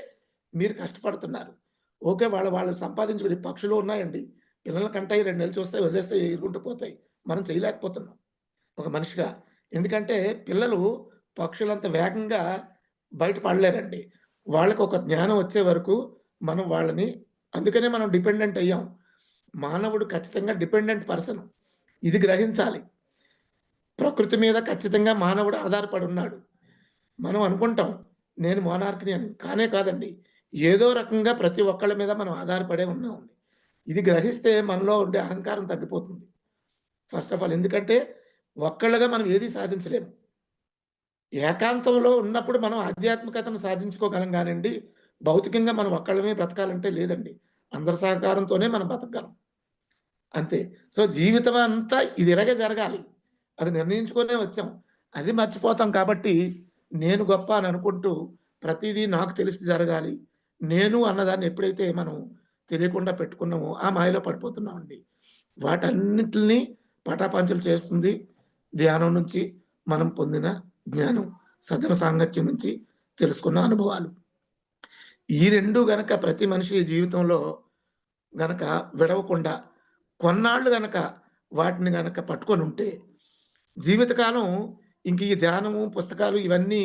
మీరు కష్టపడుతున్నారు. ఓకే. వాళ్ళు సంపాదించుకుని పక్షులు ఉన్నాయండి. పిల్లల కంటాయి 2 నెలలు చూస్తాయి, వదిలేస్తాయి ఎగురుకుంటూ పోతాయి. మనం చేయలేకపోతున్నాం ఒక మనిషిగా. ఎందుకంటే పిల్లలు పక్షులంత వేగంగా బయట పడలేరండి. వాళ్ళకొక జ్ఞానం వచ్చే వరకు మనం వాళ్ళని అందుకనే మనం డిపెండెంట్ అయ్యాం. మానవుడు ఖచ్చితంగా డిపెండెంట్ పర్సన్. ఇది గ్రహించాలి. ప్రకృతి మీద ఖచ్చితంగా మానవుడు ఆధారపడి ఉన్నాడు. మనం అనుకుంటాం నేను మోనార్క్‌ని అని. కానే కాదండి. ఏదో రకంగా ప్రతి ఒక్కళ్ళ మీద మనం ఆధారపడే ఉన్నామండి. ఇది గ్రహిస్తే మనలో ఉండే అహంకారం తగ్గిపోతుంది. ఫస్ట్ ఆఫ్ ఆల్ ఎందుకంటే ఒక్కళ్ళుగా మనం ఏది సాధించలేము. ఏకాంతంలో ఉన్నప్పుడు మనం ఆధ్యాత్మికతను సాధించుకోగలం గానండి, భౌతికంగా మనం ఒక్కళ్ళమే బ్రతకాలంటే లేదండి. అందరి సహకారంతోనే మనం బతకగలం. అంతే. సో, జీవితం అంతా ఇది ఇలాగే జరగాలి. అది నిర్ణయించుకునే వచ్చాం. అది మర్చిపోతాం కాబట్టి, నేను గొప్ప అని అనుకుంటూ, ప్రతీదీ నాకు తెలిసి జరగాలి. నేను అన్నదాన్ని ఎప్పుడైతే మనం తెలియకుండా పెట్టుకున్నామో, ఆ మాయలో పడిపోతున్నామండి. వాటన్నిటిని పటాపంచలు చేస్తుంది ధ్యానం నుంచి మనం పొందిన జ్ఞానం. సజ్జన సాంగత్యం నుంచి తెలుసుకున్న అనుభవాలు. ఈ 2 గనక ప్రతి మనిషి జీవితంలో గనక విడవకుండా కొన్నాళ్ళు గనక వాటిని గనక పట్టుకొనుంటే, జీవితకాలం ఇంక ఈ ధ్యానము, పుస్తకాలు ఇవన్నీ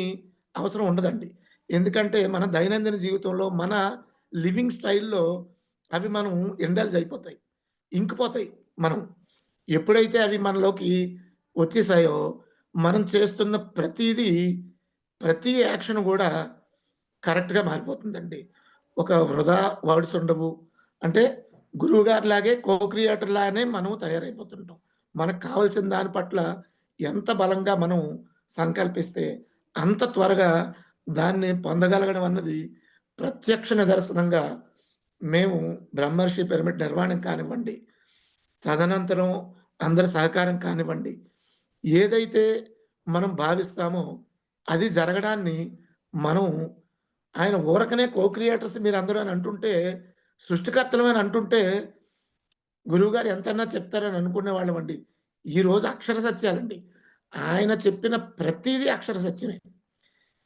అవసరం ఉండదండి. ఎందుకంటే, మన దైనందిన జీవితంలో మన లివింగ్ స్టైల్‌లో అవి మనం ఇండల్జ్ అయిపోతాయి. ఇంకిపోతాయి మనం. ఎప్పుడైతే అవి మనలోకి వచ్చేసాయో, మనం చేస్తున్న ప్రతీదీ, ప్రతి యాక్షన్ గూడా కరెక్ట్‌గా మారిపోతుందండి. ఒక వృధా వర్డ్స్ ఉండవు. అంటే గురువుగారిలాగే కో క్రియేటర్ లాగానే మనం తయారైపోతుంటాం. మనకు కావాల్సిన దాని పట్ల ఎంత బలంగా మనం సంకల్పిస్తే, అంత త్వరగా దాన్ని పొందగలగడం అన్నది ప్రత్యక్ష నిదర్శనంగా మేము బ్రహ్మర్షి పిరమిడ్ నిర్మాణం కానివ్వండి, తదనంతరం అందరి సహకారం కానివ్వండి, ఏదైతే మనం భావిస్తామో అది జరగడాన్ని మనం ఆయన ఊరకనే కో క్రియేటర్స్ మీరందరూ అని అంటుంటే, సృష్టికర్తలమని అంటుంటే, గురువుగారు ఎంతన్నా చెప్తారని అనుకునేవాళ్ళమండి. ఈరోజు అక్షర సత్యాలండి. ఆయన చెప్పిన ప్రతీదీ అక్షర సత్యమే.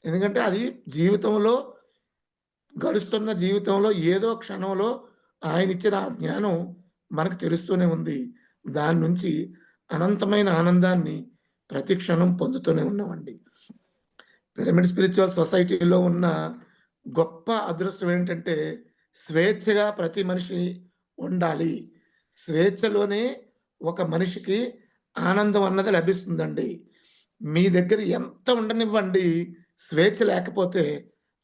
ఎందుకంటే అది జీవితంలో గడుస్తున్న జీవితంలో ఏదో క్షణంలో ఆయనిచ్చిన ఆ జ్ఞానం మనకు తెలుస్తూనే ఉంది. దాని నుంచి అనంతమైన ఆనందాన్ని ప్రతి క్షణం పొందుతూనే ఉన్నామండి. పిరమిడ్ స్పిరిచువల్ సొసైటీలో ఉన్న గొప్ప అదృష్టం ఏంటంటే, స్వేచ్ఛగా ప్రతి మనిషి ఉండాలి. స్వేచ్ఛలోనే ఒక మనిషికి ఆనందం అన్నది లభిస్తుందండి. మీ దగ్గర ఎంత ఉండనివ్వండి, స్వేచ్ఛ లేకపోతే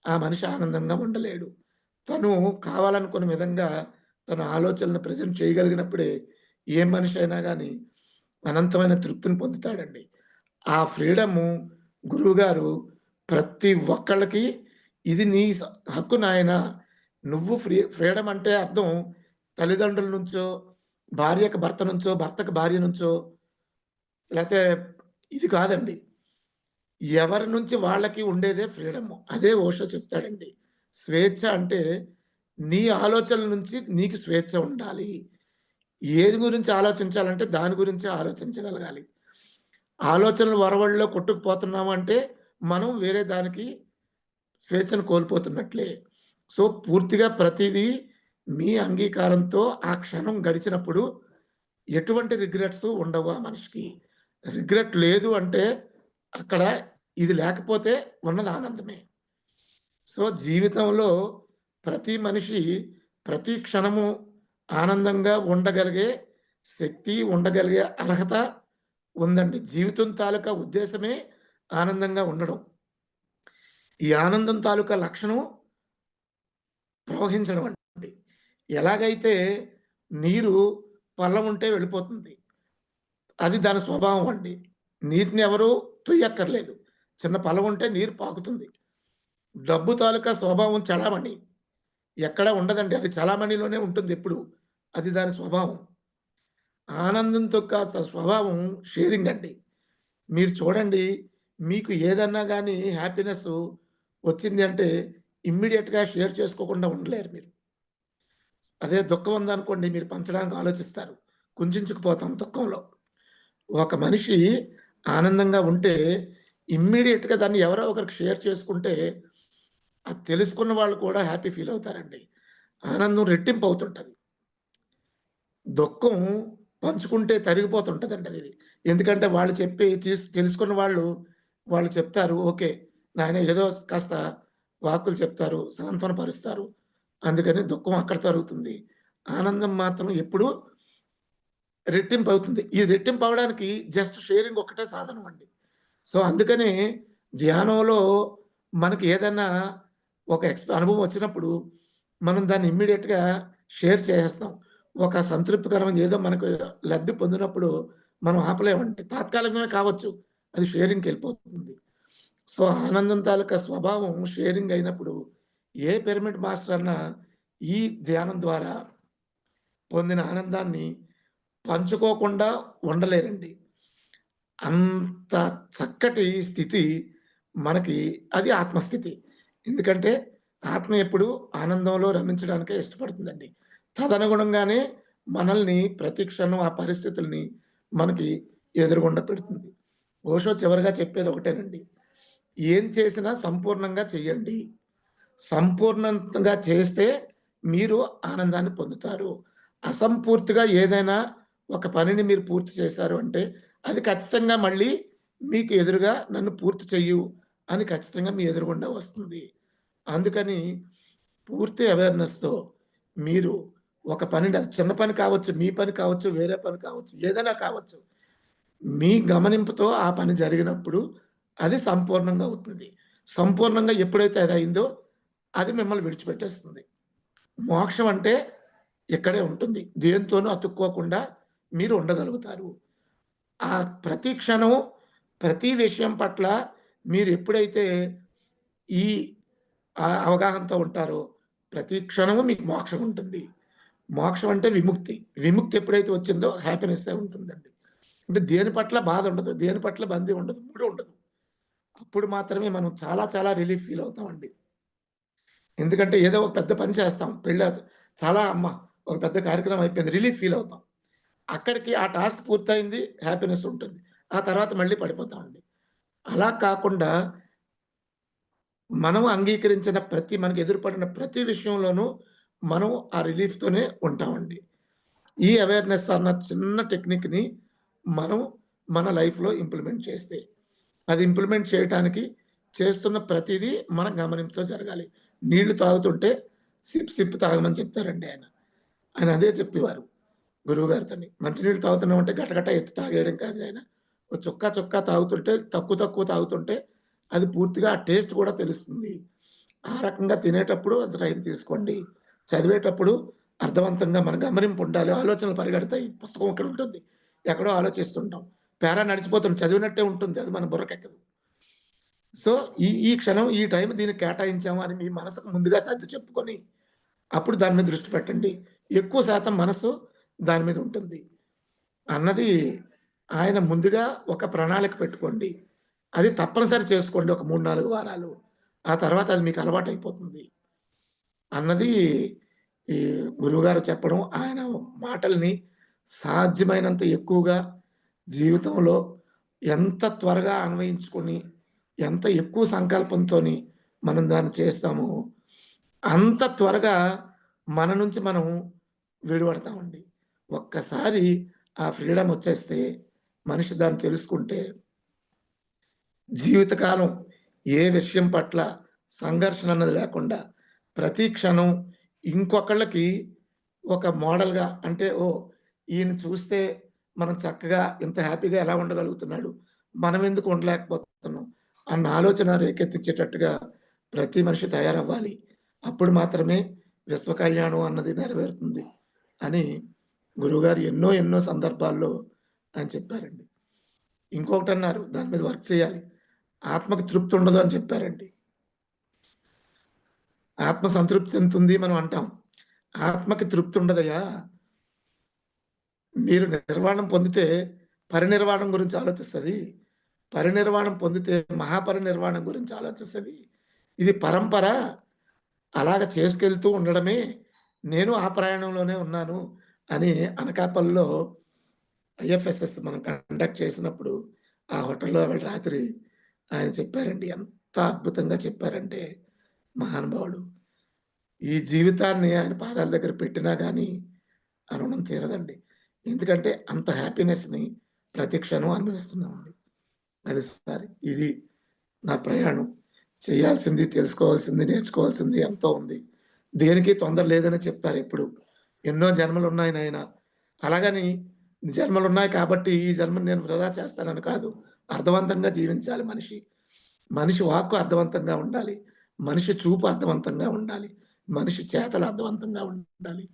ఆ మనిషి ఆనందంగా ఉండలేడు. తను కావాలనుకున్న విధంగా తన ఆలోచనలను ప్రెజెంట్ చేయగలిగినప్పుడే ఏ మనిషి అయినా గాని అనంతమైన తృప్తిని పొందుతాడండి. ఆ ఫ్రీడము గురువుగారు ప్రతి ఒక్కళ్ళకి ఇది నీ హక్కు నాయనా! నువ్వు ఫ్రీడమ్ అంటే అర్థం తల్లిదండ్రుల నుంచో, భార్యకు భర్త నుంచో, భర్తకు భార్య నుంచో లేతే ఇది కాదండి. ఎవరి నుంచి వాళ్ళకి ఉండేదే ఫ్రీడము. అదే ఓషో చెప్తాడండి. స్వేచ్ఛ అంటే నీ ఆలోచనల నుంచి నీకు స్వేచ్ఛ ఉండాలి. ఏది గురించి ఆలోచించాలంటే దాని గురించే ఆలోచించగలగాలి. ఆలోచనల వరవడిలో కొట్టుకుపోతున్నాము అంటే మనం వేరే దానికి స్వేచ్ఛను కోల్పోతున్నట్లే. సో, పూర్తిగా ప్రతీదీ మీ అంగీకారంతో ఆ క్షణం గడిచినప్పుడు ఎటువంటి రిగ్రెట్స్ ఉండవు ఆ మనిషికి. రిగ్రెట్ లేదు అంటే అక్కడ ఇది లేకపోతే ఉన్నది ఆనందమే. సో, జీవితంలో ప్రతి మనిషి ప్రతి క్షణము ఆనందంగా ఉండగలిగే శక్తి, ఉండగలిగే అర్హత ఉందండి. జీవితం తాలూకా ఉద్దేశమే ఆనందంగా ఉండడం. ఈ ఆనందం తాలూకా లక్షణం ప్రవహించడం అండి. ఎలాగైతే నీరు పల్లం ఉంటే వెళ్ళిపోతుంది. అది దాని స్వభావం అండి. నీటిని ఎవరు తొయ్యక్కర్లేదు. చిన్న పల్లం ఉంటే నీరు పాకుతుంది. డబ్బు తాలూకా స్వభావం చలామణి. ఎక్కడ ఉండదండి. అది చలామణిలోనే ఉంటుంది ఎప్పుడు. అది దాని స్వభావం. ఆనందంతో కాస్త స్వభావం షేరింగ్ అండి. మీరు చూడండి, మీకు ఏదన్నా గాని హ్యాపీనెస్సు వచ్చింది అంటే ఇమ్మీడియేట్‌గా షేర్ చేసుకోకుండా ఉండలేరు మీరు. అదే దుఃఖం ఉందనుకోండి మీరు పంచడానికి ఆలోచిస్తారు. కుంచించుకుపోతాం దుఃఖంలో. ఒక మనిషి ఆనందంగా ఉంటే ఇమ్మీడియేట్‌గా దాన్ని ఎవరో ఒకరికి షేర్ చేసుకుంటే అది తెలుసుకున్న వాళ్ళు కూడా హ్యాపీ ఫీల్ అవుతారండి. ఆనందం రెట్టింపు అవుతుంటది. దుఃఖం పంచుకుంటే తరిగిపోతుంటదండి అది. ఎందుకంటే వాళ్ళు చెప్పి తెలుసుకున్న వాళ్ళు, వాళ్ళు చెప్తారు. ఓకే. నాయన ఏదో కాస్త వాక్కులు చెప్తారు, సాంత్వన పరుస్తారు. అందుకని దుఃఖం అక్కడ తరుగుతుంది. ఆనందం మాత్రం ఎప్పుడూ రెట్టింపు అవుతుంది. ఈ రెట్టింపు అవ్వడానికి జస్ట్ షేరింగ్ ఒక్కటే సాధనం అండి. సో, అందుకనే ధ్యానంలో మనకి ఏదన్నా ఒక అనుభవం వచ్చినప్పుడు మనం దాన్ని ఇమ్మీడియేట్‌గా షేర్ చేసేస్తాం. ఒక సంతృప్తికరమైన ఏదో మనకు లబ్ధి పొందినప్పుడు మనం ఆపలేమండి. తాత్కాలికమే కావచ్చు. అది షేరింగ్‌కెళ్ళిపోతుంది. సో, ఆనందం తాలూకా స్వభావం షేరింగ్ అయినప్పుడు ఏ పిరమిడ్ మాస్టర్ అన్నా ఈ ధ్యానం ద్వారా పొందిన ఆనందాన్ని పంచుకోకుండా ఉండలేరండి. అంత చక్కటి స్థితి మనకి అది ఆత్మస్థితి. ఎందుకంటే ఆత్మ ఎప్పుడు ఆనందంలో రమించడానికే ఇష్టపడుతుందండి. తదనుగుణంగానే మనల్ని ప్రతి క్షణం ఆ పరిస్థితుల్ని మనకి ఎదురుగుండా పెడుతుంది. ఓషో చివరగా చెప్పేది ఒకటేనండి. ఏం చేసినా సంపూర్ణంగా చేయండి. సంపూర్ణంగా చేస్తే మీరు ఆనందాన్ని పొందుతారు. అసంపూర్తిగా ఏదైనా ఒక పనిని మీరు పూర్తి చేశారు అంటే, అది ఖచ్చితంగా మళ్ళీ మీకు ఎదురుగా నన్ను పూర్తి చెయ్యు అని ఖచ్చితంగా మీ ఎదురుగుండా వస్తుంది. అందుకని పూర్తి అవేర్‌నెస్‌తో మీరు ఒక పనిని అది చిన్న పని కావచ్చు, మీ పని కావచ్చు, వేరే పని కావచ్చు, ఏదైనా కావచ్చు. మీ గమనింపుతో ఆ పని జరిగినప్పుడు అది సంపూర్ణంగా అవుతుంది. సంపూర్ణంగా ఎప్పుడైతే అది అయిందో అది మిమ్మల్ని విడిచిపెట్టేస్తుంది. మోక్షం అంటే ఇక్కడే ఉంటుంది. దేనితోనూ అతుక్కోకుండా మీరు ఉండగలుగుతారు. ఆ ప్రతి క్షణం, ప్రతి విషయం పట్ల మీరు ఎప్పుడైతే ఈ అవగాహనతో ఉంటారో, ప్రతి క్షణము మీకు మోక్షం ఉంటుంది. మోక్షం అంటే విముక్తి. విముక్తి ఎప్పుడైతే వచ్చిందో హ్యాపీనెస్సే ఉంటుందండి. అంటే దేని పట్ల బాధ ఉండదు. దేని పట్ల బందీ ఉండదు. 3 ఉండదు. అప్పుడు మాత్రమే మనం చాలా చాలా రిలీఫ్ ఫీల్ అవుతామండి. ఎందుకంటే ఏదో ఒక పెద్ద పని చేస్తాం. చాలా ఒక పెద్ద కార్యక్రమం అయిపోయింది. రిలీఫ్ ఫీల్ అవుతాం. అక్కడికి ఆ టాస్క్ పూర్తయింది. హ్యాపీనెస్ ఉంటుంది. ఆ తర్వాత మళ్ళీ పడిపోతామండి. అలా కాకుండా మనం అంగీకరించిన మనకు ఎదురుపడిన ప్రతి విషయంలోనూ మనం ఆ రిలీఫ్‌తోనే ఉంటామండి. ఈ అవేర్‌నెస్ అన్న చిన్న టెక్నిక్‌ని మనం మన లైఫ్‌లో ఇంప్లిమెంట్ చేస్తే, అది ఇంప్లిమెంట్ చేయటానికి చేస్తున్న ప్రతీదీ మన గమనింపుతో జరగాలి. నీళ్లు తాగుతుంటే సిప్ తాగమని చెప్తారండి ఆయన. ఆయన అదే చెప్పేవారు గురువుగారితోని. మంచినీళ్ళు తాగుతున్నామంటే గటగట ఎత్తి తాగేయడం కాదు నాయన. ఓ చుక్క తాగుతుంటే తక్కువ తాగుతుంటే అది పూర్తిగా ఆ టేస్ట్ కూడా తెలుస్తుంది. ఆ రకంగా తినేటప్పుడు అంత టైం తీసుకోండి. చదివేటప్పుడు అర్థవంతంగా మన గమనింపు ఉండాలి. ఆలోచనలు పరిగెడతాయి. పుస్తకం ఇక్కడ ఉంటుంది. ఎక్కడో ఆలోచిస్తుంటాం. నడిచిపోతుంది. చదివినట్టే ఉంటుంది. అది మన బుర్రకెక్కదు. సో, ఈ క్షణం, ఈ టైం దీనికి కేటాయించాము అని మీ మనసుకు ముందుగా సర్ది చెప్పుకొని, అప్పుడు దాని మీద దృష్టి పెట్టండి. ఎక్కువ శాతం మనసు దాని మీద ఉంటుంది. అన్నది ఆయన ముందుగా ఒక ప్రణాళిక పెట్టుకోండి. అది తప్పనిసరి చేసుకోండి ఒక 3, 4 వారాలు. ఆ తర్వాత అది మీకు అలవాటయిపోతుంది. అన్నది ఈ గురువుగారు చెప్పడం, ఆయన మాటల్ని సాధ్యమైనంత ఎక్కువగా జీవితంలో ఎంత త్వరగా అన్వయించుకొని, ఎంత ఎక్కువ సంకల్పంతోని మనం దాన్ని చేస్తామో, అంత త్వరగా మన నుంచి మనం విడిపడతామండి. ఒక్కసారి ఆ ఫ్రీడమ్ వచ్చేస్తే, మనిషి దాన్ని తెలుసుకుంటే జీవితకాలం ఏ విషయం పట్ల సంఘర్షణ అన్నది లేకుండా ప్రతి క్షణం ఇంకొకళ్ళకి ఒక మోడల్‌గా అంటే ఓహ్! ఈయన చూస్తే మనం చక్కగా ఇంత హ్యాపీగా ఎలా ఉండగలుగుతున్నాడు. మనం ఎందుకు ఉండలేకపోతున్నాం అన్న ఆలోచన రేకెత్తించేటట్టుగా ప్రతి మనిషి తయారవ్వాలి. అప్పుడు మాత్రమే విశ్వ కళ్యాణం అన్నది నెరవేరుతుంది అని గురువుగారు ఎన్నో ఎన్నో సందర్భాల్లో ఆయన చెప్పారండి. ఇంకొకటి అన్నారు, దాని మీద వర్క్ చేయాలి. ఆత్మకి తృప్తి ఉండదు అని చెప్పారండి. ఆత్మ సంతృప్తి చెందుతుంది మనం అంటాం. ఆత్మకి తృప్తి ఉండదయ్యా. మీరు నిర్వాణం పొందితే పరినిర్వాణం గురించి ఆలోచిస్తది. పరినిర్వాణం పొందితే మహాపరినిర్వాణం గురించి ఆలోచిస్తది. ఇది పరంపర. అలాగ చేసుకెళ్తూ ఉండడమే. నేను ఆ ప్రయాణంలోనే ఉన్నాను అని అనకాపల్లిలో ఐఎఫ్ఎస్ఎస్ మనం కండక్ట్ చేసినప్పుడు ఆ హోటల్‌లో వెళ్ళి రాత్రి ఆయన చెప్పారండి. ఎంత అద్భుతంగా చెప్పారంటే మహానుభావుడు. ఈ జీవితాన్ని ఆయన పాదాల దగ్గర పెట్టినా గానీ ఆ రుణం తీరదండి. ఎందుకంటే అంత హ్యాపీనెస్‌ని ప్రతి క్షణం అనుభవిస్తున్నామండి. అది సార్. ఇది నా ప్రయాణం. చేయాల్సింది, తెలుసుకోవాల్సింది, నేర్చుకోవాల్సింది ఎంతో ఉంది. దేనికి తొందర లేదని చెప్తారెప్పుడు. ఎన్నో జన్మలున్నాయి నాయన. అలాగని జన్మలున్నాయి కాబట్టి ఈ జన్మని నేను వృధా చేస్తానని కాదు. అర్థవంతంగా జీవించాలి మనిషి. మనిషి వాక్కు అర్థవంతంగా ఉండాలి. మనిషి చూపు అర్థవంతంగా ఉండాలి. మనిషి చేతలు అర్థవంతంగా ఉండాలి.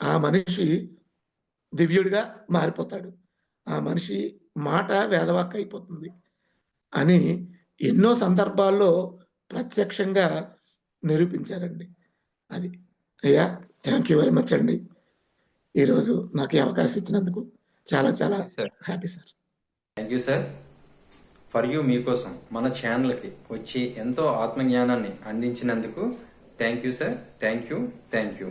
ఆ మనిషి దివ్యుడిగా మారిపోతాడు. ఆ మనిషి మాట వేదవాక్కు అయిపోతుంది అని ఎన్నో సందర్భాల్లో ప్రత్యక్షంగా నిరూపించారండి. అది. అయ్యా! థాంక్ యూ వెరీ మచ్ అండి. ఈరోజు నాకు ఈ అవకాశం ఇచ్చినందుకు చాలా చాలా sir happy sir. Thank you sir. For you మీకోసం మన ఛానల్కి వచ్చి ఎంతో ఆత్మజ్ఞానాన్ని అందించినందుకు thank you sir. Thank you.